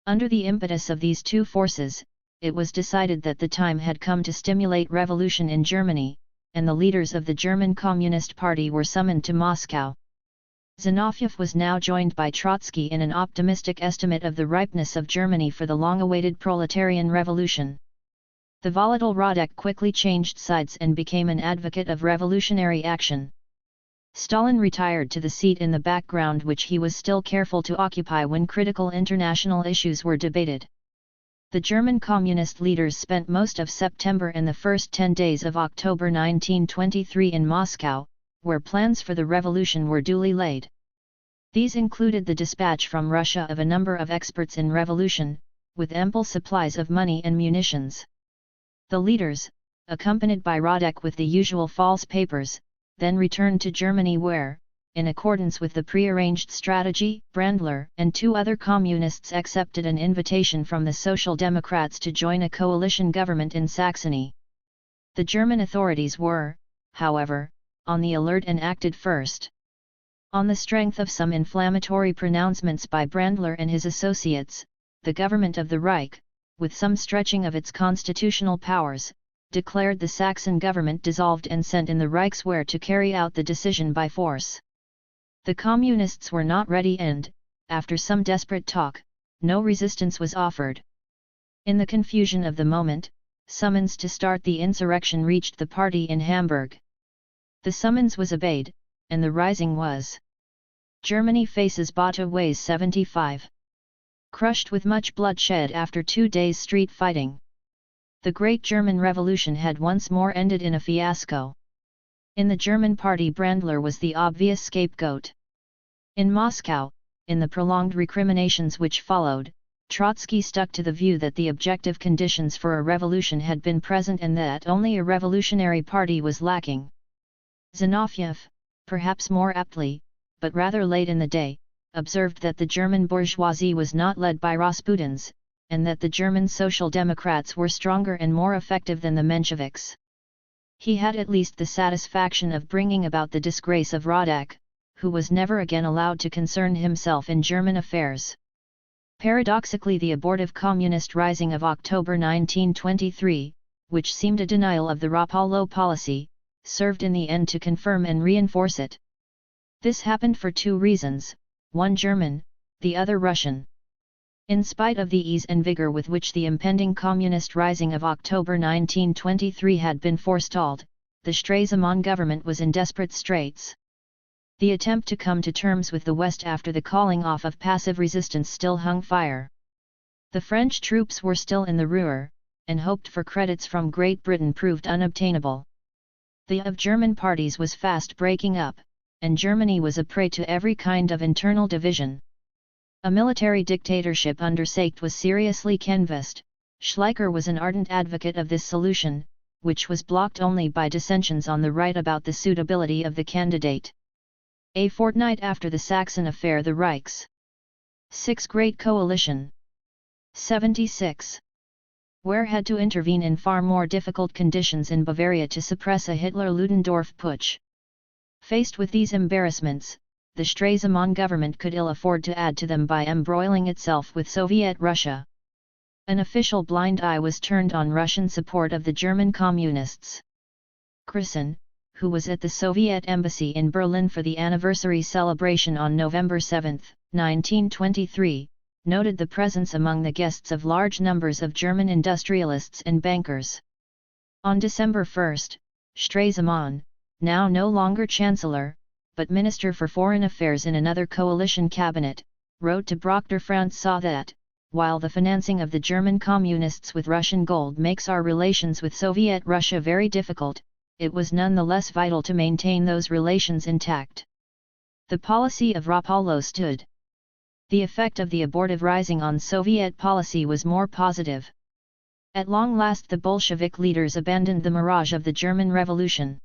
Under the impetus of these two forces, it was decided that the time had come to stimulate revolution in Germany, and the leaders of the German Communist Party were summoned to Moscow. Zinovyev was now joined by Trotsky in an optimistic estimate of the ripeness of Germany for the long-awaited proletarian revolution. The volatile Radek quickly changed sides and became an advocate of revolutionary action. Stalin retired to the seat in the background which he was still careful to occupy when critical international issues were debated. The German Communist leaders spent most of September and the first 10 days of October 1923 in Moscow, where plans for the revolution were duly laid. These included the dispatch from Russia of a number of experts in revolution, with ample supplies of money and munitions. The leaders, accompanied by Radek with the usual false papers, then returned to Germany where, in accordance with the prearranged strategy, Brandler and two other communists accepted an invitation from the Social Democrats to join a coalition government in Saxony. The German authorities were, however, on the alert and acted first. On the strength of some inflammatory pronouncements by Brandler and his associates, the government of the Reich, with some stretching of its constitutional powers, declared the Saxon government dissolved and sent in the Reichswehr to carry out the decision by force. The Communists were not ready and, after some desperate talk, no resistance was offered. In the confusion of the moment, summons to start the insurrection reached the party in Hamburg. The summons was obeyed, and the rising was. Germany faces Botha weighs 75. Crushed with much bloodshed after 2 days' street fighting. The Great German Revolution had once more ended in a fiasco. In the German party Brandler was the obvious scapegoat. In Moscow, in the prolonged recriminations which followed, Trotsky stuck to the view that the objective conditions for a revolution had been present and that only a revolutionary party was lacking. Zinovyev, perhaps more aptly, but rather late in the day, observed that the German bourgeoisie was not led by Rasputins, and that the German Social Democrats were stronger and more effective than the Mensheviks. He had at least the satisfaction of bringing about the disgrace of Radek, who was never again allowed to concern himself in German affairs. Paradoxically, the abortive communist rising of October 1923, which seemed a denial of the Rapallo policy, served in the end to confirm and reinforce it. This happened for two reasons, one German, the other Russian. In spite of the ease and vigor with which the impending communist rising of October 1923 had been forestalled, the Stresemann government was in desperate straits. The attempt to come to terms with the West after the calling off of passive resistance still hung fire. The French troops were still in the Ruhr, and hoped for credits from Great Britain proved unobtainable. The of German parties was fast breaking up, and Germany was a prey to every kind of internal division. A military dictatorship under Seykt was seriously canvassed. Schleicher was an ardent advocate of this solution, which was blocked only by dissensions on the right about the suitability of the candidate. A fortnight after the Saxon affair, the Reich's Six Great Coalition 76. Wehr had to intervene in far more difficult conditions in Bavaria to suppress a Hitler-Ludendorff putsch. Faced with these embarrassments, the Stresemann government could ill afford to add to them by embroiling itself with Soviet Russia. An official blind eye was turned on Russian support of the German Communists. Chrisen, who was at the Soviet embassy in Berlin for the anniversary celebration on November 7, 1923, noted the presence among the guests of large numbers of German industrialists and bankers. On December 1, Stresemann, now no longer Chancellor, but Minister for Foreign Affairs in another coalition cabinet, wrote to Proctor Francois that, while the financing of the German Communists with Russian gold makes our relations with Soviet Russia very difficult, it was none the less vital to maintain those relations intact. The policy of Rapallo stood. The effect of the abortive rising on Soviet policy was more positive. At long last the Bolshevik leaders abandoned the mirage of the German Revolution.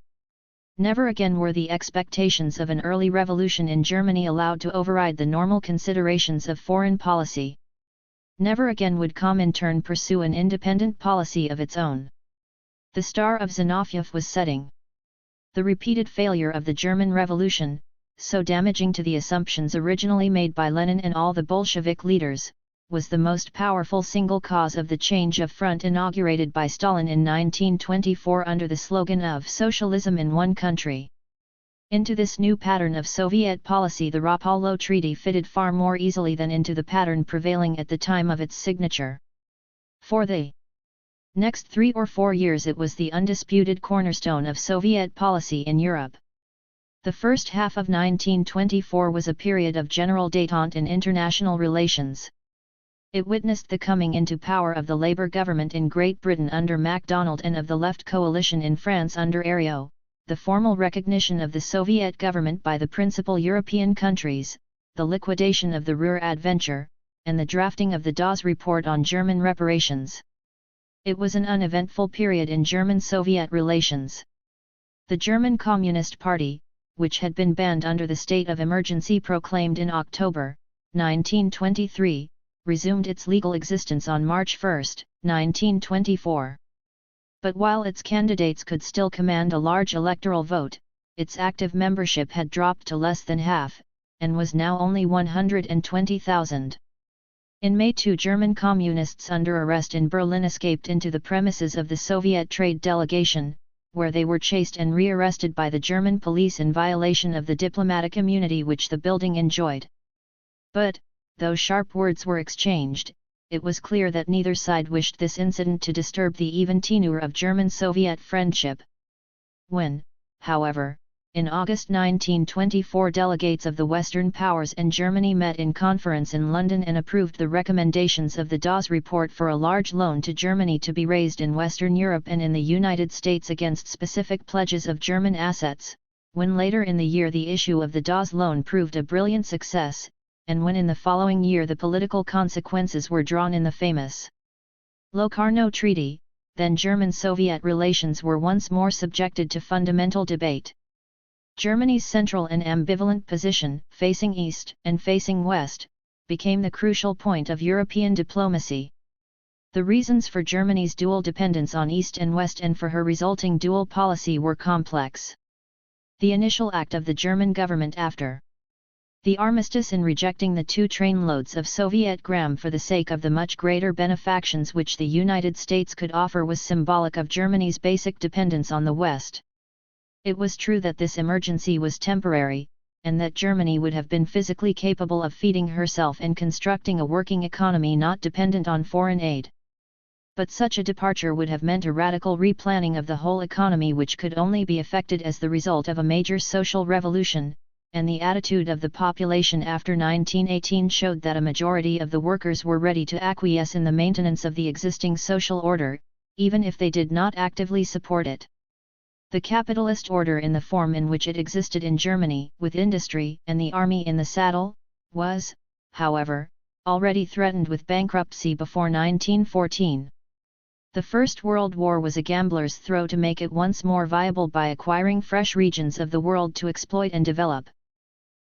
Never again were the expectations of an early revolution in Germany allowed to override the normal considerations of foreign policy. Never again would Comintern pursue an independent policy of its own. The star of Zinoviev was setting. The repeated failure of the German Revolution, so damaging to the assumptions originally made by Lenin and all the Bolshevik leaders, was the most powerful single cause of the change of front inaugurated by Stalin in 1924 under the slogan of Socialism in One Country. Into this new pattern of Soviet policy the Rapallo Treaty fitted far more easily than into the pattern prevailing at the time of its signature. For the next 3 or 4 years it was the undisputed cornerstone of Soviet policy in Europe. The first half of 1924 was a period of general détente in international relations. It witnessed the coming into power of the Labour government in Great Britain under MacDonald and of the Left coalition in France under Herriot, the formal recognition of the Soviet government by the principal European countries, the liquidation of the Ruhr adventure, and the drafting of the Dawes Report on German reparations. It was an uneventful period in German-Soviet relations. The German Communist Party, which had been banned under the state of emergency proclaimed in October 1923, resumed its legal existence on March 1, 1924. But while its candidates could still command a large electoral vote, its active membership had dropped to less than half, and was now only 120,000. In May 2 German communists under arrest in Berlin escaped into the premises of the Soviet trade delegation, where they were chased and rearrested by the German police in violation of the diplomatic immunity which the building enjoyed. But, though sharp words were exchanged, it was clear that neither side wished this incident to disturb the even tenor of German-Soviet friendship. When, however, in August 1924 delegates of the Western powers and Germany met in conference in London and approved the recommendations of the Dawes Report for a large loan to Germany to be raised in Western Europe and in the United States against specific pledges of German assets, when later in the year the issue of the Dawes loan proved a brilliant success, and when in the following year the political consequences were drawn in the famous Locarno Treaty, then German-Soviet relations were once more subjected to fundamental debate. Germany's central and ambivalent position, facing east and facing west, became the crucial point of European diplomacy. The reasons for Germany's dual dependence on East and West and for her resulting dual policy were complex. The initial act of the German government after the armistice in rejecting the 2 trainloads of Soviet gram for the sake of the much greater benefactions which the United States could offer was symbolic of Germany's basic dependence on the West. It was true that this emergency was temporary, and that Germany would have been physically capable of feeding herself and constructing a working economy not dependent on foreign aid. But such a departure would have meant a radical replanning of the whole economy, which could only be effected as the result of a major social revolution, and the attitude of the population after 1918 showed that a majority of the workers were ready to acquiesce in the maintenance of the existing social order, even if they did not actively support it. The capitalist order in the form in which it existed in Germany, with industry and the army in the saddle, was, however, already threatened with bankruptcy before 1914. The First World War was a gambler's throw to make it once more viable by acquiring fresh regions of the world to exploit and develop.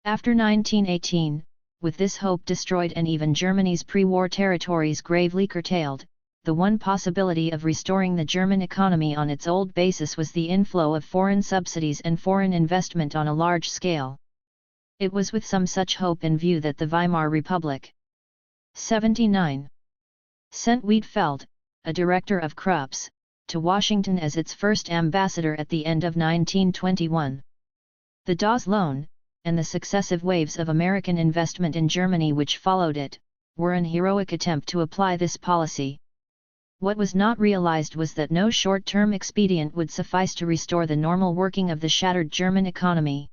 After 1918, with this hope destroyed and even Germany's pre-war territories gravely curtailed, the one possibility of restoring the German economy on its old basis was the inflow of foreign subsidies and foreign investment on a large scale. It was with some such hope in view that the Weimar Republic 79 sent Wiedefeld, a director of Krupps, to Washington as its first ambassador at the end of 1921. The Dawes Loan, and the successive waves of American investment in Germany which followed it, were an heroic attempt to apply this policy. What was not realized was that no short-term expedient would suffice to restore the normal working of the shattered German economy.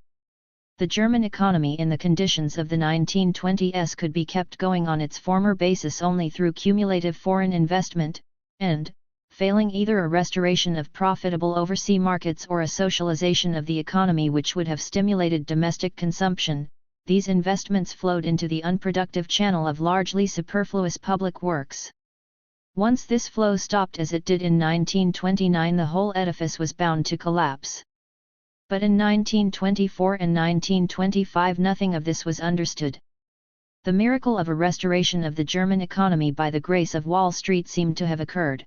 The German economy in the conditions of the 1920s could be kept going on its former basis only through cumulative foreign investment, and, failing either a restoration of profitable overseas markets or a socialization of the economy which would have stimulated domestic consumption, these investments flowed into the unproductive channel of largely superfluous public works. Once this flow stopped as it did in 1929, the whole edifice was bound to collapse. But in 1924 and 1925 nothing of this was understood. The miracle of a restoration of the German economy by the grace of Wall Street seemed to have occurred.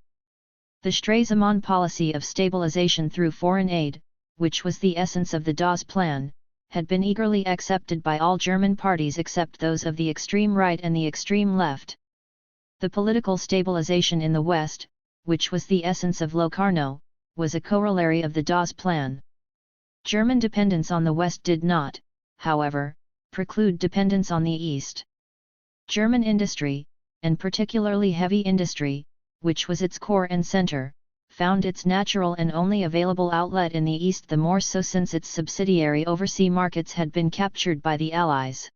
The Stresemann policy of stabilization through foreign aid, which was the essence of the Dawes Plan, had been eagerly accepted by all German parties except those of the extreme right and the extreme left. The political stabilization in the West, which was the essence of Locarno, was a corollary of the Dawes Plan. German dependence on the West did not, however, preclude dependence on the East. German industry, and particularly heavy industry, which was its core and center, found its natural and only available outlet in the East, the more so since its subsidiary overseas markets had been captured by the Allies.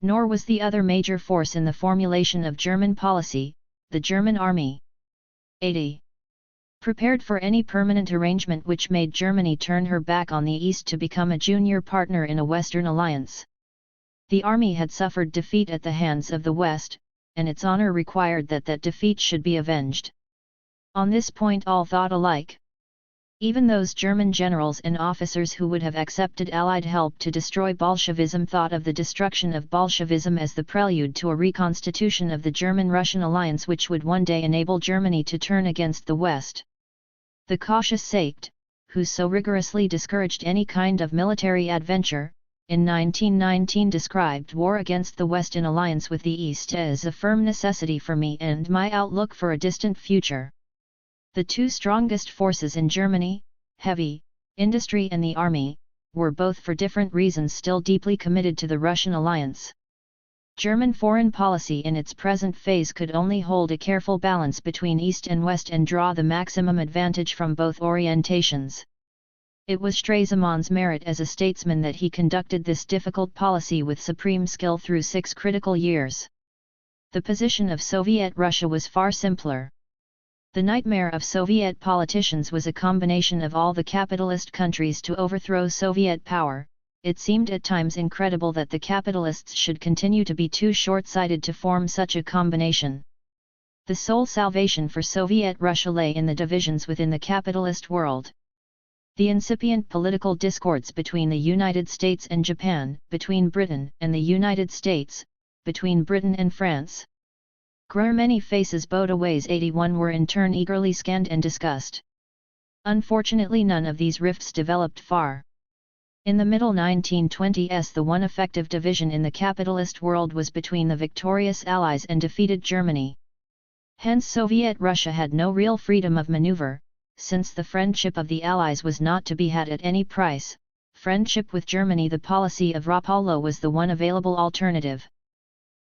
Nor was the other major force in the formulation of German policy, the German army. 80. Prepared for any permanent arrangement which made Germany turn her back on the East to become a junior partner in a Western alliance. The army had suffered defeat at the hands of the West, and its honor required that that defeat should be avenged. On this point all thought alike. Even those German generals and officers who would have accepted Allied help to destroy Bolshevism thought of the destruction of Bolshevism as the prelude to a reconstitution of the German-Russian alliance which would one day enable Germany to turn against the West. The cautious Seicht, who so rigorously discouraged any kind of military adventure, in 1919 described war against the West in alliance with the East as a firm necessity for me and my outlook for a distant future. The two strongest forces in Germany, heavy industry and the army, were both for different reasons still deeply committed to the Russian alliance. German foreign policy in its present phase could only hold a careful balance between East and West and draw the maximum advantage from both orientations. It was Stresemann's merit as a statesman that he conducted this difficult policy with supreme skill through 6 critical years. The position of Soviet Russia was far simpler. The nightmare of Soviet politicians was a combination of all the capitalist countries to overthrow Soviet power. It seemed at times incredible that the capitalists should continue to be too short-sighted to form such a combination. The sole salvation for Soviet Russia lay in the divisions within the capitalist world. The incipient political discords between the United States and Japan, between Britain and the United States, between Britain and France. Many faces both ways 81 were in turn eagerly scanned and discussed. Unfortunately none of these rifts developed far. In the middle 1920s the one effective division in the capitalist world was between the victorious Allies and defeated Germany. Hence Soviet Russia had no real freedom of maneuver, since the friendship of the Allies was not to be had at any price, friendship with Germany, the policy of Rapallo was the one available alternative.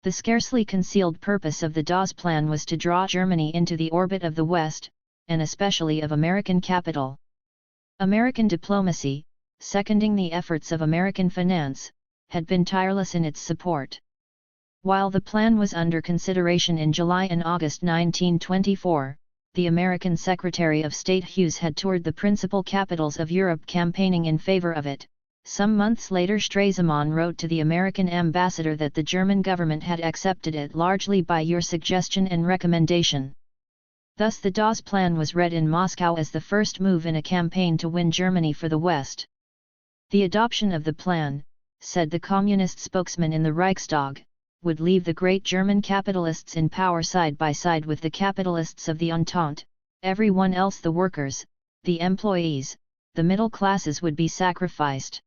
The scarcely concealed purpose of the Dawes Plan was to draw Germany into the orbit of the West, and especially of American capital. American diplomacy, seconding the efforts of American finance, had been tireless in its support. While the plan was under consideration in July and August 1924, the American Secretary of State Hughes had toured the principal capitals of Europe campaigning in favor of it. Some months later, Stresemann wrote to the American ambassador that the German government had accepted it largely by your suggestion and recommendation. Thus the Dawes Plan was read in Moscow as the first move in a campaign to win Germany for the West. The adoption of the plan, said the communist spokesman in the Reichstag, would leave the great German capitalists in power side by side with the capitalists of the Entente. Everyone else, the workers, the employees, the middle classes, would be sacrificed.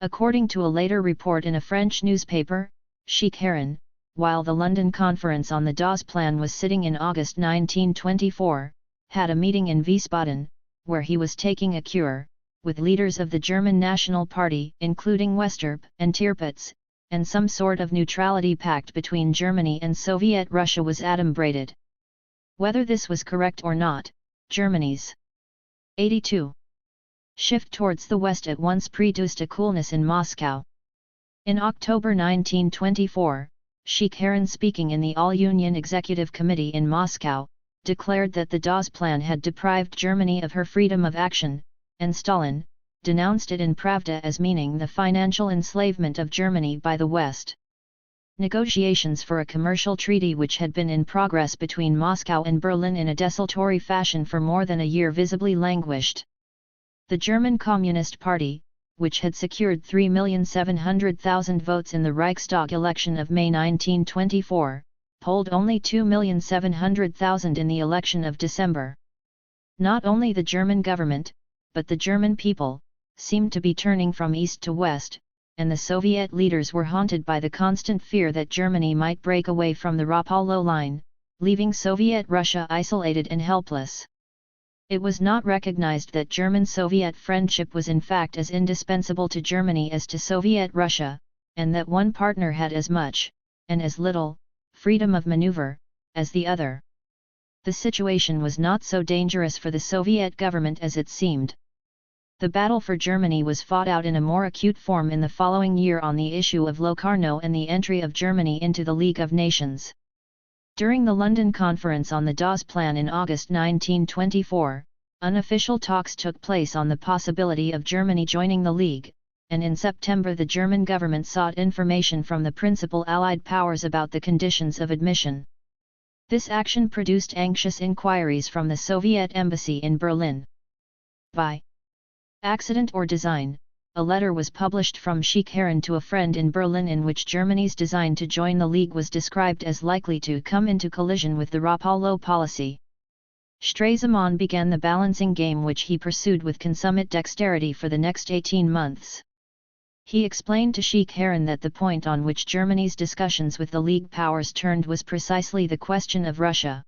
According to a later report in a French newspaper, Sheikh Haran, while the London Conference on the Dawes Plan was sitting in August 1924, had a meeting in Wiesbaden, where he was taking a cure, with leaders of the German National Party, including Westerp and Tirpitz, and some sort of neutrality pact between Germany and Soviet Russia was adumbrated. Whether this was correct or not, Germany's 82. shift towards the West at once produced a coolness in Moscow. In October 1924, Sheikh Haran, speaking in the All-Union Executive Committee in Moscow, declared that the Dawes Plan had deprived Germany of her freedom of action, and Stalin denounced it in Pravda as meaning the financial enslavement of Germany by the West. Negotiations for a commercial treaty which had been in progress between Moscow and Berlin in a desultory fashion for more than a year visibly languished. The German Communist Party, which had secured 3,700,000 votes in the Reichstag election of May 1924, polled only 2,700,000 in the election of December. Not only the German government, but the German people, seemed to be turning from east to west, and the Soviet leaders were haunted by the constant fear that Germany might break away from the Rapallo line, leaving Soviet Russia isolated and helpless. It was not recognized that German-Soviet friendship was in fact as indispensable to Germany as to Soviet Russia, and that one partner had as much, and as little, freedom of maneuver, as the other. The situation was not so dangerous for the Soviet government as it seemed. The battle for Germany was fought out in a more acute form in the following year on the issue of Locarno and the entry of Germany into the League of Nations. During the London Conference on the Dawes Plan in August 1924, unofficial talks took place on the possibility of Germany joining the League, and in September the German government sought information from the principal Allied powers about the conditions of admission. This action produced anxious inquiries from the Soviet embassy in Berlin. By accident or design, a letter was published from Sheikh Haran to a friend in Berlin in which Germany's design to join the League was described as likely to come into collision with the Rapallo policy. Stresemann began the balancing game which he pursued with consummate dexterity for the next 18 months. He explained to Sheikh Haran that the point on which Germany's discussions with the League powers turned was precisely the question of Russia.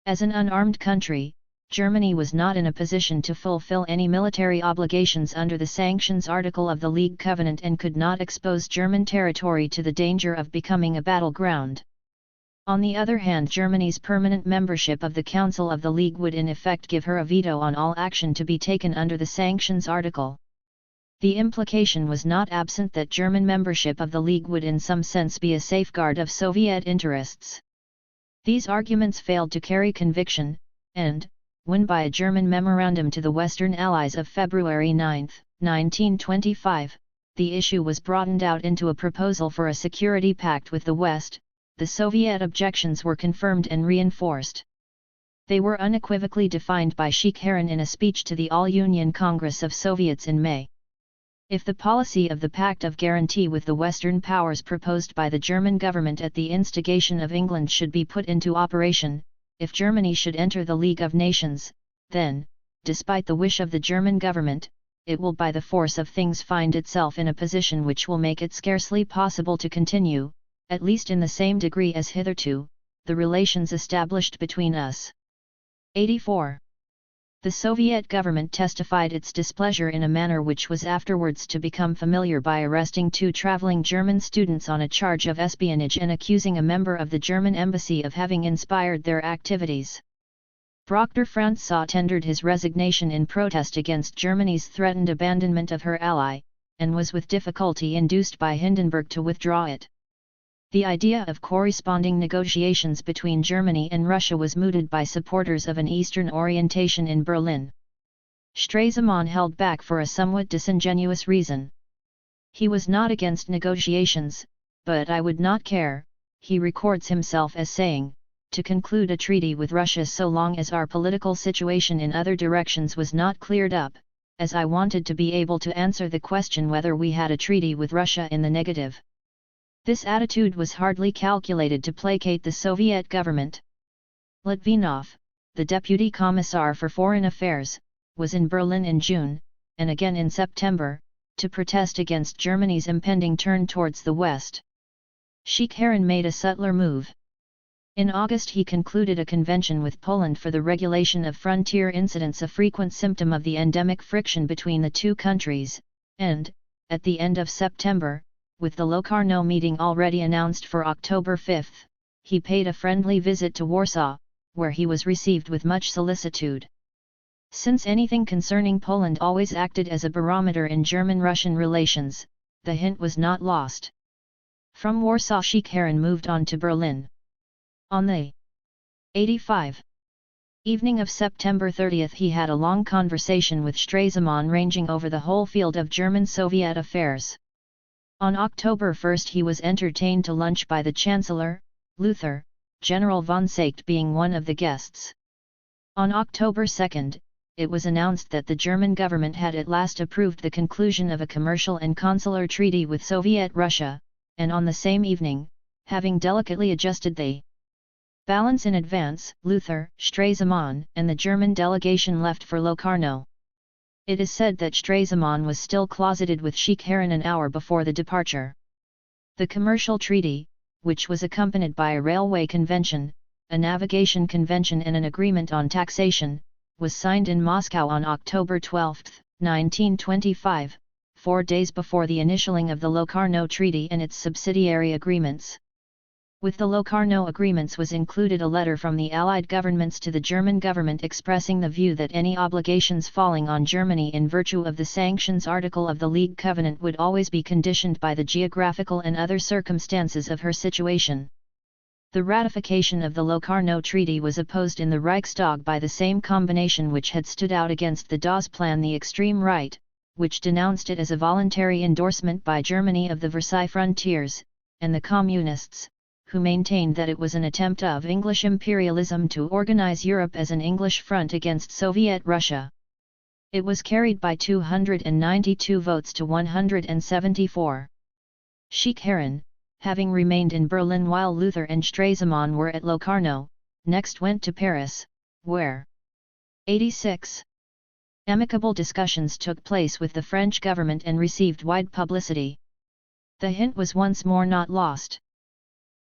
As an unarmed country, Germany was not in a position to fulfill any military obligations under the Sanctions Article of the League Covenant and could not expose German territory to the danger of becoming a battleground. On the other hand, Germany's permanent membership of the Council of the League would in effect give her a veto on all action to be taken under the Sanctions Article. The implication was not absent that German membership of the League would in some sense be a safeguard of Soviet interests. These arguments failed to carry conviction, and, when by a German memorandum to the Western Allies of February 9, 1925, the issue was broadened out into a proposal for a security pact with the West, the Soviet objections were confirmed and reinforced. They were unequivocally defined by Sheikh Haran in a speech to the All-Union Congress of Soviets in May. If the policy of the Pact of Guarantee with the Western powers proposed by the German government at the instigation of England should be put into operation, if Germany should enter the League of Nations, then, despite the wish of the German government, it will by the force of things find itself in a position which will make it scarcely possible to continue, at least in the same degree as hitherto, the relations established between us. 84. The Soviet government testified its displeasure in a manner which was afterwards to become familiar by arresting 2 traveling German students on a charge of espionage and accusing a member of the German embassy of having inspired their activities. Proctor Francois tendered his resignation in protest against Germany's threatened abandonment of her ally, and was with difficulty induced by Hindenburg to withdraw it. The idea of corresponding negotiations between Germany and Russia was mooted by supporters of an Eastern orientation in Berlin. Stresemann held back for a somewhat disingenuous reason. He was not against negotiations, but I would not care, he records himself as saying, to conclude a treaty with Russia so long as our political situation in other directions was not cleared up, as I wanted to be able to answer the question whether we had a treaty with Russia in the negative. This attitude was hardly calculated to placate the Soviet government. Litvinov, the Deputy Commissar for Foreign Affairs, was in Berlin in June, and again in September, to protest against Germany's impending turn towards the west. Sheikh Harun made a subtler move. In August he concluded a convention with Poland for the regulation of frontier incidents, a frequent symptom of the endemic friction between the two countries, and, at the end of September, with the Locarno meeting already announced for October 5, he paid a friendly visit to Warsaw, where he was received with much solicitude. Since anything concerning Poland always acted as a barometer in German-Russian relations, the hint was not lost. From Warsaw Sheikh Harun moved on to Berlin. On the 85 evening of September 30 he had a long conversation with Stresemann ranging over the whole field of German-Soviet affairs. On October 1 he was entertained to lunch by the Chancellor, Luther, General von Seeckt being one of the guests. On October 2, it was announced that the German government had at last approved the conclusion of a commercial and consular treaty with Soviet Russia, and on the same evening, having delicately adjusted the balance in advance, Luther, Stresemann, and the German delegation left for Locarno. It is said that Stresemann was still closeted with Sheikh Harun an hour before the departure. The commercial treaty, which was accompanied by a railway convention, a navigation convention and an agreement on taxation, was signed in Moscow on October 12, 1925, 4 days before the initialing of the Locarno Treaty and its subsidiary agreements. With the Locarno agreements was included a letter from the Allied governments to the German government expressing the view that any obligations falling on Germany in virtue of the sanctions article of the League Covenant would always be conditioned by the geographical and other circumstances of her situation. The ratification of the Locarno Treaty was opposed in the Reichstag by the same combination which had stood out against the Dawes Plan, the extreme right, which denounced it as a voluntary endorsement by Germany of the Versailles frontiers, and the Communists, who maintained that it was an attempt of English imperialism to organize Europe as an English front against Soviet Russia. It was carried by 292 votes to 174. Sheikh Harun, having remained in Berlin while Luther and Stresemann were at Locarno, next went to Paris, where 86 amicable discussions took place with the French government and received wide publicity. The hint was once more not lost.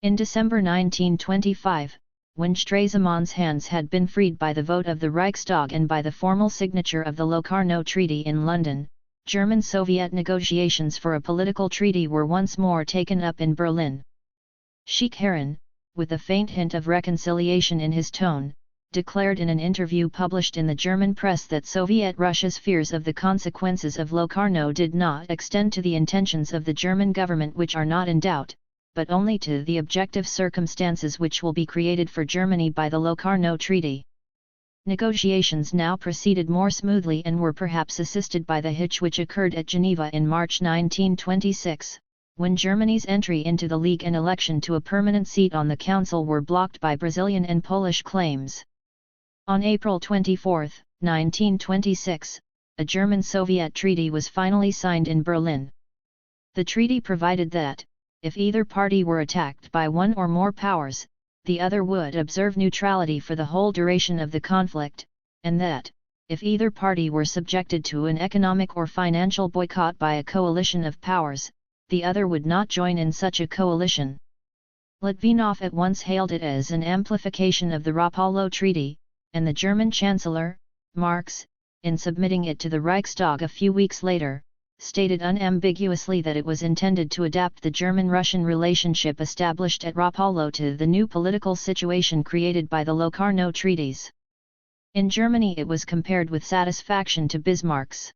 In December 1925, when Stresemann's hands had been freed by the vote of the Reichstag and by the formal signature of the Locarno Treaty in London, German-Soviet negotiations for a political treaty were once more taken up in Berlin. Sheikh Harun, with a faint hint of reconciliation in his tone, declared in an interview published in the German press that Soviet Russia's fears of the consequences of Locarno did not extend to the intentions of the German government, which are not in doubt, but only to the objective circumstances which will be created for Germany by the Locarno Treaty. Negotiations now proceeded more smoothly and were perhaps assisted by the hitch which occurred at Geneva in March 1926, when Germany's entry into the League and election to a permanent seat on the Council were blocked by Brazilian and Polish claims. On April 24, 1926, a German-Soviet treaty was finally signed in Berlin. The treaty provided that, if either party were attacked by one or more powers, the other would observe neutrality for the whole duration of the conflict, and that, if either party were subjected to an economic or financial boycott by a coalition of powers, the other would not join in such a coalition. Litvinov at once hailed it as an amplification of the Rapallo Treaty, and the German Chancellor, Marx, in submitting it to the Reichstag a few weeks later, stated unambiguously that it was intended to adapt the German-Russian relationship established at Rapallo to the new political situation created by the Locarno treaties. In Germany it was compared with satisfaction to Bismarck's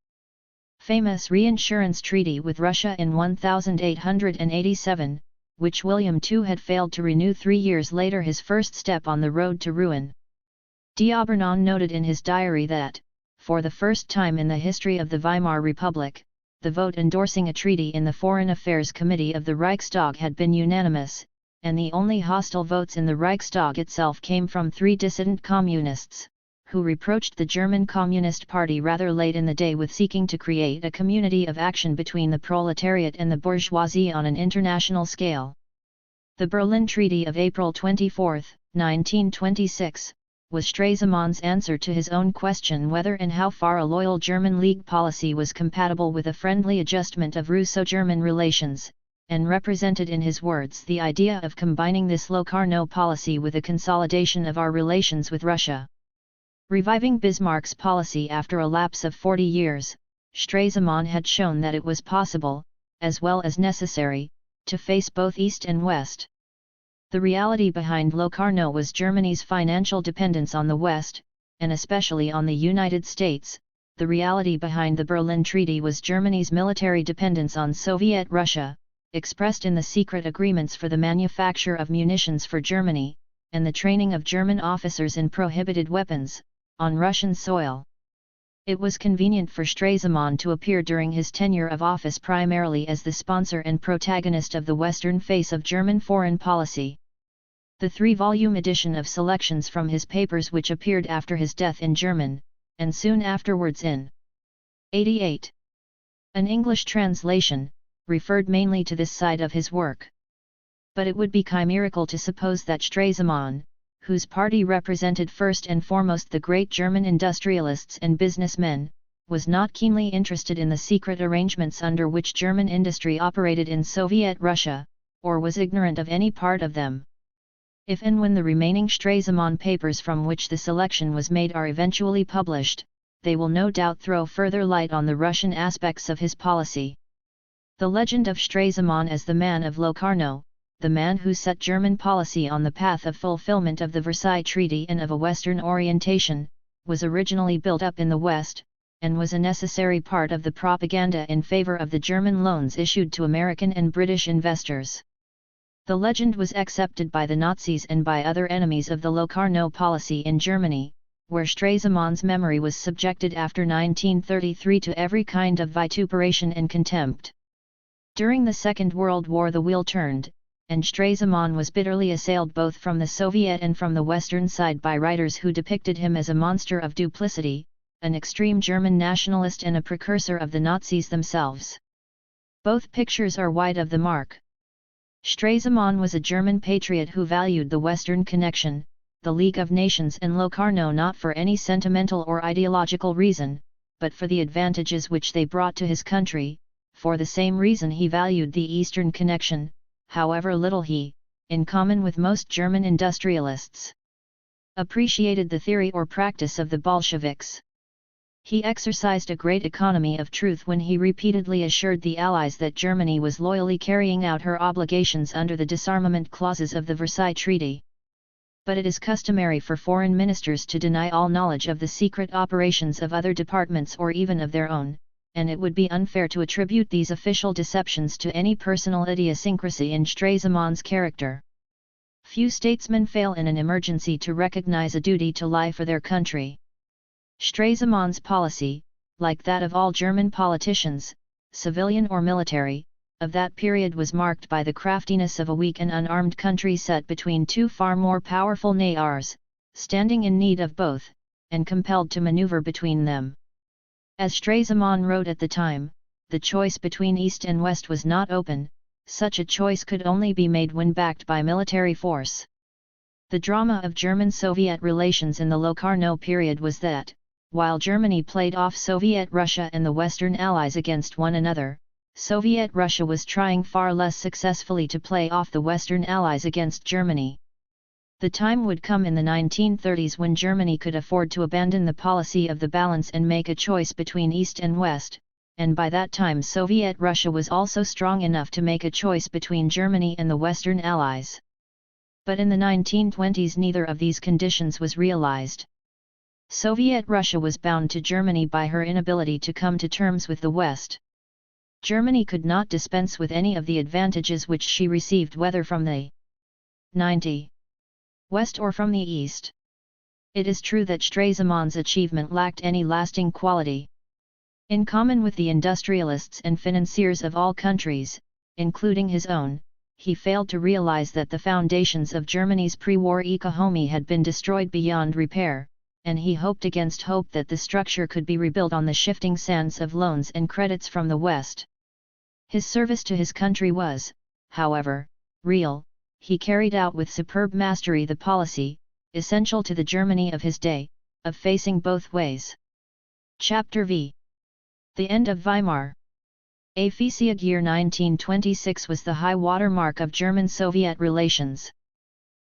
famous reinsurance treaty with Russia in 1887, which William II had failed to renew 3 years later, his first step on the road to ruin. D'Aubernon noted in his diary that, for the first time in the history of the Weimar Republic, the vote endorsing a treaty in the Foreign Affairs Committee of the Reichstag had been unanimous, and the only hostile votes in the Reichstag itself came from 3 dissident communists, who reproached the German Communist Party rather late in the day with seeking to create a community of action between the proletariat and the bourgeoisie on an international scale. The Berlin Treaty of April 24, 1926, was Stresemann's answer to his own question whether and how far a loyal German League policy was compatible with a friendly adjustment of Russo-German relations, and represented in his words the idea of combining this Locarno policy with a consolidation of our relations with Russia. Reviving Bismarck's policy after a lapse of 40 years, Stresemann had shown that it was possible, as well as necessary, to face both East and West. The reality behind Locarno was Germany's financial dependence on the West, and especially on the United States. The reality behind the Berlin Treaty was Germany's military dependence on Soviet Russia, expressed in the secret agreements for the manufacture of munitions for Germany, and the training of German officers in prohibited weapons, on Russian soil. It was convenient for Stresemann to appear during his tenure of office primarily as the sponsor and protagonist of the Western face of German foreign policy. The 3-volume edition of selections from his papers, which appeared after his death in German, and soon afterwards in 88. An English translation, referred mainly to this side of his work. But it would be chimerical to suppose that Stresemann, whose party represented first and foremost the great German industrialists and businessmen, was not keenly interested in the secret arrangements under which German industry operated in Soviet Russia, or was ignorant of any part of them. If and when the remaining Stresemann papers from which the selection was made are eventually published, they will no doubt throw further light on the Russian aspects of his policy. The legend of Stresemann as the man of Locarno, the man who set German policy on the path of fulfillment of the Versailles Treaty and of a Western orientation, was originally built up in the West, and was a necessary part of the propaganda in favor of the German loans issued to American and British investors. The legend was accepted by the Nazis and by other enemies of the Locarno policy in Germany, where Stresemann's memory was subjected after 1933 to every kind of vituperation and contempt. During the Second World War the wheel turned, and Stresemann was bitterly assailed both from the Soviet and from the Western side by writers who depicted him as a monster of duplicity, an extreme German nationalist and a precursor of the Nazis themselves. Both pictures are wide of the mark. Stresemann was a German patriot who valued the Western connection, the League of Nations and Locarno not for any sentimental or ideological reason, but for the advantages which they brought to his country. For the same reason he valued the Eastern connection, however little he, in common with most German industrialists, appreciated the theory or practice of the Bolsheviks. He exercised a great economy of truth when he repeatedly assured the Allies that Germany was loyally carrying out her obligations under the disarmament clauses of the Versailles Treaty. But it is customary for foreign ministers to deny all knowledge of the secret operations of other departments or even of their own, and it would be unfair to attribute these official deceptions to any personal idiosyncrasy in Stresemann's character. Few statesmen fail in an emergency to recognize a duty to lie for their country. Stresemann's policy, like that of all German politicians, civilian or military, of that period was marked by the craftiness of a weak and unarmed country set between two far more powerful neighbors, standing in need of both, and compelled to maneuver between them. As Stresemann wrote at the time, the choice between East and West was not open, such a choice could only be made when backed by military force. The drama of German-Soviet relations in the Locarno period was that, while Germany played off Soviet Russia and the Western Allies against one another, Soviet Russia was trying far less successfully to play off the Western Allies against Germany. The time would come in the 1930s when Germany could afford to abandon the policy of the balance and make a choice between East and West, and by that time Soviet Russia was also strong enough to make a choice between Germany and the Western Allies. But in the 1920s neither of these conditions was realized. Soviet Russia was bound to Germany by her inability to come to terms with the West. Germany could not dispense with any of the advantages which she received whether from the 90 West or from the East. It is true that Stresemann's achievement lacked any lasting quality. In common with the industrialists and financiers of all countries, including his own, he failed to realize that the foundations of Germany's pre-war economy had been destroyed beyond repair, and he hoped against hope that the structure could be rebuilt on the shifting sands of loans and credits from the West. His service to his country was, however, real. He carried out with superb mastery the policy, essential to the Germany of his day, of facing both ways. Chapter V. The end of Weimar. A Fiesiag year 1926 was the high water mark of German-Soviet relations.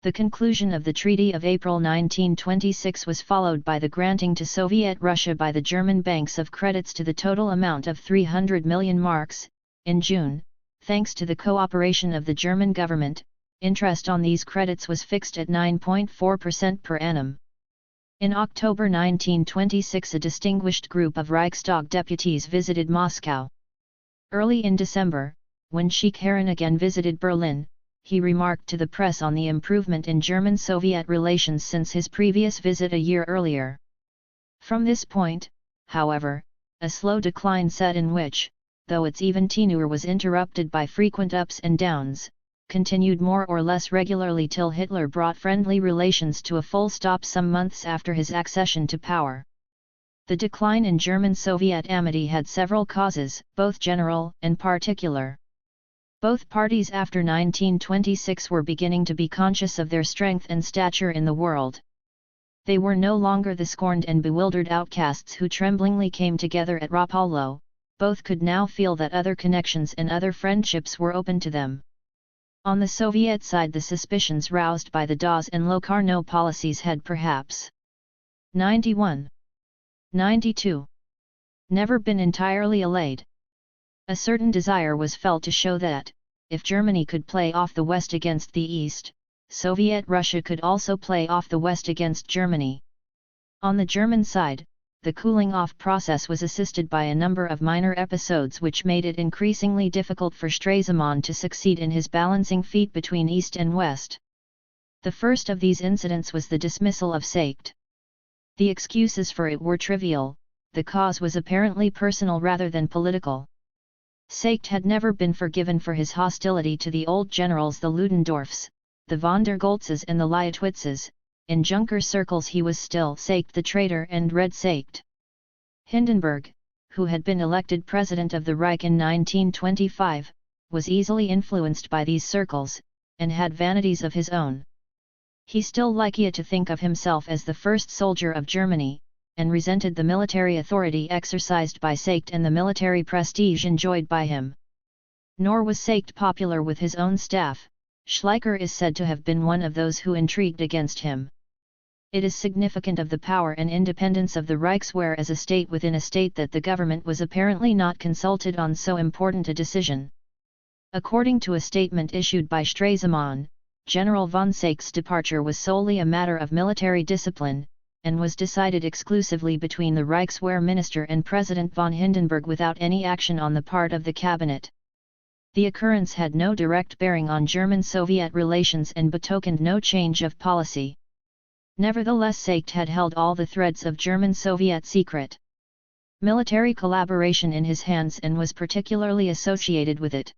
The conclusion of the Treaty of April 1926 was followed by the granting to Soviet Russia by the German banks of credits to the total amount of 300 million marks. In June, thanks to the cooperation of the German government, interest on these credits was fixed at 9.4% per annum. In October 1926 a distinguished group of Reichstag deputies visited Moscow. Early in December, when Sheikh Harun again visited Berlin, he remarked to the press on the improvement in German-Soviet relations since his previous visit a year earlier. From this point, however, a slow decline set in which, though its even tenure was interrupted by frequent ups and downs, continued more or less regularly till Hitler brought friendly relations to a full stop some months after his accession to power. The decline in German-Soviet amity had several causes, both general and particular. Both parties after 1926 were beginning to be conscious of their strength and stature in the world. They were no longer the scorned and bewildered outcasts who tremblingly came together at Rapallo. Both could now feel that other connections and other friendships were open to them. On the Soviet side the suspicions roused by the Dawes and Locarno policies had perhaps 91. 92. Never been entirely allayed. A certain desire was felt to show that, if Germany could play off the West against the East, Soviet Russia could also play off the West against Germany. On the German side, the cooling-off process was assisted by a number of minor episodes which made it increasingly difficult for Stresemann to succeed in his balancing feat between East and West. The first of these incidents was the dismissal of Seicht. The excuses for it were trivial, the cause was apparently personal rather than political. Seicht had never been forgiven for his hostility to the old generals the Ludendorffs, the von der Goltzes and the Leitwitzes. In Junker circles he was still Seicht the traitor and Red Seicht. Hindenburg, who had been elected President of the Reich in 1925, was easily influenced by these circles, and had vanities of his own. He still liked to think of himself as the first soldier of Germany, and resented the military authority exercised by Seicht and the military prestige enjoyed by him. Nor was Seicht popular with his own staff. Schleicher is said to have been one of those who intrigued against him. It is significant of the power and independence of the Reichswehr as a state within a state that the government was apparently not consulted on so important a decision. According to a statement issued by Stresemann, General von Seicht's departure was solely a matter of military discipline, and was decided exclusively between the Reichswehr minister and President von Hindenburg without any action on the part of the cabinet. The occurrence had no direct bearing on German-Soviet relations and betokened no change of policy. Nevertheless, Seicht had held all the threads of German-Soviet secret military collaboration in his hands and was particularly associated with it.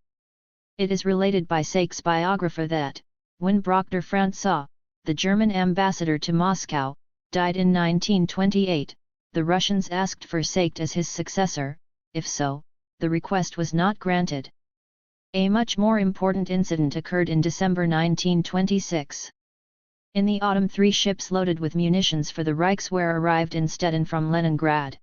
It is related by Seicht's biographer that, when Brockter Franzau, the German ambassador to Moscow, died in 1928, the Russians asked for Seicht as his successor. If so, the request was not granted. A much more important incident occurred in December 1926. In the autumn 3 ships loaded with munitions for the Reichswehr arrived in Stettin from Leningrad.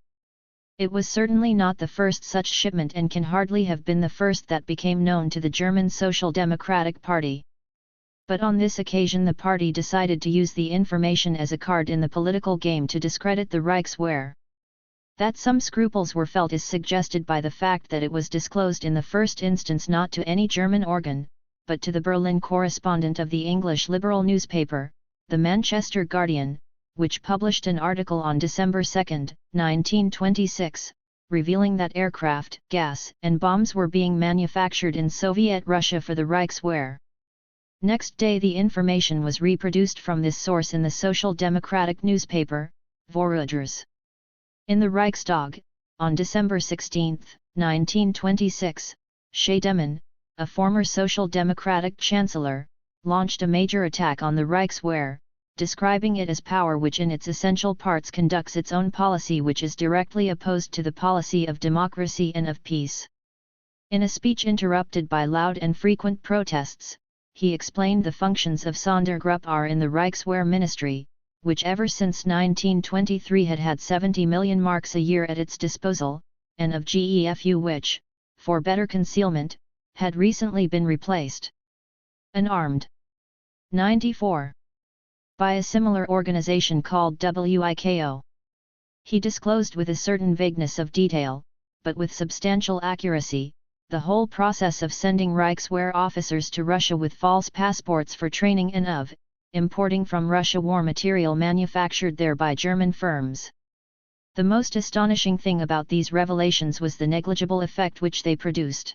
It was certainly not the first such shipment and can hardly have been the first that became known to the German Social Democratic Party. But on this occasion the party decided to use the information as a card in the political game to discredit the Reichswehr. That some scruples were felt is suggested by the fact that it was disclosed in the first instance not to any German organ, but to the Berlin correspondent of the English liberal newspaper, the Manchester Guardian, which published an article on December 2, 1926, revealing that aircraft, gas, and bombs were being manufactured in Soviet Russia for the Reichswehr. Next day the information was reproduced from this source in the Social Democratic newspaper, Voruders. In the Reichstag, on December 16, 1926, Scheidemann, a former Social Democratic chancellor, launched a major attack on the Reichswehr, describing it as power which in its essential parts conducts its own policy which is directly opposed to the policy of democracy and of peace. In a speech interrupted by loud and frequent protests, he explained the functions of Sondergruppe in the Reichswehr ministry, which ever since 1923 had had 70 million marks a year at its disposal, and of GEFU which, for better concealment, had recently been replaced. Unarmed. 94. By a similar organization called WIKO. He disclosed with a certain vagueness of detail, but with substantial accuracy, the whole process of sending Reichswehr officers to Russia with false passports for training and of importing from Russia war material manufactured there by German firms. The most astonishing thing about these revelations was the negligible effect which they produced.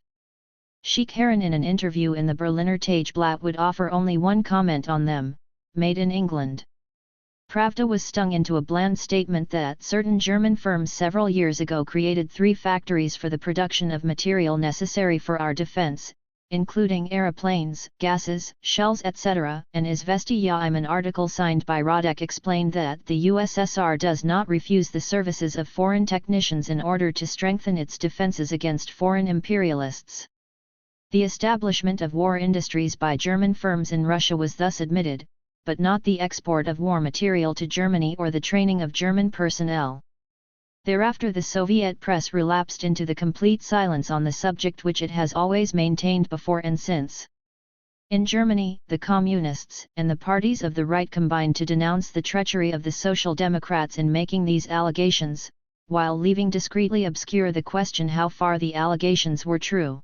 Sheikh Haran in an interview in the Berliner Tageblatt would offer only one comment on them: made in England. Pravda was stung into a bland statement that certain German firms several years ago created 3 factories for the production of material necessary for our defense, including aeroplanes, gases, shells etc. An Izvestiya an article signed by Radek explained that the USSR does not refuse the services of foreign technicians in order to strengthen its defenses against foreign imperialists. The establishment of war industries by German firms in Russia was thus admitted, but not the export of war material to Germany or the training of German personnel. Thereafter the Soviet press relapsed into the complete silence on the subject which it has always maintained before and since. In Germany, the Communists and the parties of the right combined to denounce the treachery of the Social Democrats in making these allegations, while leaving discreetly obscure the question how far the allegations were true.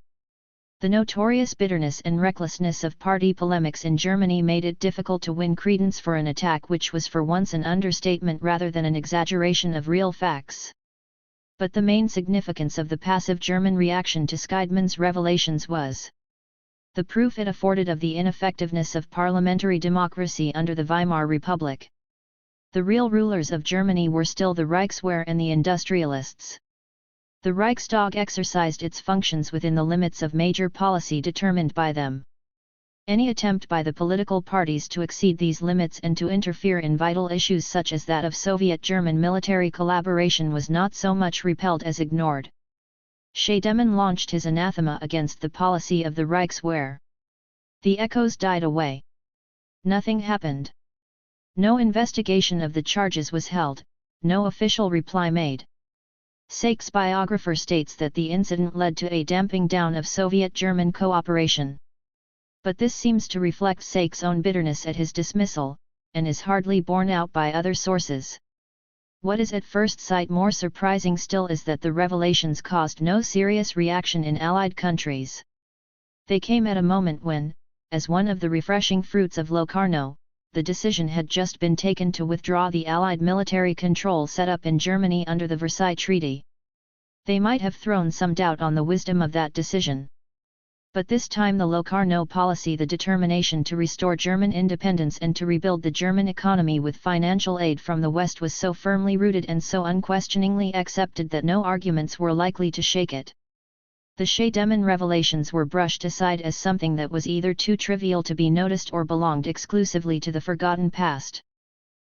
The notorious bitterness and recklessness of party polemics in Germany made it difficult to win credence for an attack which was for once an understatement rather than an exaggeration of real facts. But the main significance of the passive German reaction to Scheidemann's revelations was the proof it afforded of the ineffectiveness of parliamentary democracy under the Weimar Republic. The real rulers of Germany were still the Reichswehr and the industrialists. The Reichstag exercised its functions within the limits of major policy determined by them. Any attempt by the political parties to exceed these limits and to interfere in vital issues such as that of Soviet-German military collaboration was not so much repelled as ignored. Scheidemann launched his anathema against the policy of the Reichswehr. The echoes died away. Nothing happened. No investigation of the charges was held, no official reply made. Seyck's biographer states that the incident led to a damping down of Soviet-German cooperation. But this seems to reflect Seyck's own bitterness at his dismissal, and is hardly borne out by other sources. What is at first sight more surprising still is that the revelations caused no serious reaction in Allied countries. They came at a moment when, as one of the refreshing fruits of Locarno, the decision had just been taken to withdraw the Allied military control set up in Germany under the Versailles Treaty. They might have thrown some doubt on the wisdom of that decision. But this time the Locarno policy, the determination to restore German independence and to rebuild the German economy with financial aid from the West, was so firmly rooted and so unquestioningly accepted that no arguments were likely to shake it. The Scheidemann revelations were brushed aside as something that was either too trivial to be noticed or belonged exclusively to the forgotten past.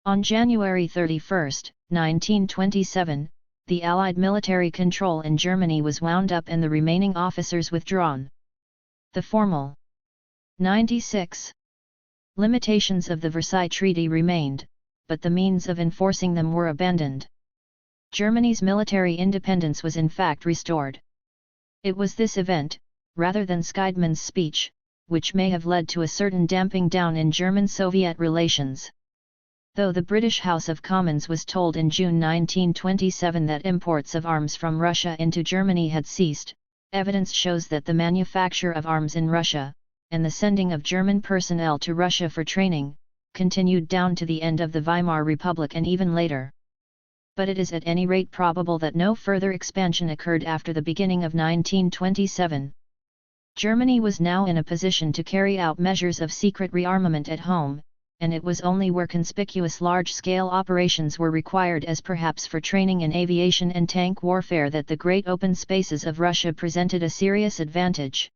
On January 31, 1927, the Allied military control in Germany was wound up and the remaining officers withdrawn. The formal 96 limitations of the Versailles Treaty remained, but the means of enforcing them were abandoned. Germany's military independence was in fact restored. It was this event, rather than Scheidemann's speech, which may have led to a certain damping down in German-Soviet relations. Though the British House of Commons was told in June 1927 that imports of arms from Russia into Germany had ceased, evidence shows that the manufacture of arms in Russia, and the sending of German personnel to Russia for training, continued down to the end of the Weimar Republic and even later. But it is at any rate probable that no further expansion occurred after the beginning of 1927. Germany was now in a position to carry out measures of secret rearmament at home, and it was only where conspicuous large-scale operations were required, as perhaps for training in aviation and tank warfare, that the great open spaces of Russia presented a serious advantage.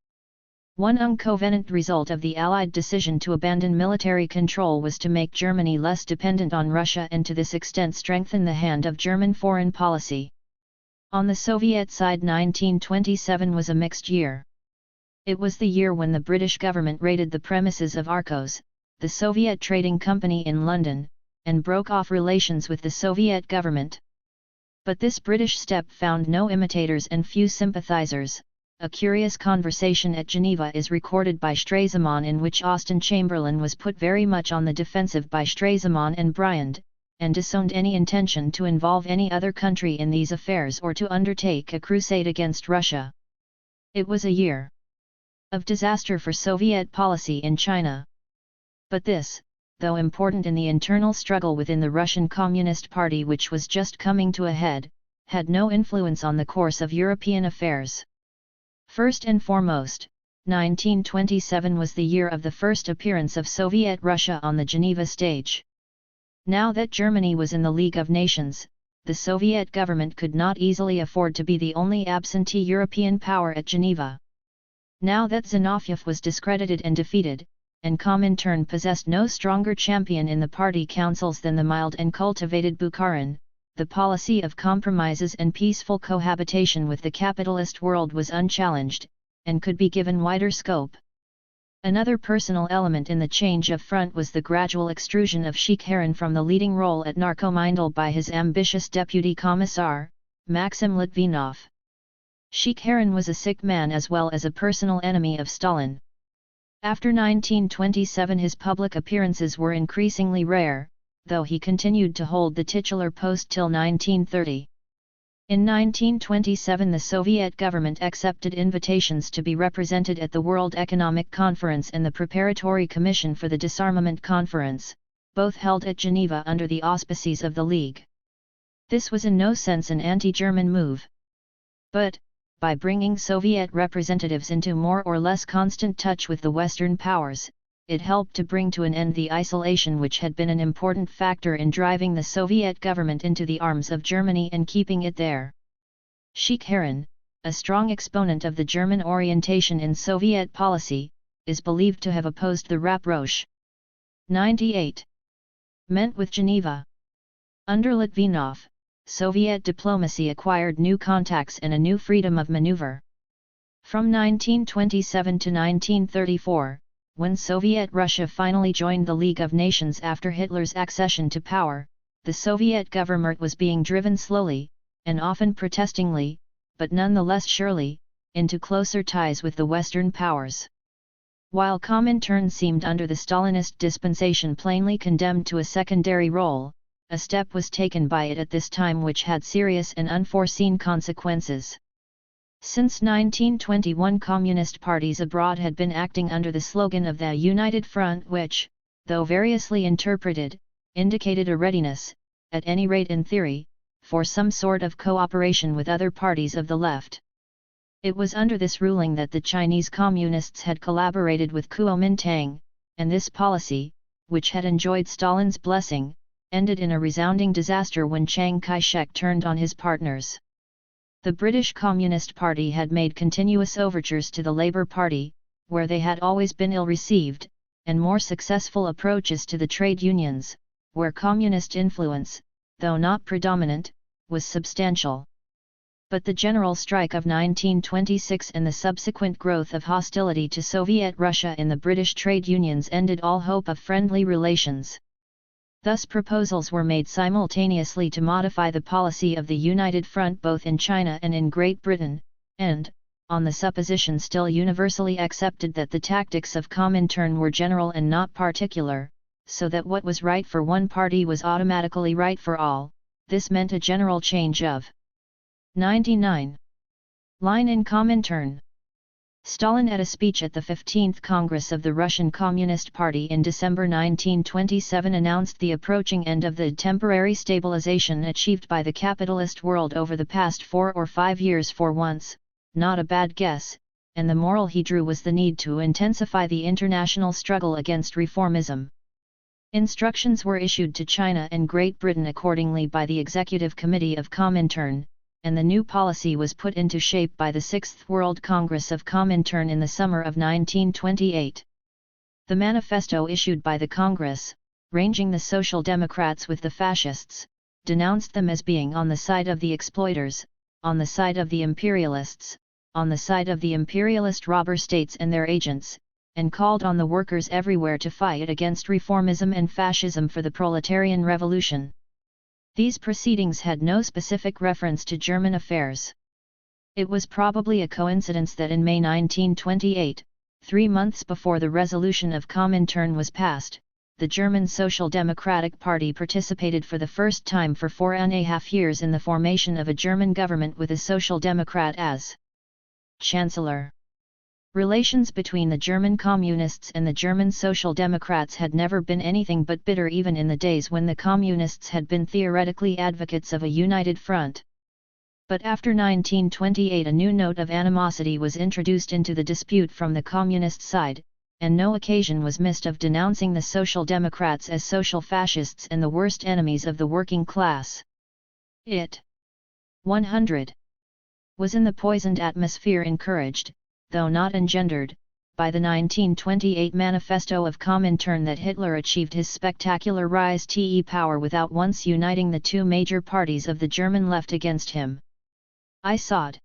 One uncovenant result of the Allied decision to abandon military control was to make Germany less dependent on Russia and to this extent strengthen the hand of German foreign policy. On the Soviet side, 1927 was a mixed year. It was the year when the British government raided the premises of Arcos, the Soviet trading company in London, and broke off relations with the Soviet government. But this British step found no imitators and few sympathizers. A curious conversation at Geneva is recorded by Stresemann, in which Austen Chamberlain was put very much on the defensive by Stresemann and Briand, and disowned any intention to involve any other country in these affairs or to undertake a crusade against Russia. It was a year of disaster for Soviet policy in China. But this, though important in the internal struggle within the Russian Communist Party, which was just coming to a head, had no influence on the course of European affairs. First and foremost, 1927 was the year of the first appearance of Soviet Russia on the Geneva stage. Now that Germany was in the League of Nations, the Soviet government could not easily afford to be the only absentee European power at Geneva. Now that Zinoviev was discredited and defeated, and Comintern possessed no stronger champion in the party councils than the mild and cultivated Bukharin, the policy of compromises and peaceful cohabitation with the capitalist world was unchallenged, and could be given wider scope. Another personal element in the change of front was the gradual extrusion of Shikharin from the leading role at Narkomindel by his ambitious deputy commissar, Maxim Litvinov. Shikharin was a sick man as well as a personal enemy of Stalin. After 1927 his public appearances were increasingly rare, though he continued to hold the titular post till 1930. In 1927 the Soviet government accepted invitations to be represented at the World Economic Conference and the Preparatory Commission for the Disarmament Conference, both held at Geneva under the auspices of the League. This was in no sense an anti-German move. But, by bringing Soviet representatives into more or less constant touch with the Western powers, it helped to bring to an end the isolation which had been an important factor in driving the Soviet government into the arms of Germany and keeping it there. Shikharin, a strong exponent of the German orientation in Soviet policy, is believed to have opposed the rapproche. 98. Meant with Geneva. Under Litvinov, Soviet diplomacy acquired new contacts and a new freedom of maneuver. From 1927 to 1934, when Soviet Russia finally joined the League of Nations after Hitler's accession to power, the Soviet government was being driven slowly, and often protestingly, but nonetheless surely, into closer ties with the Western powers. While Comintern seemed under the Stalinist dispensation plainly condemned to a secondary role, a step was taken by it at this time which had serious and unforeseen consequences. Since 1921 communist parties abroad had been acting under the slogan of the United Front which, though variously interpreted, indicated a readiness, at any rate in theory, for some sort of cooperation with other parties of the left. It was under this ruling that the Chinese Communists had collaborated with Kuomintang, and this policy, which had enjoyed Stalin's blessing, ended in a resounding disaster when Chiang Kai-shek turned on his partners. The British Communist Party had made continuous overtures to the Labour Party, where they had always been ill-received, and more successful approaches to the trade unions, where communist influence, though not predominant, was substantial. But the general strike of 1926 and the subsequent growth of hostility to Soviet Russia in the British trade unions ended all hope of friendly relations. Thus proposals were made simultaneously to modify the policy of the United Front both in China and in Great Britain, and, on the supposition still universally accepted that the tactics of Comintern were general and not particular, so that what was right for one party was automatically right for all. This meant a general change of 99 line in Comintern. Stalin at a speech at the 15th Congress of the Russian Communist Party in December 1927 announced the approaching end of the temporary stabilization achieved by the capitalist world over the past 4 or 5 years. For once, not a bad guess, and the moral he drew was the need to intensify the international struggle against reformism. Instructions were issued to China and Great Britain accordingly by the Executive Committee of Comintern, and the new policy was put into shape by the Sixth World Congress of Comintern in the summer of 1928. The manifesto issued by the Congress, ranging the Social Democrats with the Fascists, denounced them as being on the side of the exploiters, on the side of the imperialists, on the side of the imperialist robber states and their agents, and called on the workers everywhere to fight against reformism and fascism for the proletarian revolution. These proceedings had no specific reference to German affairs. It was probably a coincidence that in May 1928, 3 months before the resolution of Comintern was passed, the German Social Democratic Party participated for the first time for 4.5 years in the formation of a German government with a Social Democrat as Chancellor. Relations between the German Communists and the German Social Democrats had never been anything but bitter, even in the days when the Communists had been theoretically advocates of a united front. But after 1928 a new note of animosity was introduced into the dispute from the Communist side, and no occasion was missed of denouncing the Social Democrats as social fascists and the worst enemies of the working class. It 100 was in the poisoned atmosphere encouraged, though not engendered, by the 1928 manifesto of Comintern that Hitler achieved his spectacular rise to power without once uniting the two major parties of the German left against him. I sawed.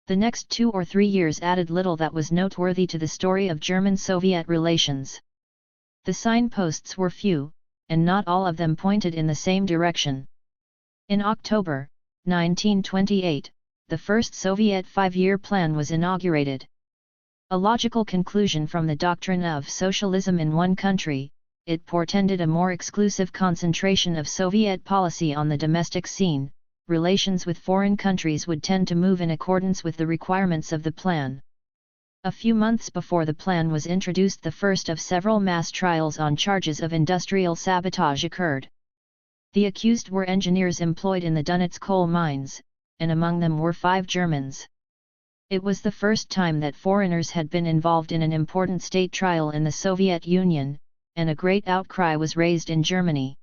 The next 2 or 3 years added little that was noteworthy to the story of German-Soviet relations. The signposts were few, and not all of them pointed in the same direction. In October 1928, the first Soviet 5-year plan was inaugurated. A logical conclusion from the doctrine of socialism in one country, it portended a more exclusive concentration of Soviet policy on the domestic scene. Relations with foreign countries would tend to move in accordance with the requirements of the plan. A few months before the plan was introduced, the first of several mass trials on charges of industrial sabotage occurred. The accused were engineers employed in the Donetsk coal mines, and among them were 5 Germans. It was the first time that foreigners had been involved in an important state trial in the Soviet Union, and a great outcry was raised in Germany.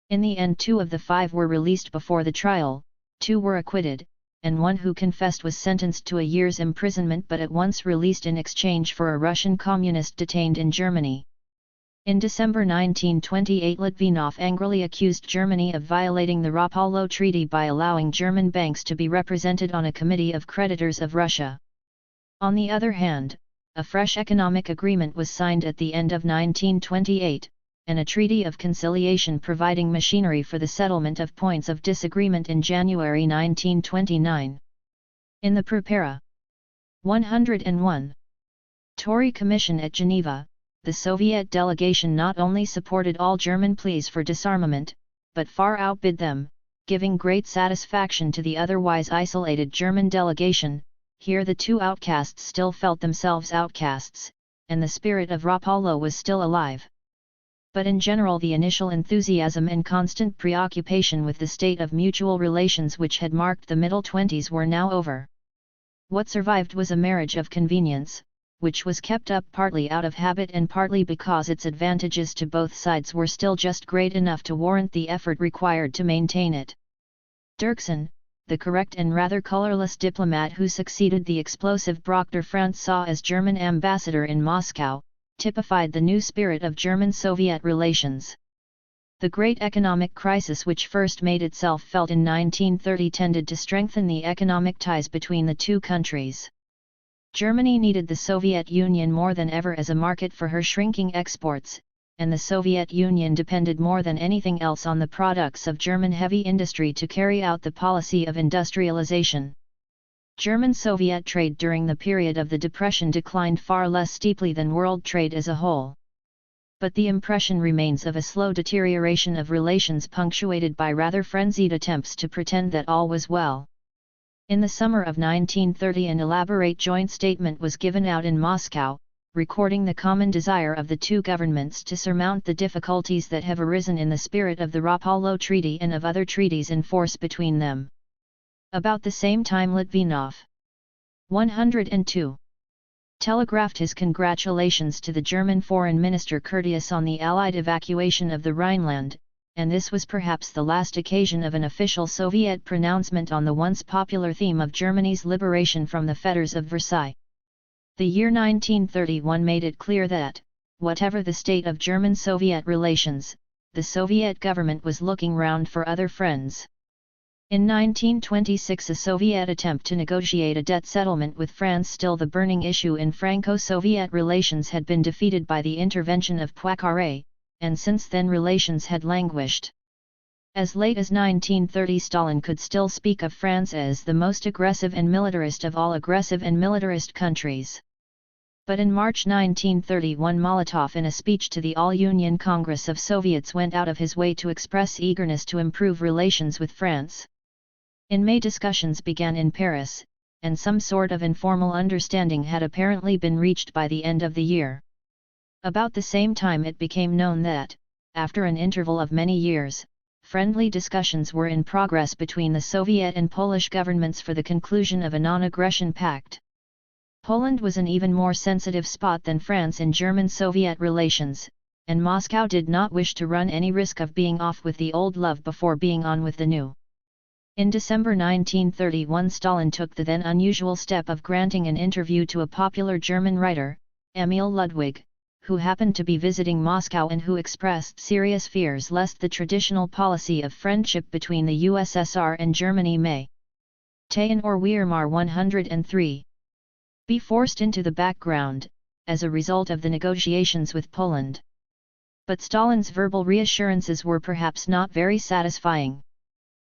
In the end 2 of the 5 were released before the trial, 2 were acquitted, and one who confessed was sentenced to a year's imprisonment but at once released in exchange for a Russian communist detained in Germany. In December 1928 Litvinov angrily accused Germany of violating the Rapallo Treaty by allowing German banks to be represented on a committee of creditors of Russia. On the other hand, a fresh economic agreement was signed at the end of 1928, and a treaty of conciliation providing machinery for the settlement of points of disagreement in January 1929. In the Prepara 101 Tory Commission at Geneva, the Soviet delegation not only supported all German pleas for disarmament, but far outbid them, giving great satisfaction to the otherwise isolated German delegation. Here the 2 outcasts still felt themselves outcasts, and the spirit of Rapallo was still alive. But in general the initial enthusiasm and constant preoccupation with the state of mutual relations which had marked the middle 20s were now over. What survived was a marriage of convenience, which was kept up partly out of habit and partly because its advantages to both sides were still just great enough to warrant the effort required to maintain it. Dirksen, the correct and rather colorless diplomat who succeeded the explosive Brockter Franz as German ambassador in Moscow, typified the new spirit of German-Soviet relations. The great economic crisis which first made itself felt in 1930 tended to strengthen the economic ties between the two countries. Germany needed the Soviet Union more than ever as a market for her shrinking exports, and the Soviet Union depended more than anything else on the products of German heavy industry to carry out the policy of industrialization. German-Soviet trade during the period of the Depression declined far less steeply than world trade as a whole. But the impression remains of a slow deterioration of relations punctuated by rather frenzied attempts to pretend that all was well. In the summer of 1930 an elaborate joint statement was given out in Moscow, recording the common desire of the two governments to surmount the difficulties that have arisen in the spirit of the Rapallo Treaty and of other treaties in force between them. About the same time Litvinov, 102, telegraphed his congratulations to the German Foreign Minister Curtius on the Allied evacuation of the Rhineland, and this was perhaps the last occasion of an official Soviet pronouncement on the once popular theme of Germany's liberation from the fetters of Versailles. The year 1931 made it clear that, whatever the state of German-Soviet relations, the Soviet government was looking round for other friends. In 1926 a Soviet attempt to negotiate a debt settlement with France, still the burning issue in Franco-Soviet relations, had been defeated by the intervention of Poincaré, and since then relations had languished. As late as 1930 Stalin could still speak of France as the most aggressive and militarist of all aggressive and militarist countries. But in March 1931 Molotov, in a speech to the All-Union Congress of Soviets, went out of his way to express eagerness to improve relations with France. In May discussions began in Paris, and some sort of informal understanding had apparently been reached by the end of the year. About the same time it became known that, after an interval of many years, friendly discussions were in progress between the Soviet and Polish governments for the conclusion of a non-aggression pact. Poland was an even more sensitive spot than France in German-Soviet relations, and Moscow did not wish to run any risk of being off with the old love before being on with the new. In December 1931 Stalin took the then unusual step of granting an interview to a popular German writer, Emil Ludwig, who happened to be visiting Moscow and who expressed serious fears lest the traditional policy of friendship between the USSR and Germany may Tayan or Weimar 103 be forced into the background, as a result of the negotiations with Poland. But Stalin's verbal reassurances were perhaps not very satisfying.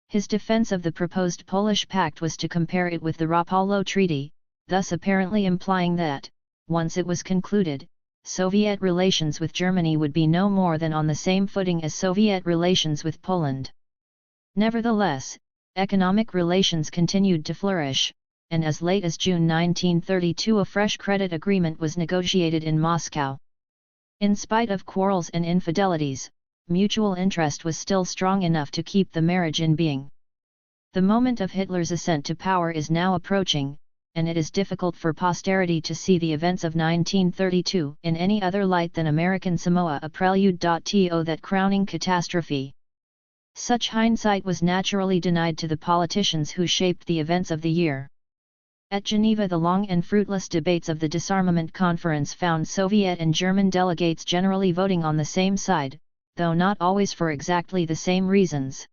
His defense of the proposed Polish pact was to compare it with the Rapallo Treaty, thus apparently implying that, once it was concluded, Soviet relations with Germany would be no more than on the same footing as Soviet relations with Poland. Nevertheless, economic relations continued to flourish, and as late as June 1932 a fresh credit agreement was negotiated in Moscow. In spite of quarrels and infidelities, mutual interest was still strong enough to keep the marriage in being. The moment of Hitler's ascent to power is now approaching, and it is difficult for posterity to see the events of 1932 in any other light than American Samoa, a prelude to that crowning catastrophe. Such hindsight was naturally denied to the politicians who shaped the events of the year. At Geneva the long and fruitless debates of the disarmament conference found Soviet and German delegates generally voting on the same side, though not always for exactly the same reasons.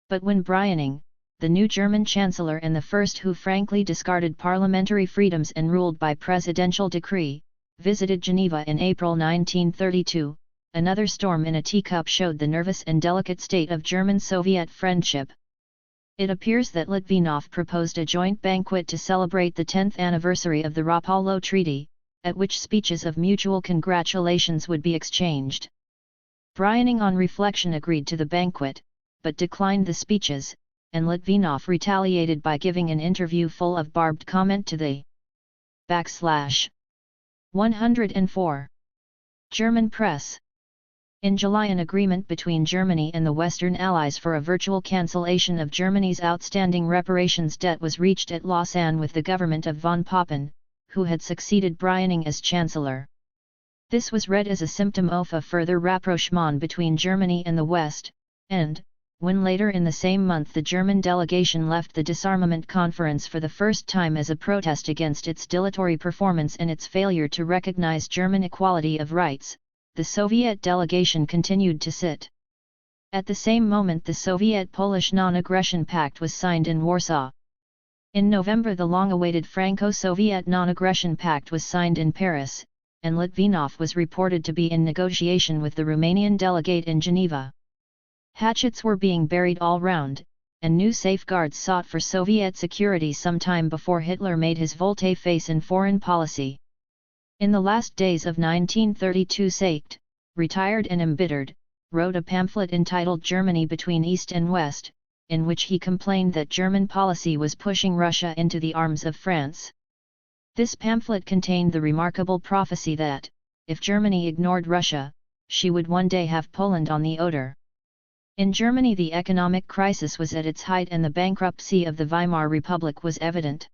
But when Brüning, the new German Chancellor and the first who frankly discarded parliamentary freedoms and ruled by presidential decree, visited Geneva in April 1932, another storm in a teacup showed the nervous and delicate state of German-Soviet friendship. It appears that Litvinov proposed a joint banquet to celebrate the 10th anniversary of the Rapallo Treaty, at which speeches of mutual congratulations would be exchanged. Brüning on reflection agreed to the banquet, but declined the speeches, and Litvinov retaliated by giving an interview full of barbed comment to the /104 German press. In July an agreement between Germany and the Western Allies for a virtual cancellation of Germany's outstanding reparations debt was reached at Lausanne with the government of von Papen, who had succeeded Brüning as Chancellor. This was read as a symptom of a further rapprochement between Germany and the West, and, when later in the same month the German delegation left the disarmament conference for the first time as a protest against its dilatory performance and its failure to recognize German equality of rights, the Soviet delegation continued to sit. At the same moment the Soviet-Polish non-aggression pact was signed in Warsaw. In November the long-awaited Franco-Soviet non-aggression pact was signed in Paris, and Litvinov was reported to be in negotiation with the Romanian delegate in Geneva. Hatchets were being buried all round, and new safeguards sought for Soviet security sometime before Hitler made his volte-face in foreign policy. In the last days of 1932, Seykt, retired and embittered, wrote a pamphlet entitled Germany Between East and West, in which he complained that German policy was pushing Russia into the arms of France. This pamphlet contained the remarkable prophecy that, if Germany ignored Russia, she would one day have Poland on the Oder. In Germany the economic crisis was at its height and the bankruptcy of the Weimar Republic was evident.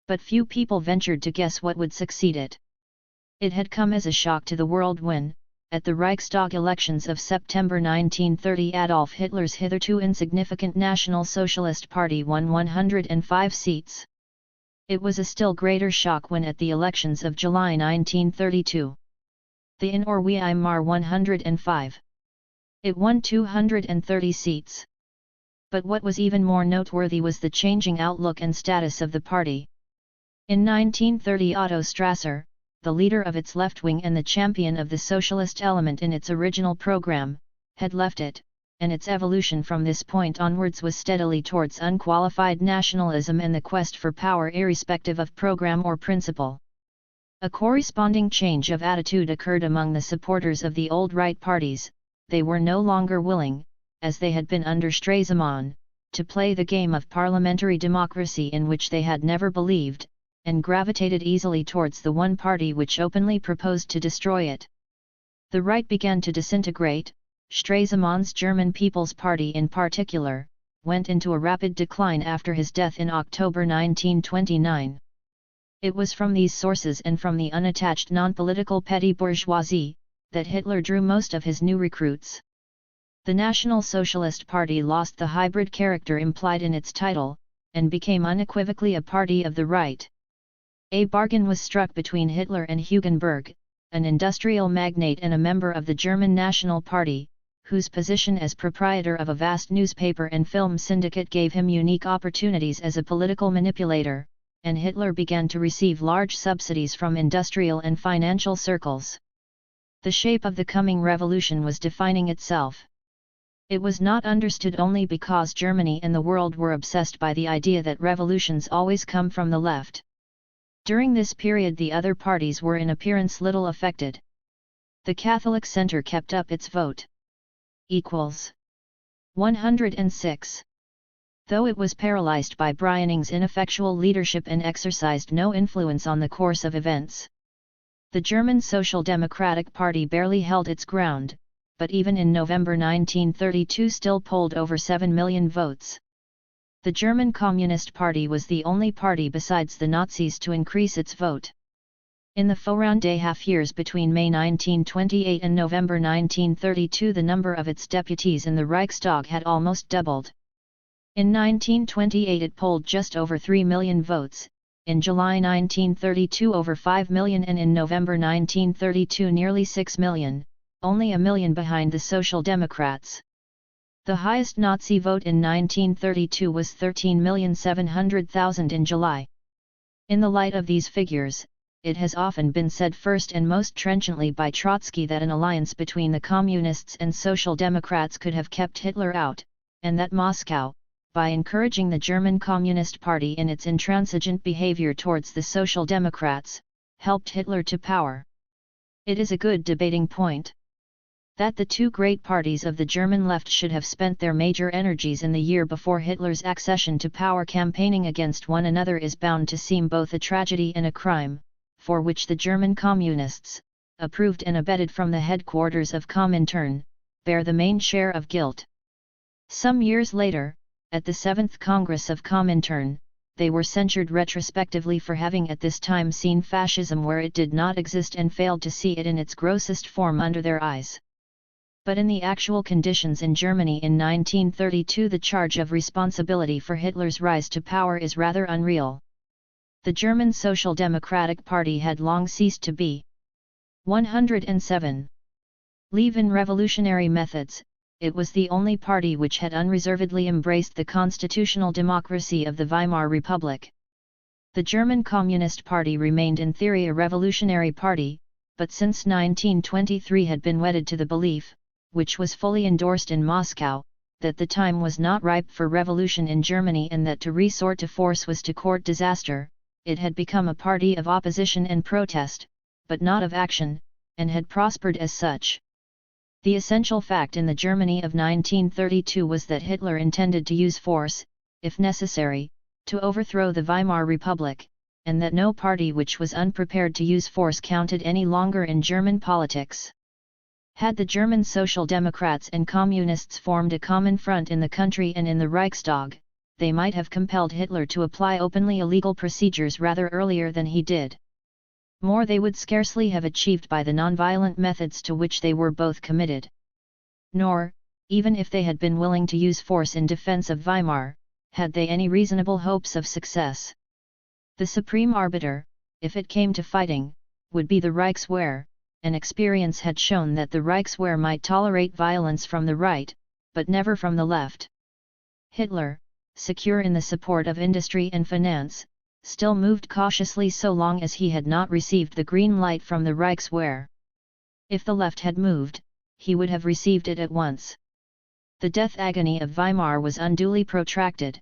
But few people ventured to guess what would succeed it. It had come as a shock to the world when, at the Reichstag elections of September 1930, Adolf Hitler's hitherto insignificant National Socialist Party won 105 seats. It was a still greater shock when at the elections of July 1932, the In or Weimar 105. It won 230 seats. But what was even more noteworthy was the changing outlook and status of the party. In 1930, Otto Strasser, the leader of its left wing and the champion of the socialist element in its original program, had left it, and its evolution from this point onwards was steadily towards unqualified nationalism and the quest for power irrespective of program or principle. A corresponding change of attitude occurred among the supporters of the old right parties. They were no longer willing, as they had been under Stresemann, to play the game of parliamentary democracy in which they had never believed, and gravitated easily towards the one party which openly proposed to destroy it. The right began to disintegrate. Stresemann's German People's Party in particular, went into a rapid decline after his death in October 1929. It was from these sources and from the unattached non-political petty bourgeoisie, that Hitler drew most of his new recruits. The National Socialist Party lost the hybrid character implied in its title, and became unequivocally a party of the right. A bargain was struck between Hitler and Hugenberg, an industrial magnate and a member of the German National Party, whose position as proprietor of a vast newspaper and film syndicate gave him unique opportunities as a political manipulator, and Hitler began to receive large subsidies from industrial and financial circles. The shape of the coming revolution was defining itself. It was not understood only because Germany and the world were obsessed by the idea that revolutions always come from the left. During this period the other parties were in appearance little affected. The Catholic Centre kept up its vote. Equals 106. Though it was paralyzed by Brüning's ineffectual leadership and exercised no influence on the course of events. The German Social Democratic Party barely held its ground, but even in November 1932 still polled over 7 million votes. The German Communist Party was the only party besides the Nazis to increase its vote. In the four-round half-years between May 1928 and November 1932 the number of its deputies in the Reichstag had almost doubled. In 1928 it polled just over 3 million votes, in July 1932 over 5 million and in November 1932 nearly 6 million, only a million behind the Social Democrats. The highest Nazi vote in 1932 was 13,700,000 in July. In the light of these figures, it has often been said first and most trenchantly by Trotsky that an alliance between the Communists and Social Democrats could have kept Hitler out, and that Moscow, by encouraging the German Communist Party in its intransigent behavior towards the Social Democrats, helped Hitler to power. It is a good debating point. That the two great parties of the German left should have spent their major energies in the year before Hitler's accession to power campaigning against one another is bound to seem both a tragedy and a crime, for which the German Communists, approved and abetted from the headquarters of Comintern, bear the main share of guilt. Some years later, at the 7th Congress of Comintern, they were censured retrospectively for having at this time seen fascism where it did not exist and failed to see it in its grossest form under their eyes. But in the actual conditions in Germany in 1932 the charge of responsibility for Hitler's rise to power is rather unreal. The German Social Democratic Party had long ceased to be. 107. Leave in revolutionary methods, it was the only party which had unreservedly embraced the constitutional democracy of the Weimar Republic. The German Communist Party remained in theory a revolutionary party, but since 1923 had been wedded to the belief, which was fully endorsed in Moscow, that the time was not ripe for revolution in Germany and that to resort to force was to court disaster. It had become a party of opposition and protest, but not of action, and had prospered as such. The essential fact in the Germany of 1932 was that Hitler intended to use force, if necessary, to overthrow the Weimar Republic, and that no party which was unprepared to use force counted any longer in German politics. Had the German Social Democrats and Communists formed a common front in the country and in the Reichstag, they might have compelled Hitler to apply openly illegal procedures rather earlier than he did. More they would scarcely have achieved by the nonviolent methods to which they were both committed. Nor, even if they had been willing to use force in defense of Weimar, had they any reasonable hopes of success. The supreme arbiter, if it came to fighting, would be the Reichswehr, and experience had shown that the Reichswehr might tolerate violence from the right, but never from the left. Hitler, secure in the support of industry and finance, still moved cautiously so long as he had not received the green light from the Reichswehr. If the left had moved, he would have received it at once. The death agony of Weimar was unduly protracted.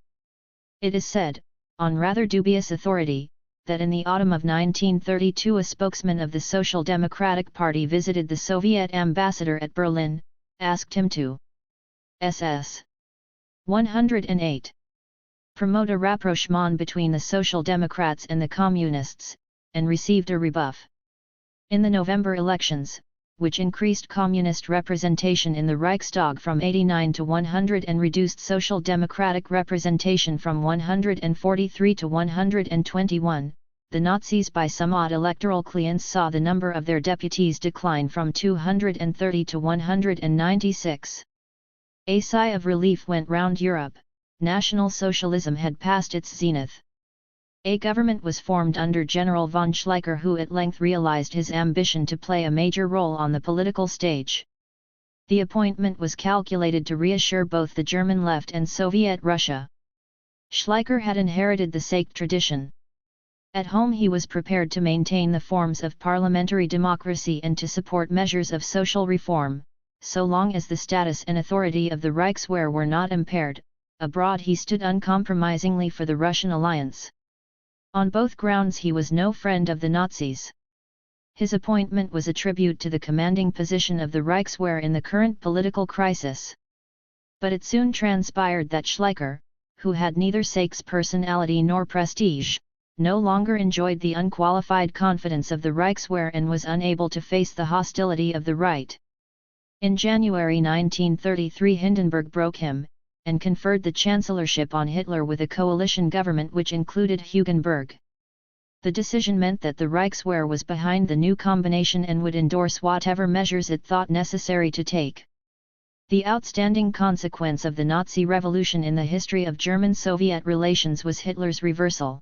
It is said, on rather dubious authority, that in the autumn of 1932 a spokesman of the Social Democratic Party visited the Soviet ambassador at Berlin, asked him to SS 108. Promote a rapprochement between the Social Democrats and the Communists, and received a rebuff. In the November elections, which increased Communist representation in the Reichstag from 89 to 100 and reduced Social Democratic representation from 143 to 121, the Nazis by some odd electoral clients saw the number of their deputies decline from 230 to 196. A sigh of relief went round Europe. National Socialism had passed its zenith. A government was formed under General von Schleicher, who at length realized his ambition to play a major role on the political stage. The appointment was calculated to reassure both the German left and Soviet Russia. Schleicher had inherited the Sake tradition. At home he was prepared to maintain the forms of parliamentary democracy and to support measures of social reform, so long as the status and authority of the Reichswehr were not impaired. Abroad he stood uncompromisingly for the Russian alliance. On both grounds he was no friend of the Nazis. His appointment was a tribute to the commanding position of the Reichswehr in the current political crisis. But it soon transpired that Schleicher, who had neither Sake's personality nor prestige, no longer enjoyed the unqualified confidence of the Reichswehr and was unable to face the hostility of the right. In January 1933 Hindenburg broke him, and conferred the chancellorship on Hitler with a coalition government which included Hugenberg. The decision meant that the Reichswehr was behind the new combination and would endorse whatever measures it thought necessary to take. The outstanding consequence of the Nazi revolution in the history of German-Soviet relations was Hitler's reversal.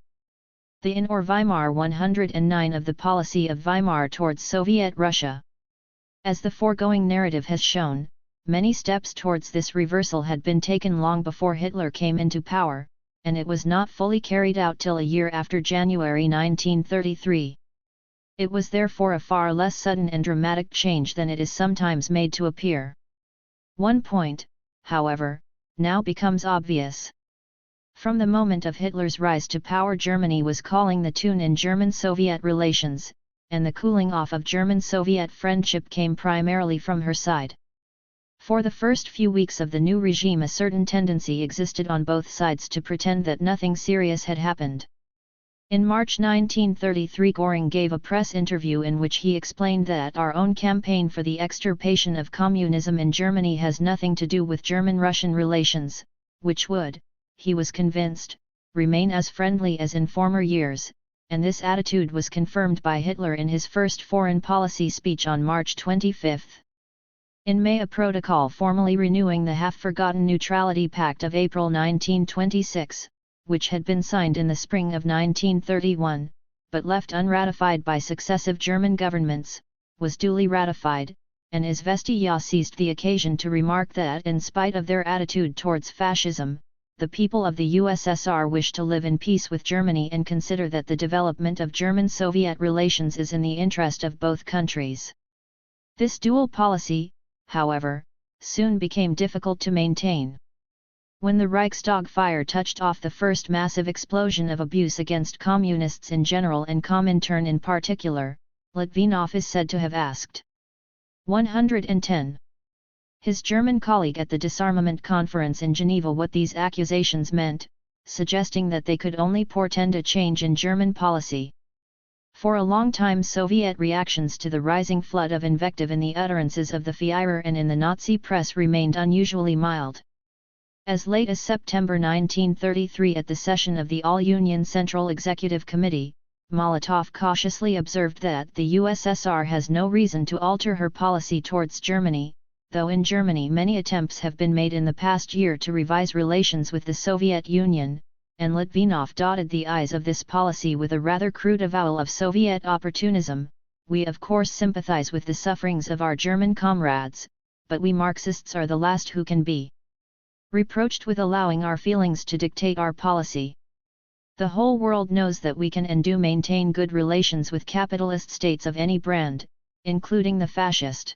The in or Weimar 109 of the policy of Weimar towards Soviet Russia. As the foregoing narrative has shown, many steps towards this reversal had been taken long before Hitler came into power, and it was not fully carried out till a year after January 1933. It was therefore a far less sudden and dramatic change than it is sometimes made to appear. One point, however, now becomes obvious. From the moment of Hitler's rise to power, Germany was calling the tune in German-Soviet relations, and the cooling off of German-Soviet friendship came primarily from her side. For the first few weeks of the new regime a certain tendency existed on both sides to pretend that nothing serious had happened. In March 1933 Göring gave a press interview in which he explained that our own campaign for the extirpation of communism in Germany has nothing to do with German-Russian relations, which would, he was convinced, remain as friendly as in former years, and this attitude was confirmed by Hitler in his first foreign policy speech on March 25. In May a protocol formally renewing the half-forgotten Neutrality Pact of April 1926, which had been signed in the spring of 1931, but left unratified by successive German governments, was duly ratified, and Izvestia seized the occasion to remark that in spite of their attitude towards fascism, the people of the USSR wish to live in peace with Germany and consider that the development of German-Soviet relations is in the interest of both countries. This dual policy, however, soon became difficult to maintain. When the Reichstag fire touched off the first massive explosion of abuse against communists in general and Comintern in particular, Litvinov is said to have asked 110. His German colleague at the disarmament conference in Geneva what these accusations meant, suggesting that they could only portend a change in German policy. For a long time Soviet reactions to the rising flood of invective in the utterances of the Führer and in the Nazi press remained unusually mild. As late as September 1933 at the session of the All-Union Central Executive Committee, Molotov cautiously observed that the USSR has no reason to alter her policy towards Germany, though in Germany many attempts have been made in the past year to revise relations with the Soviet Union, and Litvinov dotted the I's of this policy with a rather crude avowal of Soviet opportunism. We of course sympathize with the sufferings of our German comrades, but we Marxists are the last who can be reproached with allowing our feelings to dictate our policy. The whole world knows that we can and do maintain good relations with capitalist states of any brand, including the fascist.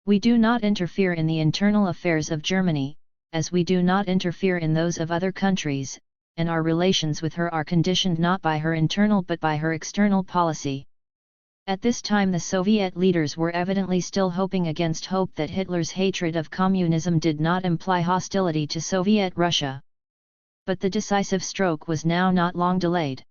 We do not interfere in the internal affairs of Germany, as we do not interfere in those of other countries, and our relations with her are conditioned not by her internal but by her external policy. At this time the Soviet leaders were evidently still hoping against hope that Hitler's hatred of communism did not imply hostility to Soviet Russia. But the decisive stroke was now not long delayed.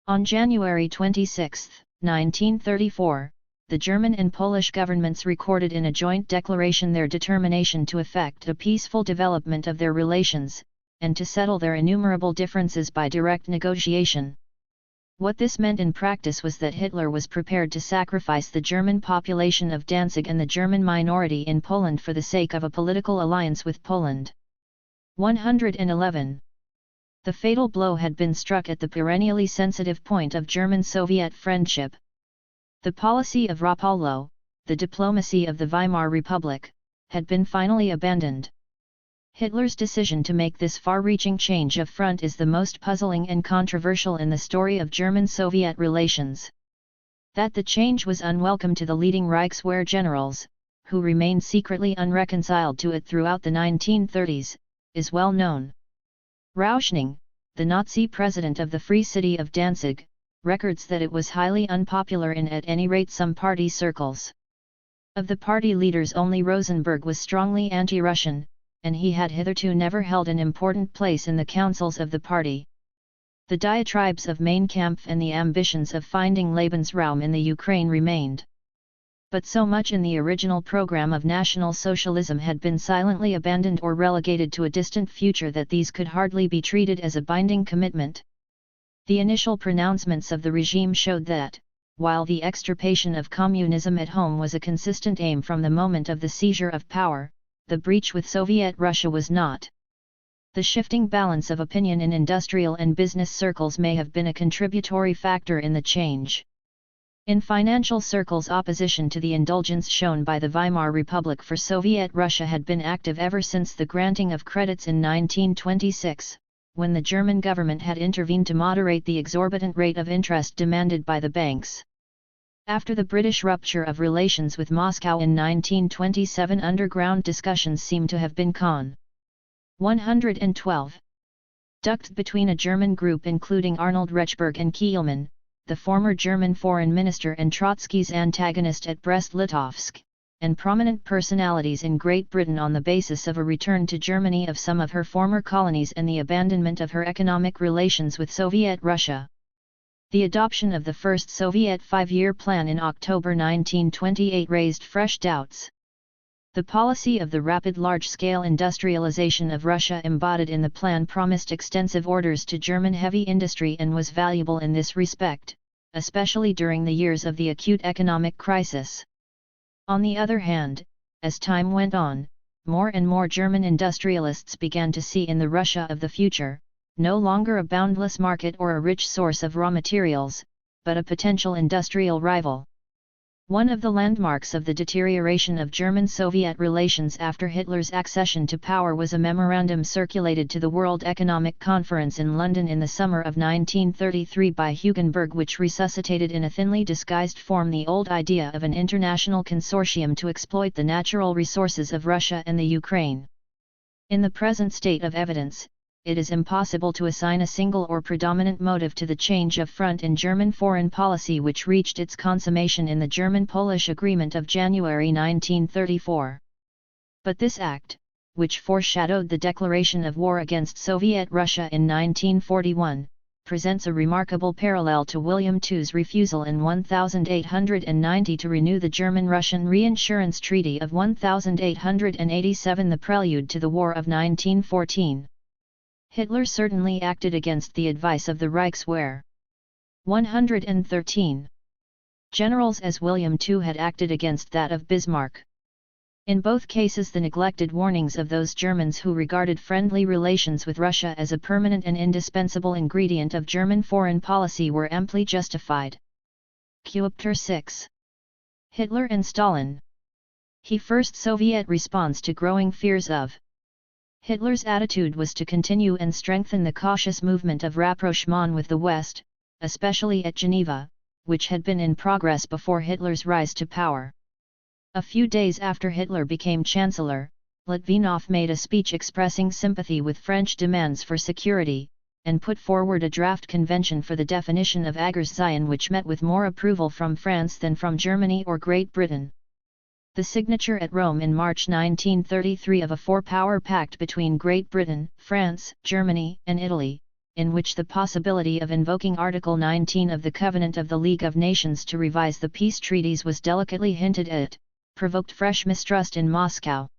On January 26, 1934, the German and Polish governments recorded in a joint declaration their determination to effect a peaceful development of their relations, and to settle their innumerable differences by direct negotiation. What this meant in practice was that Hitler was prepared to sacrifice the German population of Danzig and the German minority in Poland for the sake of a political alliance with Poland. 111. The fatal blow had been struck at the perennially sensitive point of German-Soviet friendship. The policy of Rapallo, the diplomacy of the Weimar Republic, had been finally abandoned. Hitler's decision to make this far-reaching change of front is the most puzzling and controversial in the story of German-Soviet relations. That the change was unwelcome to the leading Reichswehr generals, who remained secretly unreconciled to it throughout the 1930s, is well known. Rauschning, the Nazi president of the Free City of Danzig, records that it was highly unpopular in at any rate some party circles. Of the party leaders only Rosenberg was strongly anti-Russian, and he had hitherto never held an important place in the councils of the party. The diatribes of Mein Kampf and the ambitions of finding Lebensraum in the Ukraine remained. But so much in the original program of National Socialism had been silently abandoned or relegated to a distant future that these could hardly be treated as a binding commitment. The initial pronouncements of the regime showed that, while the extirpation of communism at home was a consistent aim from the moment of the seizure of power, the breach with Soviet Russia was not. The shifting balance of opinion in industrial and business circles may have been a contributory factor in the change. In financial circles, opposition to the indulgence shown by the Weimar Republic for Soviet Russia had been active ever since the granting of credits in 1926, when the German government had intervened to moderate the exorbitant rate of interest demanded by the banks. After the British rupture of relations with Moscow in 1927, underground discussions seem to have been 112. Ducted between a German group including Arnold Rechberg and Kielman, the former German foreign minister and Trotsky's antagonist at Brest-Litovsk, and prominent personalities in Great Britain on the basis of a return to Germany of some of her former colonies and the abandonment of her economic relations with Soviet Russia. The adoption of the first Soviet five-year plan in October 1928 raised fresh doubts. The policy of the rapid large-scale industrialization of Russia embodied in the plan promised extensive orders to German heavy industry and was valuable in this respect, especially during the years of the acute economic crisis. On the other hand, as time went on, more and more German industrialists began to see in the Russia of the future, no longer a boundless market or a rich source of raw materials, but a potential industrial rival. One of the landmarks of the deterioration of German-Soviet relations after Hitler's accession to power was a memorandum circulated to the World Economic Conference in London in the summer of 1933 by Hugenberg, which resuscitated in a thinly disguised form the old idea of an international consortium to exploit the natural resources of Russia and the Ukraine. In the present state of evidence, it is impossible to assign a single or predominant motive to the change of front in German foreign policy which reached its consummation in the German-Polish Agreement of January 1934. But this act, which foreshadowed the declaration of war against Soviet Russia in 1941, presents a remarkable parallel to William II's refusal in 1890 to renew the German-Russian Reinsurance Treaty of 1887, the prelude to the War of 1914. Hitler certainly acted against the advice of the Reichswehr. 113 generals as William II had acted against that of Bismarck. In both cases the neglected warnings of those Germans who regarded friendly relations with Russia as a permanent and indispensable ingredient of German foreign policy were amply justified. Chapter 6. Hitler and Stalin. He first Soviet response to growing fears of. Hitler's attitude was to continue and strengthen the cautious movement of rapprochement with the West, especially at Geneva, which had been in progress before Hitler's rise to power. A few days after Hitler became Chancellor, Litvinov made a speech expressing sympathy with French demands for security, and put forward a draft convention for the definition of Aggressionsziele which met with more approval from France than from Germany or Great Britain. The signature at Rome in March 1933 of a four-power pact between Great Britain, France, Germany, and Italy, in which the possibility of invoking Article 19 of the Covenant of the League of Nations to revise the peace treaties was delicately hinted at, provoked fresh mistrust in Moscow.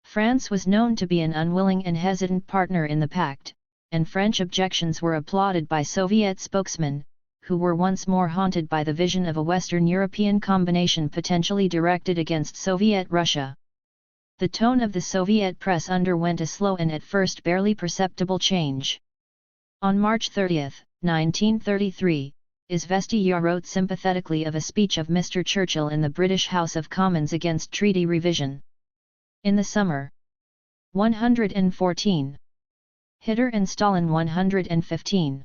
France was known to be an unwilling and hesitant partner in the pact, and French objections were applauded by Soviet spokesmen, who were once more haunted by the vision of a Western European combination potentially directed against Soviet Russia. The tone of the Soviet press underwent a slow and at first barely perceptible change. On March 30, 1933, Izvestia wrote sympathetically of a speech of Mr. Churchill in the British House of Commons against treaty revision. In the summer. 114. Hitler and Stalin 115.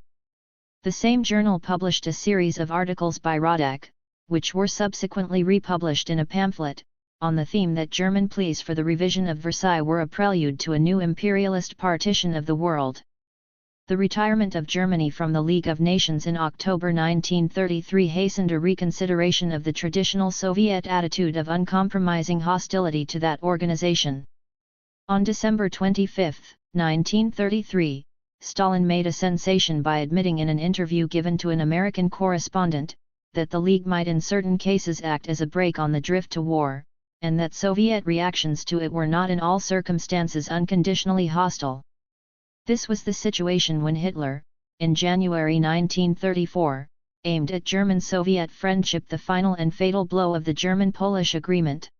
The same journal published a series of articles by Radek, which were subsequently republished in a pamphlet, on the theme that German pleas for the revision of Versailles were a prelude to a new imperialist partition of the world. The retirement of Germany from the League of Nations in October 1933 hastened a reconsideration of the traditional Soviet attitude of uncompromising hostility to that organization. On December 25, 1933, Stalin made a sensation by admitting in an interview given to an American correspondent, that the League might in certain cases act as a brake on the drift to war, and that Soviet reactions to it were not in all circumstances unconditionally hostile. This was the situation when Hitler, in January 1934, aimed at German-Soviet friendship the final and fatal blow of the German-Polish Agreement.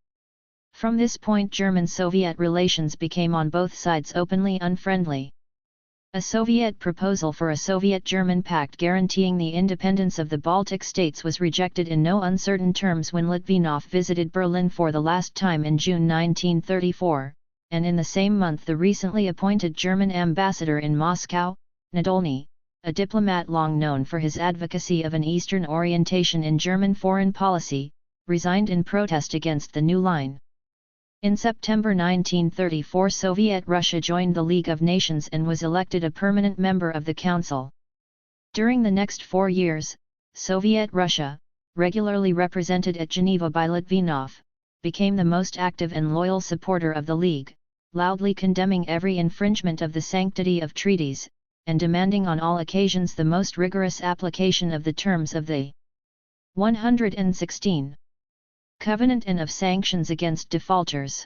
From this point German-Soviet relations became on both sides openly unfriendly. A Soviet proposal for a Soviet-German pact guaranteeing the independence of the Baltic states was rejected in no uncertain terms when Litvinov visited Berlin for the last time in June 1934. And in the same month the recently appointed German ambassador in Moscow, Nadolny, a diplomat long known for his advocacy of an Eastern orientation in German foreign policy, resigned in protest against the new line. In September 1934 Soviet Russia joined the League of Nations and was elected a permanent member of the Council. During the next 4 years, Soviet Russia, regularly represented at Geneva by Litvinov, became the most active and loyal supporter of the League, loudly condemning every infringement of the sanctity of treaties, and demanding on all occasions the most rigorous application of the terms of the 116 Covenant and of sanctions against defaulters.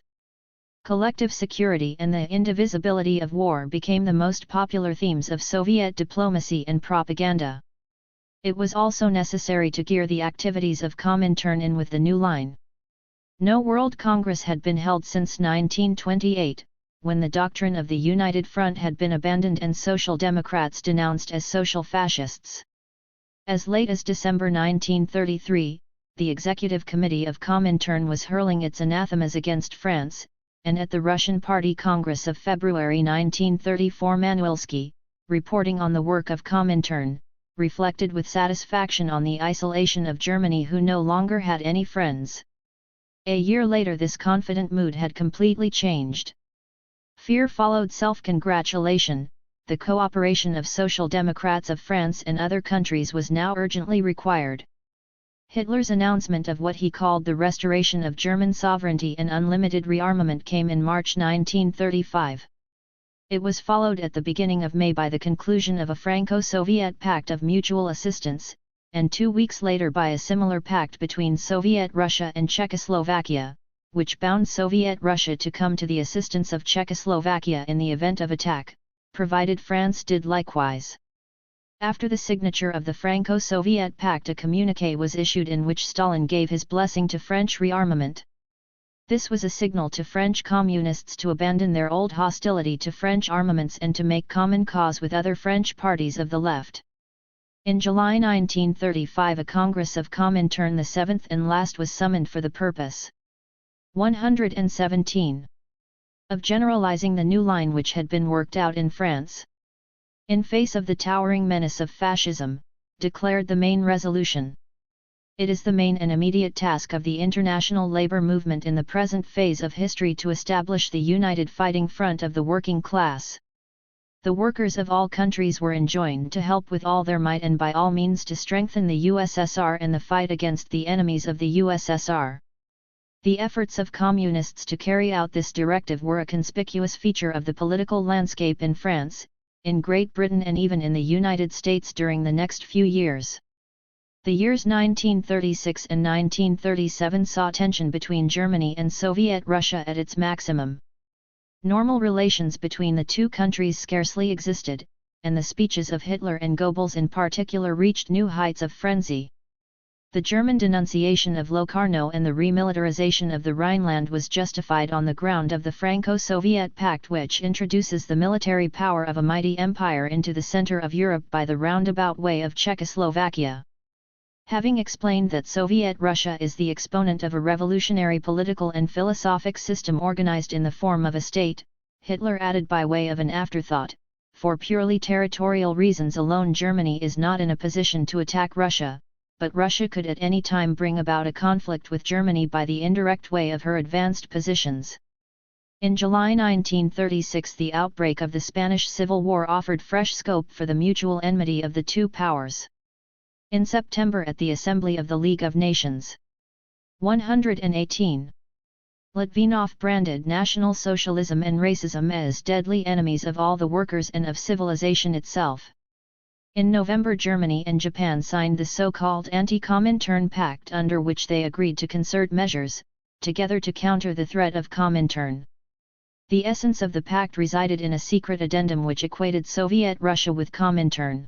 Collective security and the indivisibility of war became the most popular themes of Soviet diplomacy and propaganda. It was also necessary to gear the activities of Comintern in with the new line. No World Congress had been held since 1928, when the doctrine of the United Front had been abandoned and Social Democrats denounced as social fascists. As late as December 1933, the Executive Committee of Comintern was hurling its anathemas against France, and at the Russian Party Congress of February 1934 Manuelsky, reporting on the work of Comintern, reflected with satisfaction on the isolation of Germany who no longer had any friends. A year later this confident mood had completely changed. Fear followed self-congratulation. The cooperation of Social Democrats of France and other countries was now urgently required. Hitler's announcement of what he called the restoration of German sovereignty and unlimited rearmament came in March 1935. It was followed at the beginning of May by the conclusion of a Franco-Soviet Pact of Mutual Assistance, and 2 weeks later by a similar pact between Soviet Russia and Czechoslovakia, which bound Soviet Russia to come to the assistance of Czechoslovakia in the event of attack, provided France did likewise. After the signature of the Franco-Soviet Pact, a communiqué was issued in which Stalin gave his blessing to French rearmament. This was a signal to French communists to abandon their old hostility to French armaments and to make common cause with other French parties of the left. In July 1935 a Congress of Comintern, the seventh and last, was summoned for the purpose. 117. Of generalizing the new line which had been worked out in France. In face of the towering menace of fascism, declared the main resolution. It is the main and immediate task of the international labor movement in the present phase of history to establish the united fighting front of the working class. The workers of all countries were enjoined to help with all their might and by all means to strengthen the USSR in the fight against the enemies of the USSR. The efforts of communists to carry out this directive were a conspicuous feature of the political landscape in France, in Great Britain and even in the United States during the next few years. The years 1936 and 1937 saw tension between Germany and Soviet Russia at its maximum. Normal relations between the two countries scarcely existed, and the speeches of Hitler and Goebbels in particular reached new heights of frenzy. The German denunciation of Locarno and the remilitarization of the Rhineland was justified on the ground of the Franco-Soviet Pact, which introduces the military power of a mighty empire into the center of Europe by the roundabout way of Czechoslovakia. Having explained that Soviet Russia is the exponent of a revolutionary political and philosophic system organized in the form of a state, Hitler added by way of an afterthought, for purely territorial reasons alone Germany is not in a position to attack Russia, but Russia could at any time bring about a conflict with Germany by the indirect way of her advanced positions. In July 1936 the outbreak of the Spanish Civil War offered fresh scope for the mutual enmity of the two powers. In September at the Assembly of the League of Nations. 118. Litvinov branded National Socialism and racism as deadly enemies of all the workers and of civilization itself. In November Germany and Japan signed the so-called Anti-Comintern Pact, under which they agreed to concert measures, together to counter the threat of Comintern. The essence of the pact resided in a secret addendum which equated Soviet Russia with Comintern.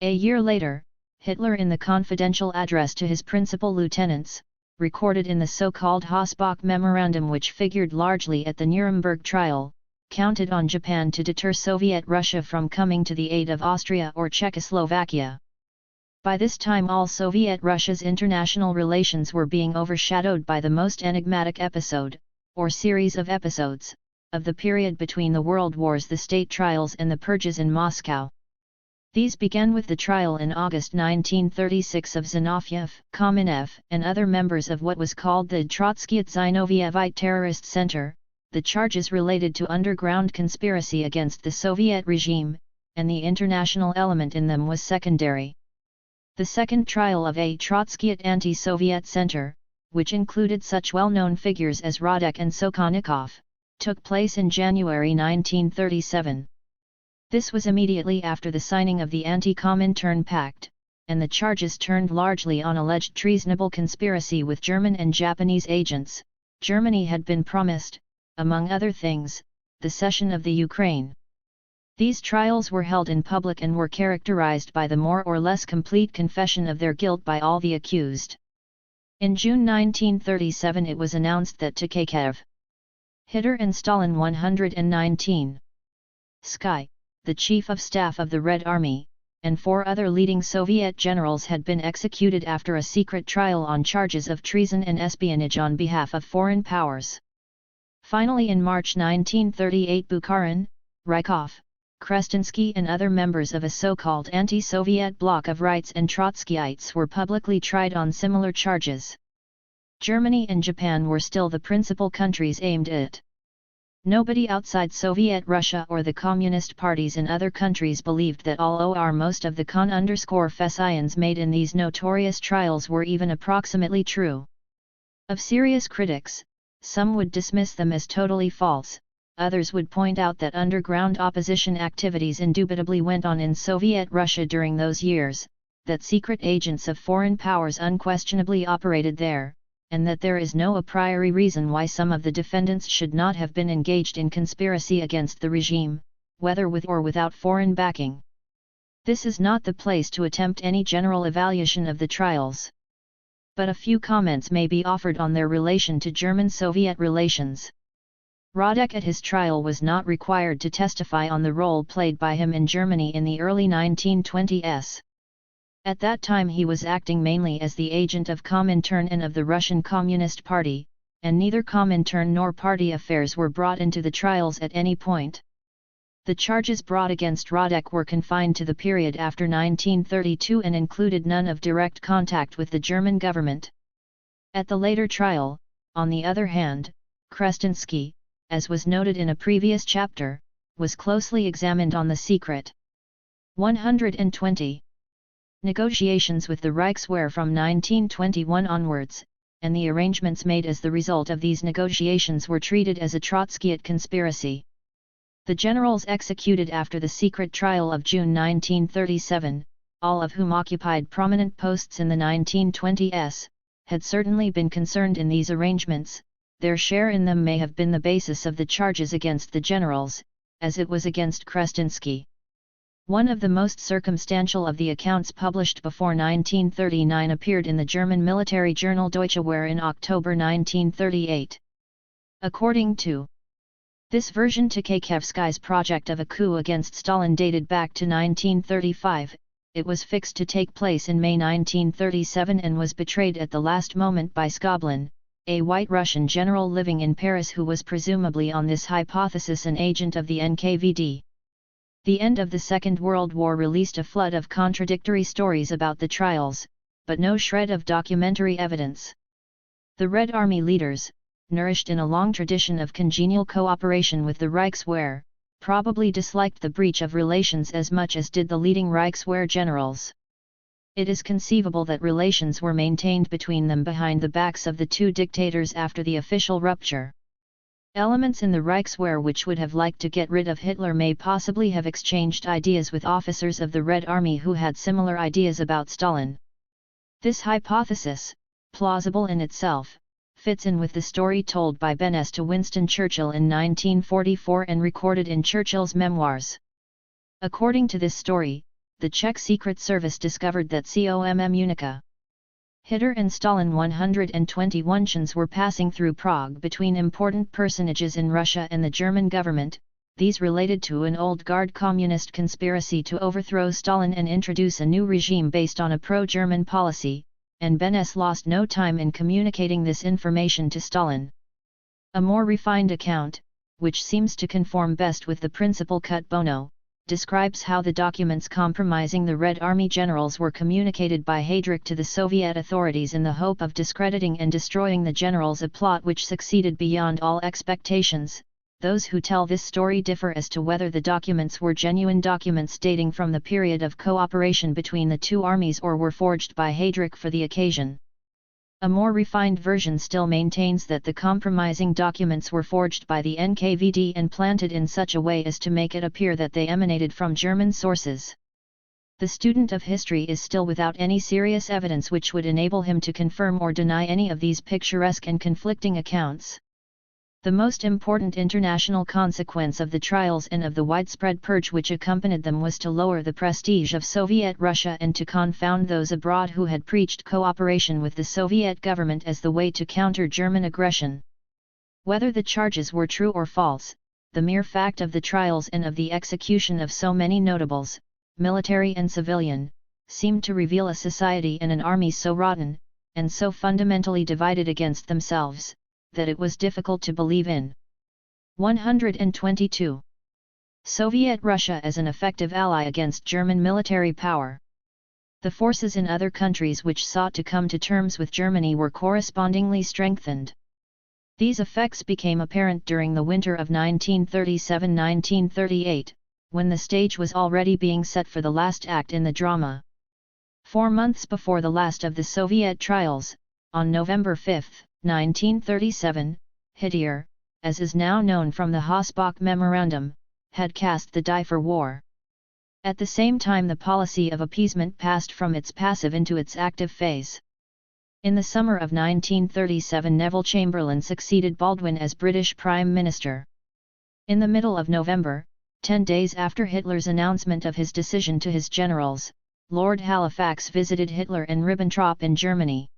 A year later, Hitler, in the confidential address to his principal lieutenants, recorded in the so-called Hossbach Memorandum, which figured largely at the Nuremberg trial, counted on Japan to deter Soviet Russia from coming to the aid of Austria or Czechoslovakia. By this time all Soviet Russia's international relations were being overshadowed by the most enigmatic episode, or series of episodes, of the period between the World Wars, the state trials and the purges in Moscow. These began with the trial in August 1936 of Zinoviev, Kamenev, and other members of what was called the Trotskyite Zinoviev Terrorist Center. The charges related to underground conspiracy against the Soviet regime, and the international element in them was secondary. The second trial of a Trotskyite anti-Soviet center, which included such well-known figures as Radek and Sokhonikov, took place in January 1937. This was immediately after the signing of the Anti-Comintern Pact, and the charges turned largely on alleged treasonable conspiracy with German and Japanese agents. Germany had been promised, among other things, the cession of the Ukraine. These trials were held in public and were characterized by the more or less complete confession of their guilt by all the accused. In June 1937 it was announced that Tokayev, Hitler and Stalin 119. Sky, the Chief of Staff of the Red Army, and 4 other leading Soviet generals had been executed after a secret trial on charges of treason and espionage on behalf of foreign powers. Finally in March 1938 Bukharin, Rykov, Krestinsky and other members of a so-called anti-Soviet bloc of Rights and Trotskyites were publicly tried on similar charges. Germany and Japan were still the principal countries aimed at. Nobody outside Soviet Russia or the communist parties in other countries believed that or most of the con_fessians made in these notorious trials were even approximately true. Of serious critics, some would dismiss them as totally false, others would point out that underground opposition activities indubitably went on in Soviet Russia during those years, that secret agents of foreign powers unquestionably operated there, and that there is no a priori reason why some of the defendants should not have been engaged in conspiracy against the regime, whether with or without foreign backing. This is not the place to attempt any general evaluation of the trials. But a few comments may be offered on their relation to German-Soviet relations. Radek at his trial was not required to testify on the role played by him in Germany in the early 1920s. At that time he was acting mainly as the agent of Comintern and of the Russian Communist Party, and neither Comintern nor party affairs were brought into the trials at any point. The charges brought against Radek were confined to the period after 1932 and included none of direct contact with the German government. At the later trial, on the other hand, Krestinsky, as was noted in a previous chapter, was closely examined on the secret. 120. Negotiations with the Reichswehr from 1921 onwards, and the arrangements made as the result of these negotiations were treated as a Trotskyite conspiracy. The generals executed after the secret trial of June 1937, all of whom occupied prominent posts in the 1920s, had certainly been concerned in these arrangements. Their share in them may have been the basis of the charges against the generals, as it was against Krestinsky. One of the most circumstantial of the accounts published before 1939 appeared in the German military journal Deutsche Wehr in October 1938. According to this version, Tukhachevsky's project of a coup against Stalin dated back to 1935, it was fixed to take place in May 1937 and was betrayed at the last moment by Skoblin, a White Russian general living in Paris who was presumably on this hypothesis an agent of the NKVD. The end of the Second World War released a flood of contradictory stories about the trials, but no shred of documentary evidence. The Red Army leaders, nourished in a long tradition of congenial cooperation with the Reichswehr, probably disliked the breach of relations as much as did the leading Reichswehr generals. It is conceivable that relations were maintained between them behind the backs of the two dictators after the official rupture. Elements in the Reichswehr which would have liked to get rid of Hitler may possibly have exchanged ideas with officers of the Red Army who had similar ideas about Stalin. This hypothesis, plausible in itself, fits in with the story told by Beneš to Winston Churchill in 1944 and recorded in Churchill's memoirs. According to this story, the Czech Secret Service discovered that Communica Hitler and Stalin 121 were passing through Prague between important personages in Russia and the German government. These related to an old guard communist conspiracy to overthrow Stalin and introduce a new regime based on a pro-German policy, and Beneš lost no time in communicating this information to Stalin. A more refined account, which seems to conform best with the principle cut bono, describes how the documents compromising the Red Army generals were communicated by Heydrich to the Soviet authorities in the hope of discrediting and destroying the generals, a plot which succeeded beyond all expectations. Those who tell this story differ as to whether the documents were genuine documents dating from the period of cooperation between the two armies or were forged by Heydrich for the occasion. A more refined version still maintains that the compromising documents were forged by the NKVD and planted in such a way as to make it appear that they emanated from German sources. The student of history is still without any serious evidence which would enable him to confirm or deny any of these picturesque and conflicting accounts. The most important international consequence of the trials and of the widespread purge which accompanied them was to lower the prestige of Soviet Russia and to confound those abroad who had preached cooperation with the Soviet government as the way to counter German aggression. Whether the charges were true or false, the mere fact of the trials and of the execution of so many notables, military and civilian, seemed to reveal a society and an army so rotten, and so fundamentally divided against themselves, that it was difficult to believe in. 122. Soviet Russia as an effective ally against German military power. The forces in other countries which sought to come to terms with Germany were correspondingly strengthened. These effects became apparent during the winter of 1937–1938, when the stage was already being set for the last act in the drama. 4 months before the last of the Soviet trials, on November 5, 1937, Hitler, as is now known from the Hossbach Memorandum, had cast the die for war. At the same time, the policy of appeasement passed from its passive into its active phase. In the summer of 1937, Neville Chamberlain succeeded Baldwin as British Prime Minister. In the middle of November, 10 days after Hitler's announcement of his decision to his generals, Lord Halifax visited Hitler and Ribbentrop in Germany.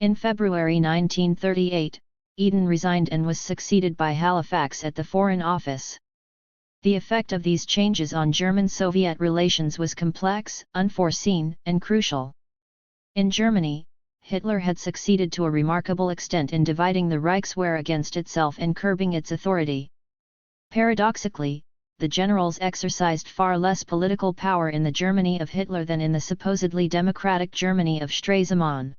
In February 1938, Eden resigned and was succeeded by Halifax at the Foreign Office. The effect of these changes on German-Soviet relations was complex, unforeseen, and crucial. In Germany, Hitler had succeeded to a remarkable extent in dividing the Reichswehr against itself and curbing its authority. Paradoxically, the generals exercised far less political power in the Germany of Hitler than in the supposedly democratic Germany of Stresemann.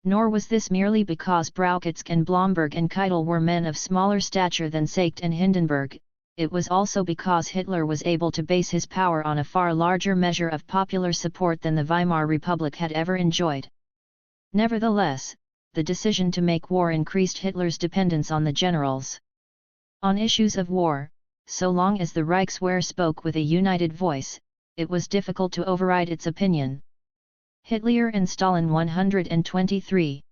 Nor was this merely because Brauchitsch and Blomberg and Keitel were men of smaller stature than Seykt and Hindenburg, it was also because Hitler was able to base his power on a far larger measure of popular support than the Weimar Republic had ever enjoyed. Nevertheless, the decision to make war increased Hitler's dependence on the generals. On issues of war, so long as the Reichswehr spoke with a united voice, it was difficult to override its opinion. Hitler and Stalin 123.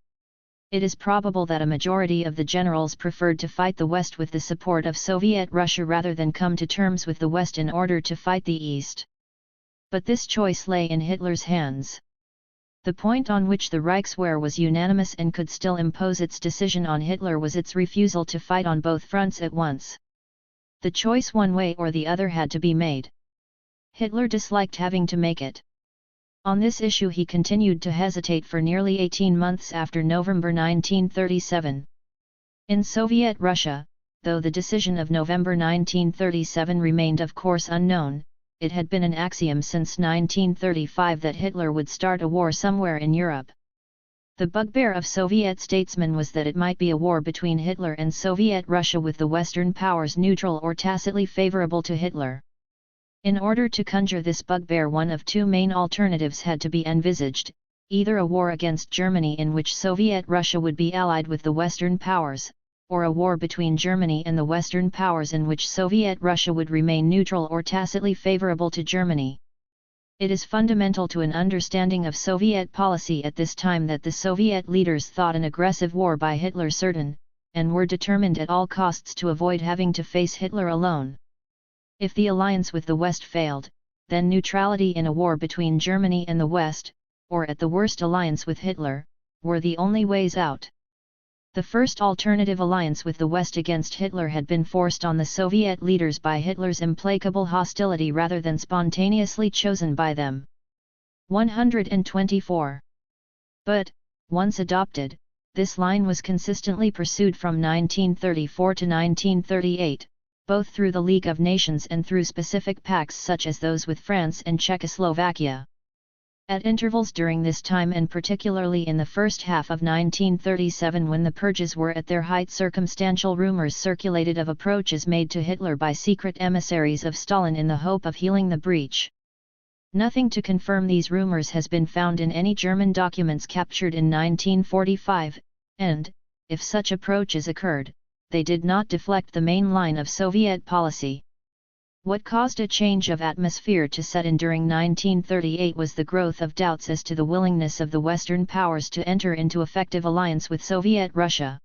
It is probable that a majority of the generals preferred to fight the West with the support of Soviet Russia rather than come to terms with the West in order to fight the East. But this choice lay in Hitler's hands. The point on which the Reichswehr was unanimous and could still impose its decision on Hitler was its refusal to fight on both fronts at once. The choice one way or the other had to be made. Hitler disliked having to make it. On this issue he continued to hesitate for nearly 18 months after November 1937. In Soviet Russia, though the decision of November 1937 remained of course unknown, it had been an axiom since 1935 that Hitler would start a war somewhere in Europe. The bugbear of Soviet statesmen was that it might be a war between Hitler and Soviet Russia, with the Western powers neutral or tacitly favorable to Hitler. In order to conjure this bugbear, one of two main alternatives had to be envisaged: either a war against Germany in which Soviet Russia would be allied with the Western powers, or a war between Germany and the Western powers in which Soviet Russia would remain neutral or tacitly favorable to Germany. It is fundamental to an understanding of Soviet policy at this time that the Soviet leaders thought an aggressive war by Hitler certain, and were determined at all costs to avoid having to face Hitler alone. If the alliance with the West failed, then neutrality in a war between Germany and the West, or at the worst alliance with Hitler, were the only ways out. The first alternative, alliance with the West against Hitler, had been forced on the Soviet leaders by Hitler's implacable hostility rather than spontaneously chosen by them. 124. But, once adopted, this line was consistently pursued from 1934 to 1938, both through the League of Nations and through specific pacts such as those with France and Czechoslovakia. At intervals during this time, and particularly in the first half of 1937 when the purges were at their height, circumstantial rumors circulated of approaches made to Hitler by secret emissaries of Stalin in the hope of healing the breach. Nothing to confirm these rumors has been found in any German documents captured in 1945, and, if such approaches occurred, they did not deflect the main line of Soviet policy. What caused a change of atmosphere to set in during 1938 was the growth of doubts as to the willingness of the Western powers to enter into effective alliance with Soviet Russia.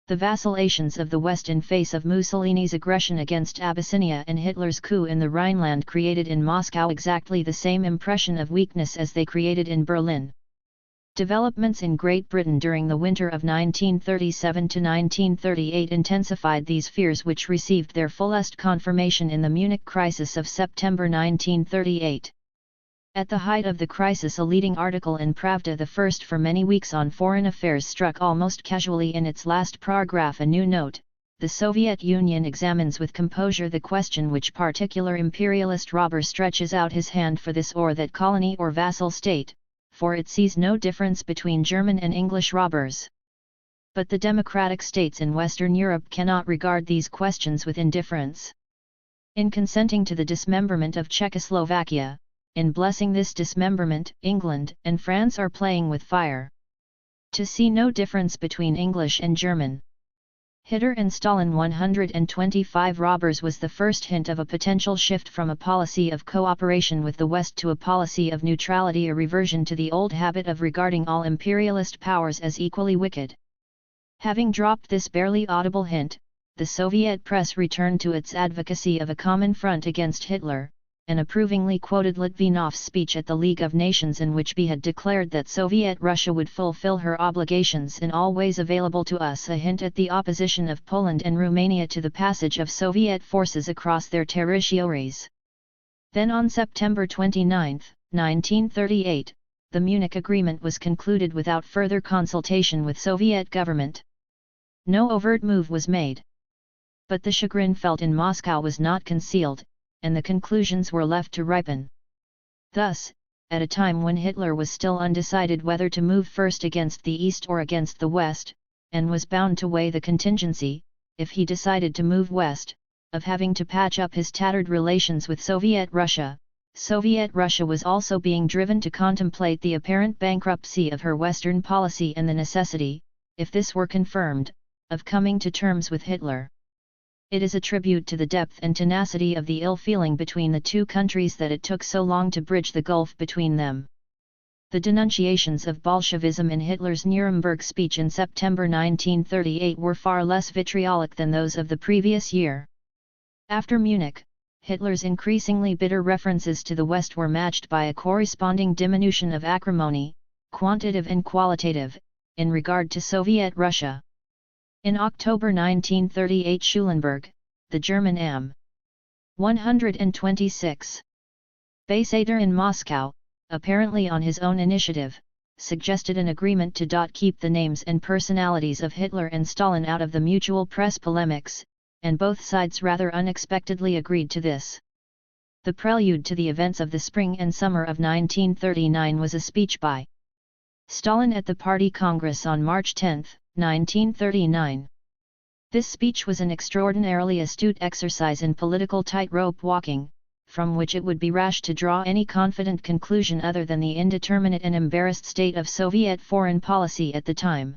The vacillations of the West in face of Mussolini's aggression against Abyssinia and Hitler's coup in the Rhineland created in Moscow exactly the same impression of weakness as they created in Berlin. Developments in Great Britain during the winter of 1937 to 1938 intensified these fears, which received their fullest confirmation in the Munich crisis of September 1938. At the height of the crisis, a leading article in Pravda, the first for many weeks on foreign affairs, struck almost casually in its last paragraph a new note: the Soviet Union examines with composure the question which particular imperialist robber stretches out his hand for this or that colony or vassal state, for it sees no difference between German and English robbers. But the democratic states in Western Europe cannot regard these questions with indifference. In consenting to the dismemberment of Czechoslovakia, in blessing this dismemberment, England and France are playing with fire. To see no difference between English and German. Hitler and Stalin 125 robbers was the first hint of a potential shift from a policy of cooperation with the West to a policy of neutrality, a reversion to the old habit of regarding all imperialist powers as equally wicked. Having dropped this barely audible hint, the Soviet press returned to its advocacy of a common front against Hitler, and approvingly quoted Litvinov's speech at the League of Nations, in which he had declared that Soviet Russia would fulfill her obligations in all ways available to us, a hint at the opposition of Poland and Romania to the passage of Soviet forces across their territories. Then on September 29, 1938, the Munich Agreement was concluded without further consultation with Soviet government. No overt move was made. But the chagrin felt in Moscow was not concealed, and the conclusions were left to ripen. Thus, at a time when Hitler was still undecided whether to move first against the East or against the West, and was bound to weigh the contingency, if he decided to move west, of having to patch up his tattered relations with Soviet Russia was also being driven to contemplate the apparent bankruptcy of her Western policy and the necessity, if this were confirmed, of coming to terms with Hitler. It is a tribute to the depth and tenacity of the ill feeling between the two countries that it took so long to bridge the gulf between them. The denunciations of Bolshevism in Hitler's Nuremberg speech in September 1938 were far less vitriolic than those of the previous year. After Munich, Hitler's increasingly bitter references to the West were matched by a corresponding diminution of acrimony, quantitative and qualitative, in regard to Soviet Russia. In October 1938, Schulenburg, the German Am. 126. Basader in Moscow, apparently on his own initiative, suggested an agreement to keep the names and personalities of Hitler and Stalin out of the mutual press polemics, and both sides rather unexpectedly agreed to this. The prelude to the events of the spring and summer of 1939 was a speech by Stalin at the Party Congress on March 10, 1939. This speech was an extraordinarily astute exercise in political tightrope walking, from which it would be rash to draw any confident conclusion other than the indeterminate and embarrassed state of Soviet foreign policy at the time.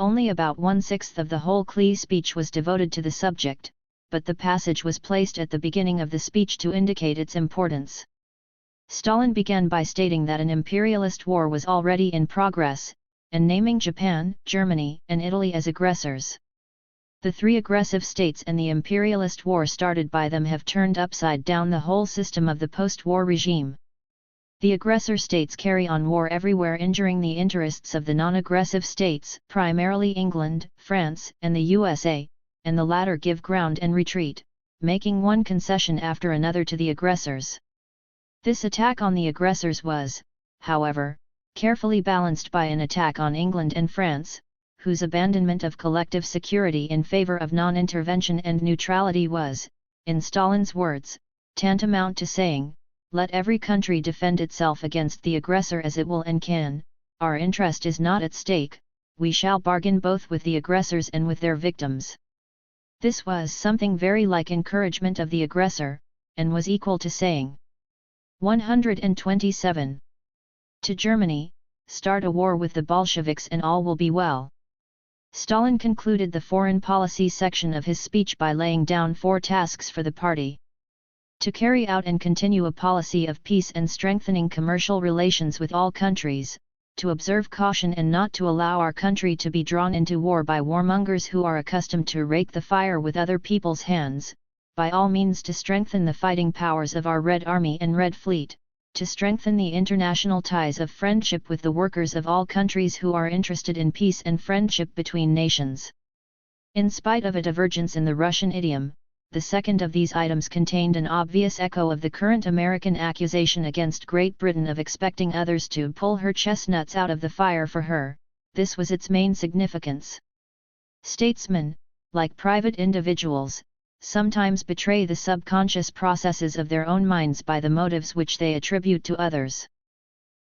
Only about 1/6 of the whole Klee speech was devoted to the subject, but the passage was placed at the beginning of the speech to indicate its importance. Stalin began by stating that an imperialist war was already in progress, and naming Japan, Germany, and Italy as aggressors. The three aggressive states and the imperialist war started by them have turned upside down the whole system of the post-war regime. The aggressor states carry on war everywhere, injuring the interests of the non-aggressive states, primarily England, France, and the USA, and the latter give ground and retreat, making one concession after another to the aggressors. This attack on the aggressors was, however, carefully balanced by an attack on England and France, whose abandonment of collective security in favor of non-intervention and neutrality was, in Stalin's words, tantamount to saying, "Let every country defend itself against the aggressor as it will and can, our interest is not at stake, we shall bargain both with the aggressors and with their victims." This was something very like encouragement of the aggressor, and was equal to saying, 127. To Germany, start a war with the Bolsheviks and all will be well. Stalin concluded the foreign policy section of his speech by laying down 4 tasks for the party. To carry out and continue a policy of peace and strengthening commercial relations with all countries, to observe caution and not to allow our country to be drawn into war by warmongers who are accustomed to rake the fire with other people's hands, by all means to strengthen the fighting powers of our Red Army and Red Fleet, to strengthen the international ties of friendship with the workers of all countries who are interested in peace and friendship between nations. In spite of a divergence in the Russian idiom, the second of these items contained an obvious echo of the current American accusation against Great Britain of expecting others to pull her chestnuts out of the fire for her. This was its main significance. Statesmen, like private individuals, sometimes betray the subconscious processes of their own minds by the motives which they attribute to others.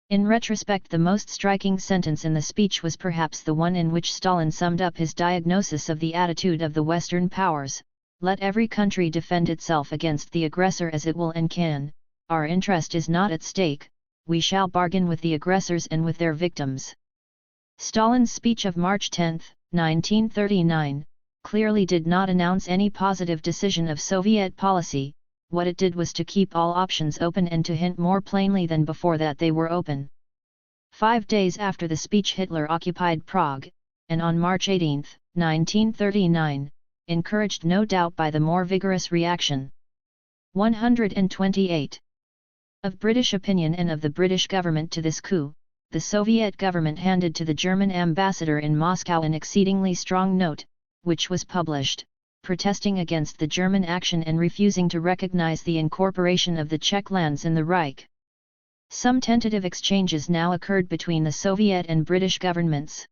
In retrospect, the most striking sentence in the speech was perhaps the one in which Stalin summed up his diagnosis of the attitude of the Western powers: "Let every country defend itself against the aggressor as it will and can, our interest is not at stake, we shall bargain with the aggressors and with their victims." Stalin's speech of March 10, 1939, clearly did not announce any positive decision of Soviet policy. What it did was to keep all options open and to hint more plainly than before that they were open. 5 days after the speech, Hitler occupied Prague, and on March 18, 1939, encouraged no doubt by the more vigorous reaction. 128. Of British opinion and of the British government to this coup, the Soviet government handed to the German ambassador in Moscow an exceedingly strong note, which was published, protesting against the German action and refusing to recognize the incorporation of the Czech lands in the Reich. Some tentative exchanges now occurred between the Soviet and British governments.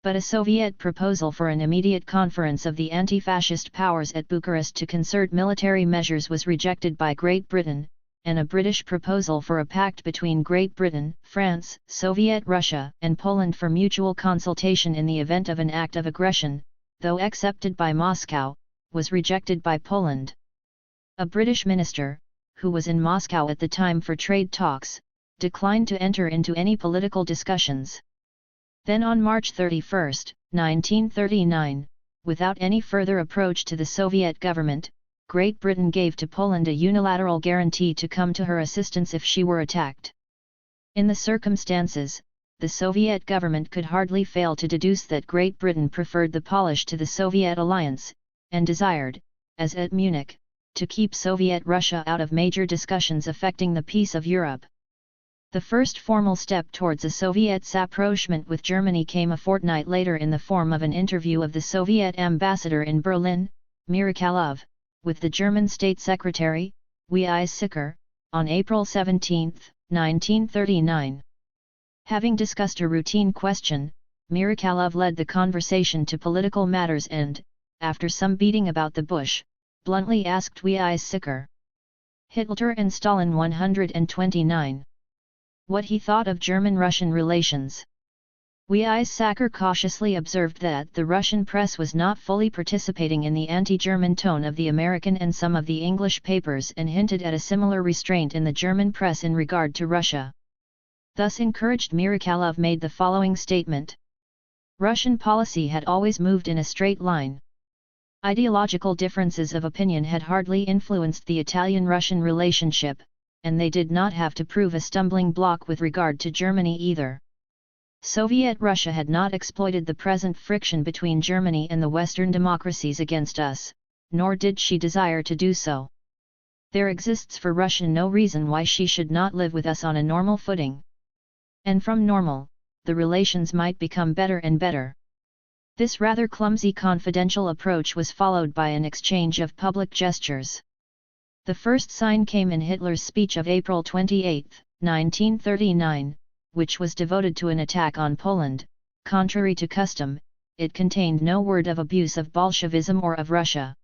But a Soviet proposal for an immediate conference of the anti-fascist powers at Bucharest to concert military measures was rejected by Great Britain, and a British proposal for a pact between Great Britain, France, Soviet Russia, and Poland for mutual consultation in the event of an act of aggression, though accepted by Moscow, was rejected by Poland. A British minister, who was in Moscow at the time for trade talks, declined to enter into any political discussions. Then on March 31, 1939, without any further approach to the Soviet government, Great Britain gave to Poland a unilateral guarantee to come to her assistance if she were attacked. In the circumstances, the Soviet government could hardly fail to deduce that Great Britain preferred the Polish to the Soviet alliance, and desired, as at Munich, to keep Soviet Russia out of major discussions affecting the peace of Europe. The first formal step towards a Soviet rapprochement with Germany came a fortnight later in the form of an interview of the Soviet ambassador in Berlin, Mirakalov, with the German State Secretary, Weizsäcker, on April 17, 1939. Having discussed a routine question, Mirakalov led the conversation to political matters and, after some beating about the bush, bluntly asked Weizsäcker, Hitler and Stalin 129. What he thought of German-Russian relations. Weizsäcker cautiously observed that the Russian press was not fully participating in the anti-German tone of the American and some of the English papers, and hinted at a similar restraint in the German press in regard to Russia. Thus encouraged, Mirakalov made the following statement. Russian policy had always moved in a straight line. Ideological differences of opinion had hardly influenced the Italian-Russian relationship, and they did not have to prove a stumbling block with regard to Germany either. Soviet Russia had not exploited the present friction between Germany and the Western democracies against us, nor did she desire to do so. There exists for Russia no reason why she should not live with us on a normal footing. And from normal, the relations might become better and better. This rather clumsy confidential approach was followed by an exchange of public gestures. The first sign came in Hitler's speech of April 28, 1939, which was devoted to an attack on Poland. Contrary to custom, it contained no word of abuse of Bolshevism or of Russia.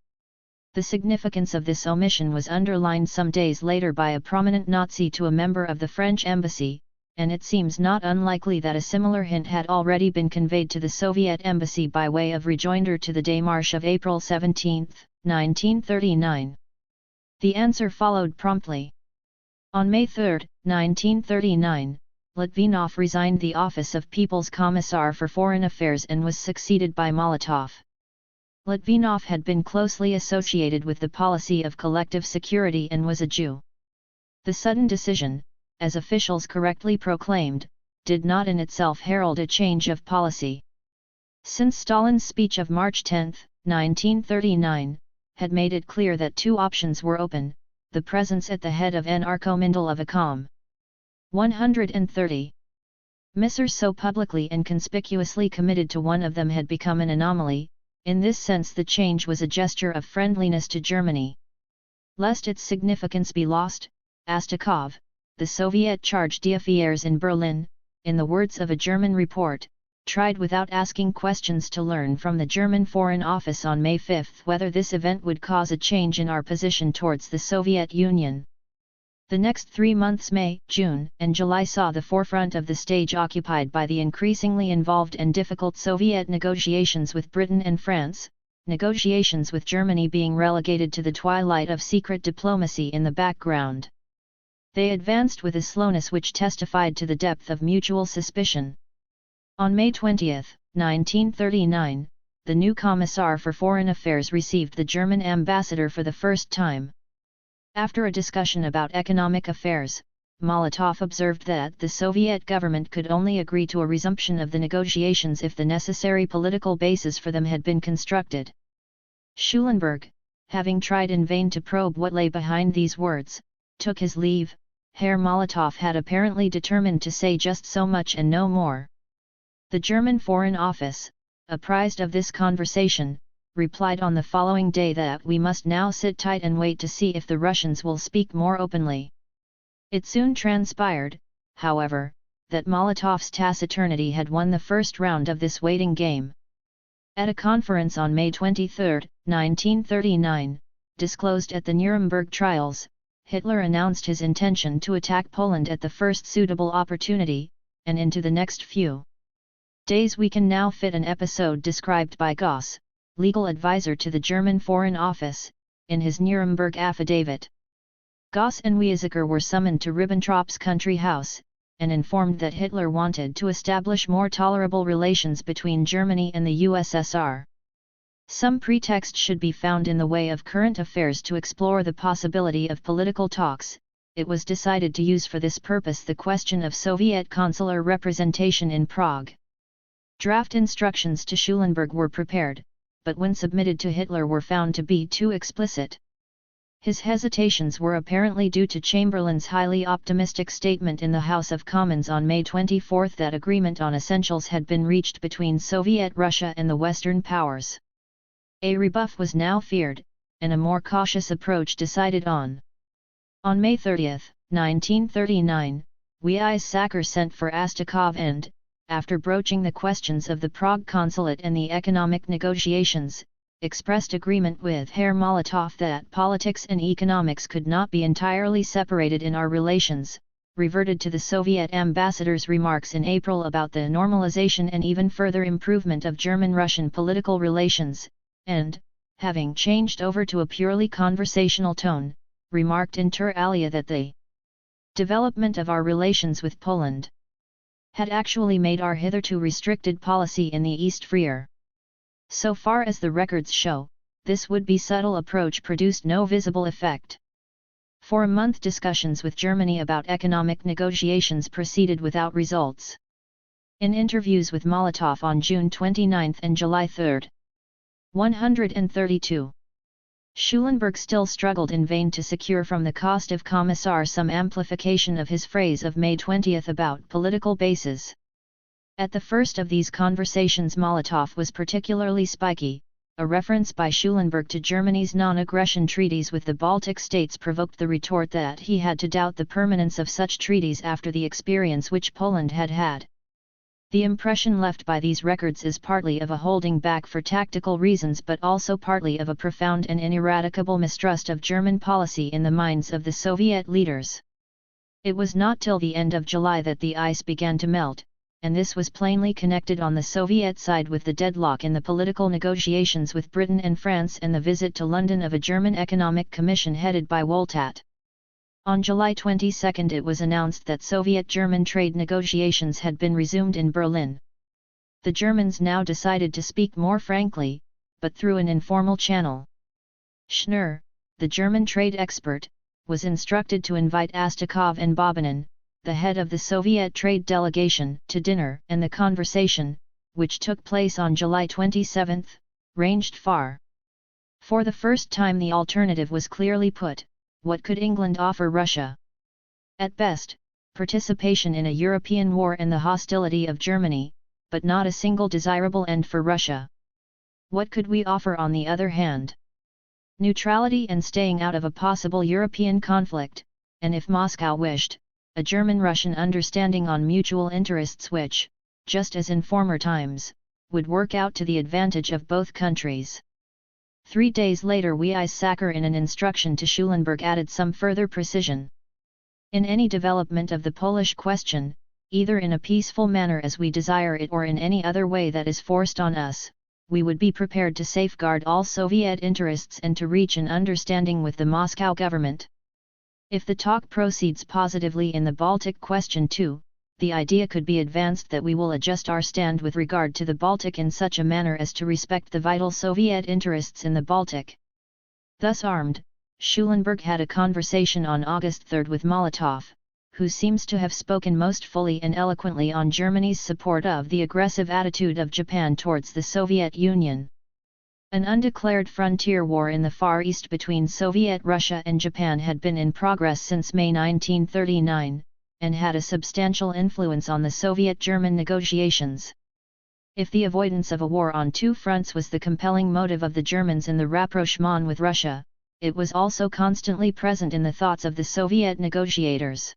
The significance of this omission was underlined some days later by a prominent Nazi to a member of the French embassy, and it seems not unlikely that a similar hint had already been conveyed to the Soviet embassy by way of rejoinder to the démarche of April 17, 1939. The answer followed promptly. On May 3, 1939, Litvinov resigned the office of People's Commissar for Foreign Affairs and was succeeded by Molotov. Litvinov had been closely associated with the policy of collective security and was a Jew. The sudden decision, as officials correctly proclaimed, did not in itself herald a change of policy. Since Stalin's speech of March 10, 1939, had made it clear that two options were open: the presence at the head of Anarcho-Mindel of ACOM. 130. Messrs so publicly and conspicuously committed to one of them had become an anomaly. In this sense the change was a gesture of friendliness to Germany. Lest its significance be lost, Astakov, the Soviet charge d'affaires in Berlin, in the words of a German report, tried without asking questions to learn from the German Foreign Office on May 5 whether this event would cause a change in our position towards the Soviet Union. The next 3 months, May, June, and July, saw the forefront of the stage occupied by the increasingly involved and difficult Soviet negotiations with Britain and France, negotiations with Germany being relegated to the twilight of secret diplomacy in the background. They advanced with a slowness which testified to the depth of mutual suspicion. On May 20, 1939, the new Commissar for Foreign Affairs received the German ambassador for the first time. After a discussion about economic affairs, Molotov observed that the Soviet government could only agree to a resumption of the negotiations if the necessary political basis for them had been constructed. Schulenburg, having tried in vain to probe what lay behind these words, took his leave. Herr Molotov had apparently determined to say just so much and no more. The German Foreign Office, apprised of this conversation, replied on the following day that we must now sit tight and wait to see if the Russians will speak more openly. It soon transpired, however, that Molotov's taciturnity had won the first round of this waiting game. At a conference on May 23, 1939, disclosed at the Nuremberg trials, Hitler announced his intention to attack Poland at the first suitable opportunity, and into the next few days we can now fit an episode described by Goss, legal advisor to the German Foreign Office, in his Nuremberg affidavit. Goss and Weizsäcker were summoned to Ribbentrop's country house, and informed that Hitler wanted to establish more tolerable relations between Germany and the USSR. Some pretext should be found in the way of current affairs to explore the possibility of political talks. It was decided to use for this purpose the question of Soviet consular representation in Prague. Draft instructions to Schulenburg were prepared, but when submitted to Hitler were found to be too explicit. His hesitations were apparently due to Chamberlain's highly optimistic statement in the House of Commons on May 24 that agreement on essentials had been reached between Soviet Russia and the Western powers. A rebuff was now feared, and a more cautious approach decided on. On May 30, 1939, Weizsäcker sent for Astakov and, after broaching the questions of the Prague consulate and the economic negotiations, expressed agreement with Herr Molotov that politics and economics could not be entirely separated in our relations, reverted to the Soviet ambassador's remarks in April about the normalization and even further improvement of German-Russian political relations, and, having changed over to a purely conversational tone, remarked inter alia that the development of our relations with Poland had actually made our hitherto restricted policy in the East freer. So far as the records show, this would-be subtle approach produced no visible effect. For a month discussions with Germany about economic negotiations proceeded without results. In interviews with Molotov on June 29 and July 3, 132. Schulenburg still struggled in vain to secure from the Kostov Commissar some amplification of his phrase of May 20 about political bases. At the first of these conversations Molotov was particularly spiky. A reference by Schulenburg to Germany's non-aggression treaties with the Baltic states provoked the retort that he had to doubt the permanence of such treaties after the experience which Poland had had. The impression left by these records is partly of a holding back for tactical reasons but also partly of a profound and ineradicable mistrust of German policy in the minds of the Soviet leaders. It was not till the end of July that the ice began to melt, and this was plainly connected on the Soviet side with the deadlock in the political negotiations with Britain and France and the visit to London of a German Economic Commission headed by Wohltat. On July 22 it was announced that Soviet-German trade negotiations had been resumed in Berlin. The Germans now decided to speak more frankly, but through an informal channel. Schnurr, the German trade expert, was instructed to invite Astakov and Bobanin, the head of the Soviet trade delegation, to dinner, and the conversation, which took place on July 27, ranged far. For the first time the alternative was clearly put: what could England offer Russia? At best, participation in a European war and the hostility of Germany, but not a single desirable end for Russia. What could we offer on the other hand? Neutrality and staying out of a possible European conflict, and if Moscow wished, a German-Russian understanding on mutual interests which, just as in former times, would work out to the advantage of both countries. 3 days later Weizsäcker in an instruction to Schulenburg added some further precision. In any development of the Polish question, either in a peaceful manner as we desire it or in any other way that is forced on us, we would be prepared to safeguard all Soviet interests and to reach an understanding with the Moscow government. If the talk proceeds positively in the Baltic question too, the idea could be advanced that we will adjust our stand with regard to the Baltic in such a manner as to respect the vital Soviet interests in the Baltic. Thus armed, Schulenburg had a conversation on August 3 with Molotov, who seems to have spoken most fully and eloquently on Germany's support of the aggressive attitude of Japan towards the Soviet Union. An undeclared frontier war in the Far East between Soviet Russia and Japan had been in progress since May 1939, and had a substantial influence on the Soviet-German negotiations. If the avoidance of a war on two fronts was the compelling motive of the Germans in the rapprochement with Russia, it was also constantly present in the thoughts of the Soviet negotiators.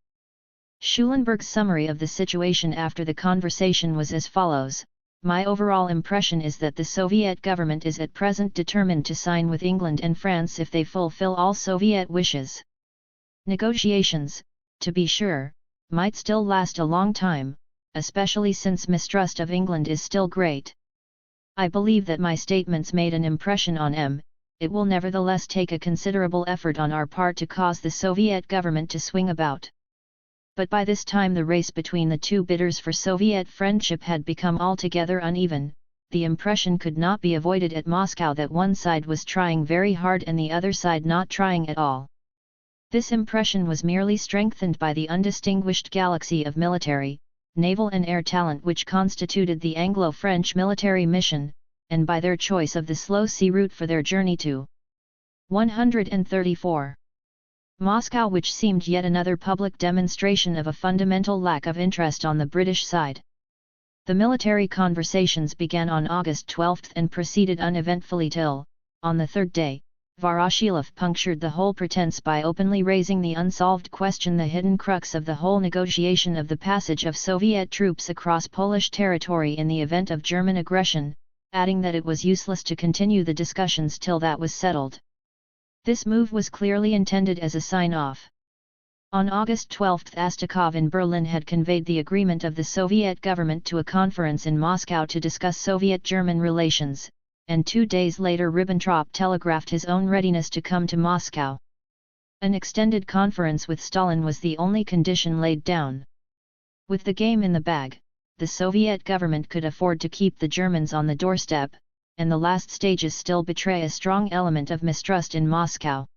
Schulenburg's summary of the situation after the conversation was as follows: "My overall impression is that the Soviet government is at present determined to sign with England and France if they fulfill all Soviet wishes. Negotiations, to be sure, might still last a long time, especially since mistrust of England is still great. I believe that my statements made an impression on M. It will nevertheless take a considerable effort on our part to cause the Soviet government to swing about." But by this time the race between the two bidders for Soviet friendship had become altogether uneven. The impression could not be avoided at Moscow that one side was trying very hard and the other side not trying at all. This impression was merely strengthened by the undistinguished galaxy of military, naval and air talent which constituted the Anglo-French military mission, and by their choice of the slow sea route for their journey to 134. Moscow, which seemed yet another public demonstration of a fundamental lack of interest on the British side. The military conversations began on August 12 and proceeded uneventfully till, on the third day, Voroshilov punctured the whole pretense by openly raising the unsolved question, the hidden crux of the whole negotiation, of the passage of Soviet troops across Polish territory in the event of German aggression, adding that it was useless to continue the discussions till that was settled. This move was clearly intended as a sign-off. On August 12 Astakov in Berlin had conveyed the agreement of the Soviet government to a conference in Moscow to discuss Soviet-German relations, and 2 days later Ribbentrop telegraphed his own readiness to come to Moscow. An extended conference with Stalin was the only condition laid down. With the game in the bag, the Soviet government could afford to keep the Germans on the doorstep, and the last stages still betray a strong element of mistrust in Moscow.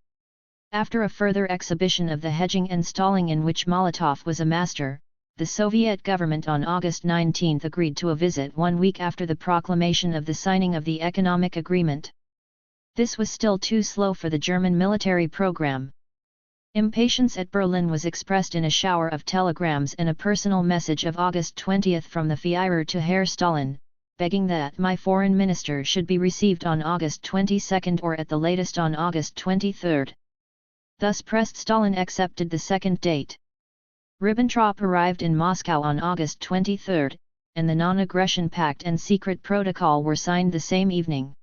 After a further exhibition of the hedging and stalling in which Molotov was a master, the Soviet government on August 19 agreed to a visit 1 week after the proclamation of the signing of the economic agreement. This was still too slow for the German military program. Impatience at Berlin was expressed in a shower of telegrams and a personal message of August 20 from the Führer to Herr Stalin, begging that my foreign minister should be received on August 22 or at the latest on August 23. Thus pressed, Stalin accepted the second date. Ribbentrop arrived in Moscow on August 23, and the non-aggression pact and secret protocol were signed the same evening.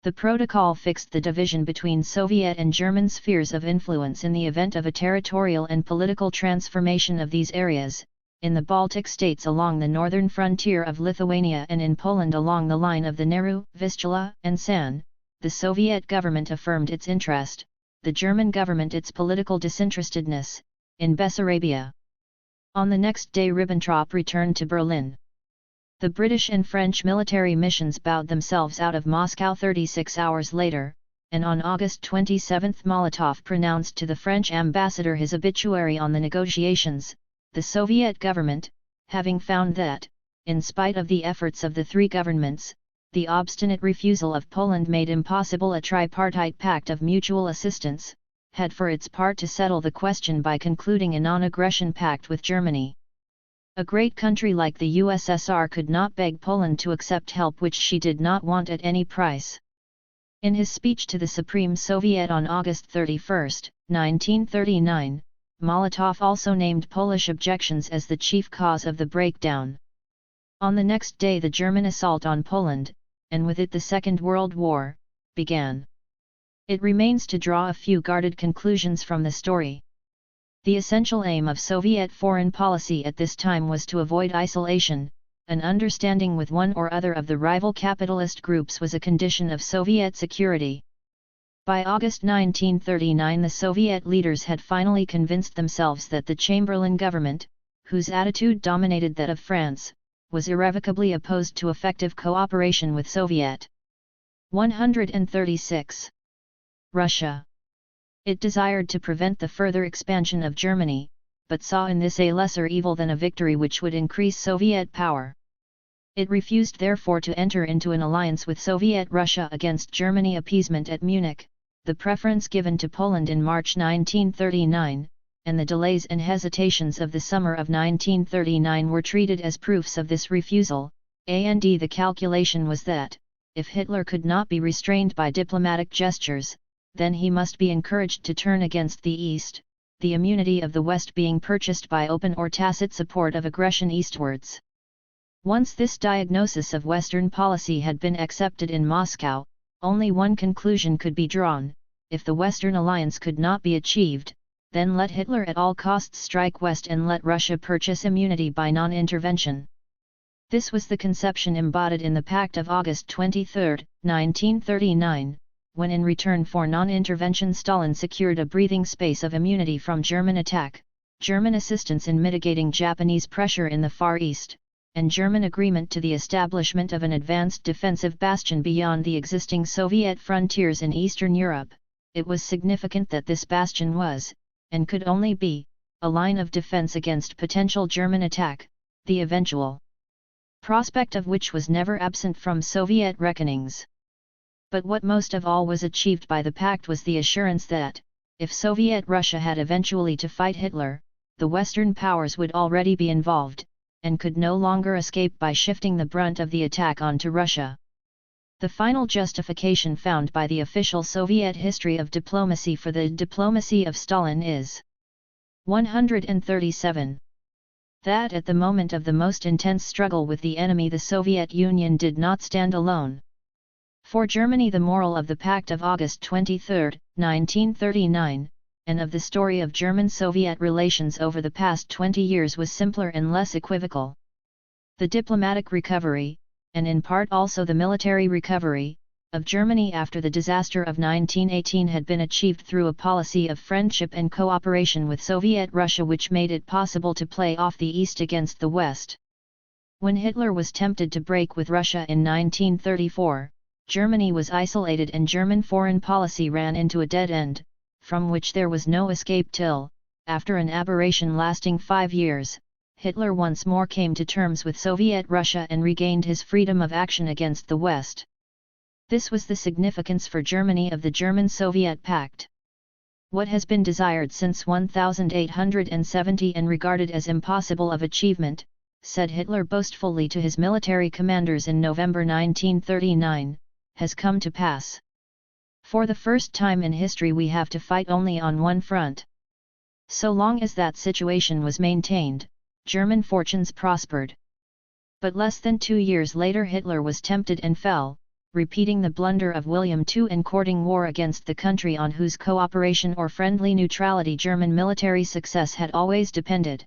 The protocol fixed the division between Soviet and German spheres of influence in the event of a territorial and political transformation of these areas, in the Baltic states along the northern frontier of Lithuania and in Poland along the line of the Neru, Vistula, and San. The Soviet government affirmed its interest, the German government its political disinterestedness, in Bessarabia. On the next day Ribbentrop returned to Berlin. The British and French military missions bowed themselves out of Moscow 36 hours later, and on August 27 Molotov pronounced to the French ambassador his obituary on the negotiations. The Soviet government, having found that, in spite of the efforts of the three governments, the obstinate refusal of Poland made impossible a tripartite pact of mutual assistance, had for its part to settle the question by concluding a non-aggression pact with Germany. A great country like the USSR could not beg Poland to accept help which she did not want at any price. In his speech to the Supreme Soviet on August 31, 1939, Molotov also named Polish objections as the chief cause of the breakdown. On the next day the German assault on Poland, and with it the Second World War, began. It remains to draw a few guarded conclusions from the story. The essential aim of Soviet foreign policy at this time was to avoid isolation. An understanding with one or other of the rival capitalist groups was a condition of Soviet security. By August 1939 the Soviet leaders had finally convinced themselves that the Chamberlain government, whose attitude dominated that of France, was irrevocably opposed to effective cooperation with Soviet. 136. Russia. It desired to prevent the further expansion of Germany, but saw in this a lesser evil than a victory which would increase Soviet power. It refused therefore to enter into an alliance with Soviet Russia against Germany. Appeasement at Munich, the preference given to Poland in March 1939, and the delays and hesitations of the summer of 1939 were treated as proofs of this refusal, and the calculation was that, if Hitler could not be restrained by diplomatic gestures, then he must be encouraged to turn against the East, the immunity of the West being purchased by open or tacit support of aggression eastwards. Once this diagnosis of Western policy had been accepted in Moscow, only one conclusion could be drawn: if the Western alliance could not be achieved, then let Hitler at all costs strike West and let Russia purchase immunity by non-intervention. This was the conception embodied in the Pact of August 23, 1939, when in return for non-intervention Stalin secured a breathing space of immunity from German attack, German assistance in mitigating Japanese pressure in the Far East, and German agreement to the establishment of an advanced defensive bastion beyond the existing Soviet frontiers in Eastern Europe. It was significant that this bastion was, and could only be, a line of defense against potential German attack, the eventual prospect of which was never absent from Soviet reckonings. But what most of all was achieved by the pact was the assurance that, if Soviet Russia had eventually to fight Hitler, the Western powers would already be involved, and could no longer escape by shifting the brunt of the attack onto Russia. The final justification found by the official Soviet history of diplomacy for the diplomacy of Stalin is 137. That at the moment of the most intense struggle with the enemy the Soviet Union did not stand alone. For Germany the moral of the Pact of August 23, 1939, and of the story of German-Soviet relations over the past 20 years was simpler and less equivocal. The diplomatic recovery, and in part also the military recovery, of Germany after the disaster of 1918 had been achieved through a policy of friendship and cooperation with Soviet Russia which made it possible to play off the East against the West. When Hitler was tempted to break with Russia in 1934, Germany was isolated and German foreign policy ran into a dead end, from which there was no escape till, after an aberration lasting 5 years, Hitler once more came to terms with Soviet Russia and regained his freedom of action against the West. This was the significance for Germany of the German-Soviet Pact. What has been desired since 1870 and regarded as impossible of achievement, said Hitler boastfully to his military commanders in November 1939, has come to pass. For the first time in history we have to fight only on one front. So long as that situation was maintained, German fortunes prospered. But less than 2 years later Hitler was tempted and fell, repeating the blunder of William II and courting war against the country on whose cooperation or friendly neutrality German military success had always depended.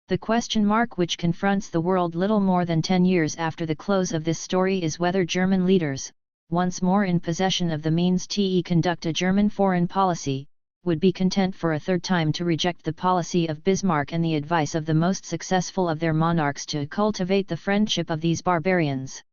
The question mark which confronts the world little more than 10 years after the close of this story is whether German leaders, once more in possession of the means to conduct a German foreign policy, would be content for a third time to reject the policy of Bismarck and the advice of the most successful of their monarchs to cultivate the friendship of these barbarians.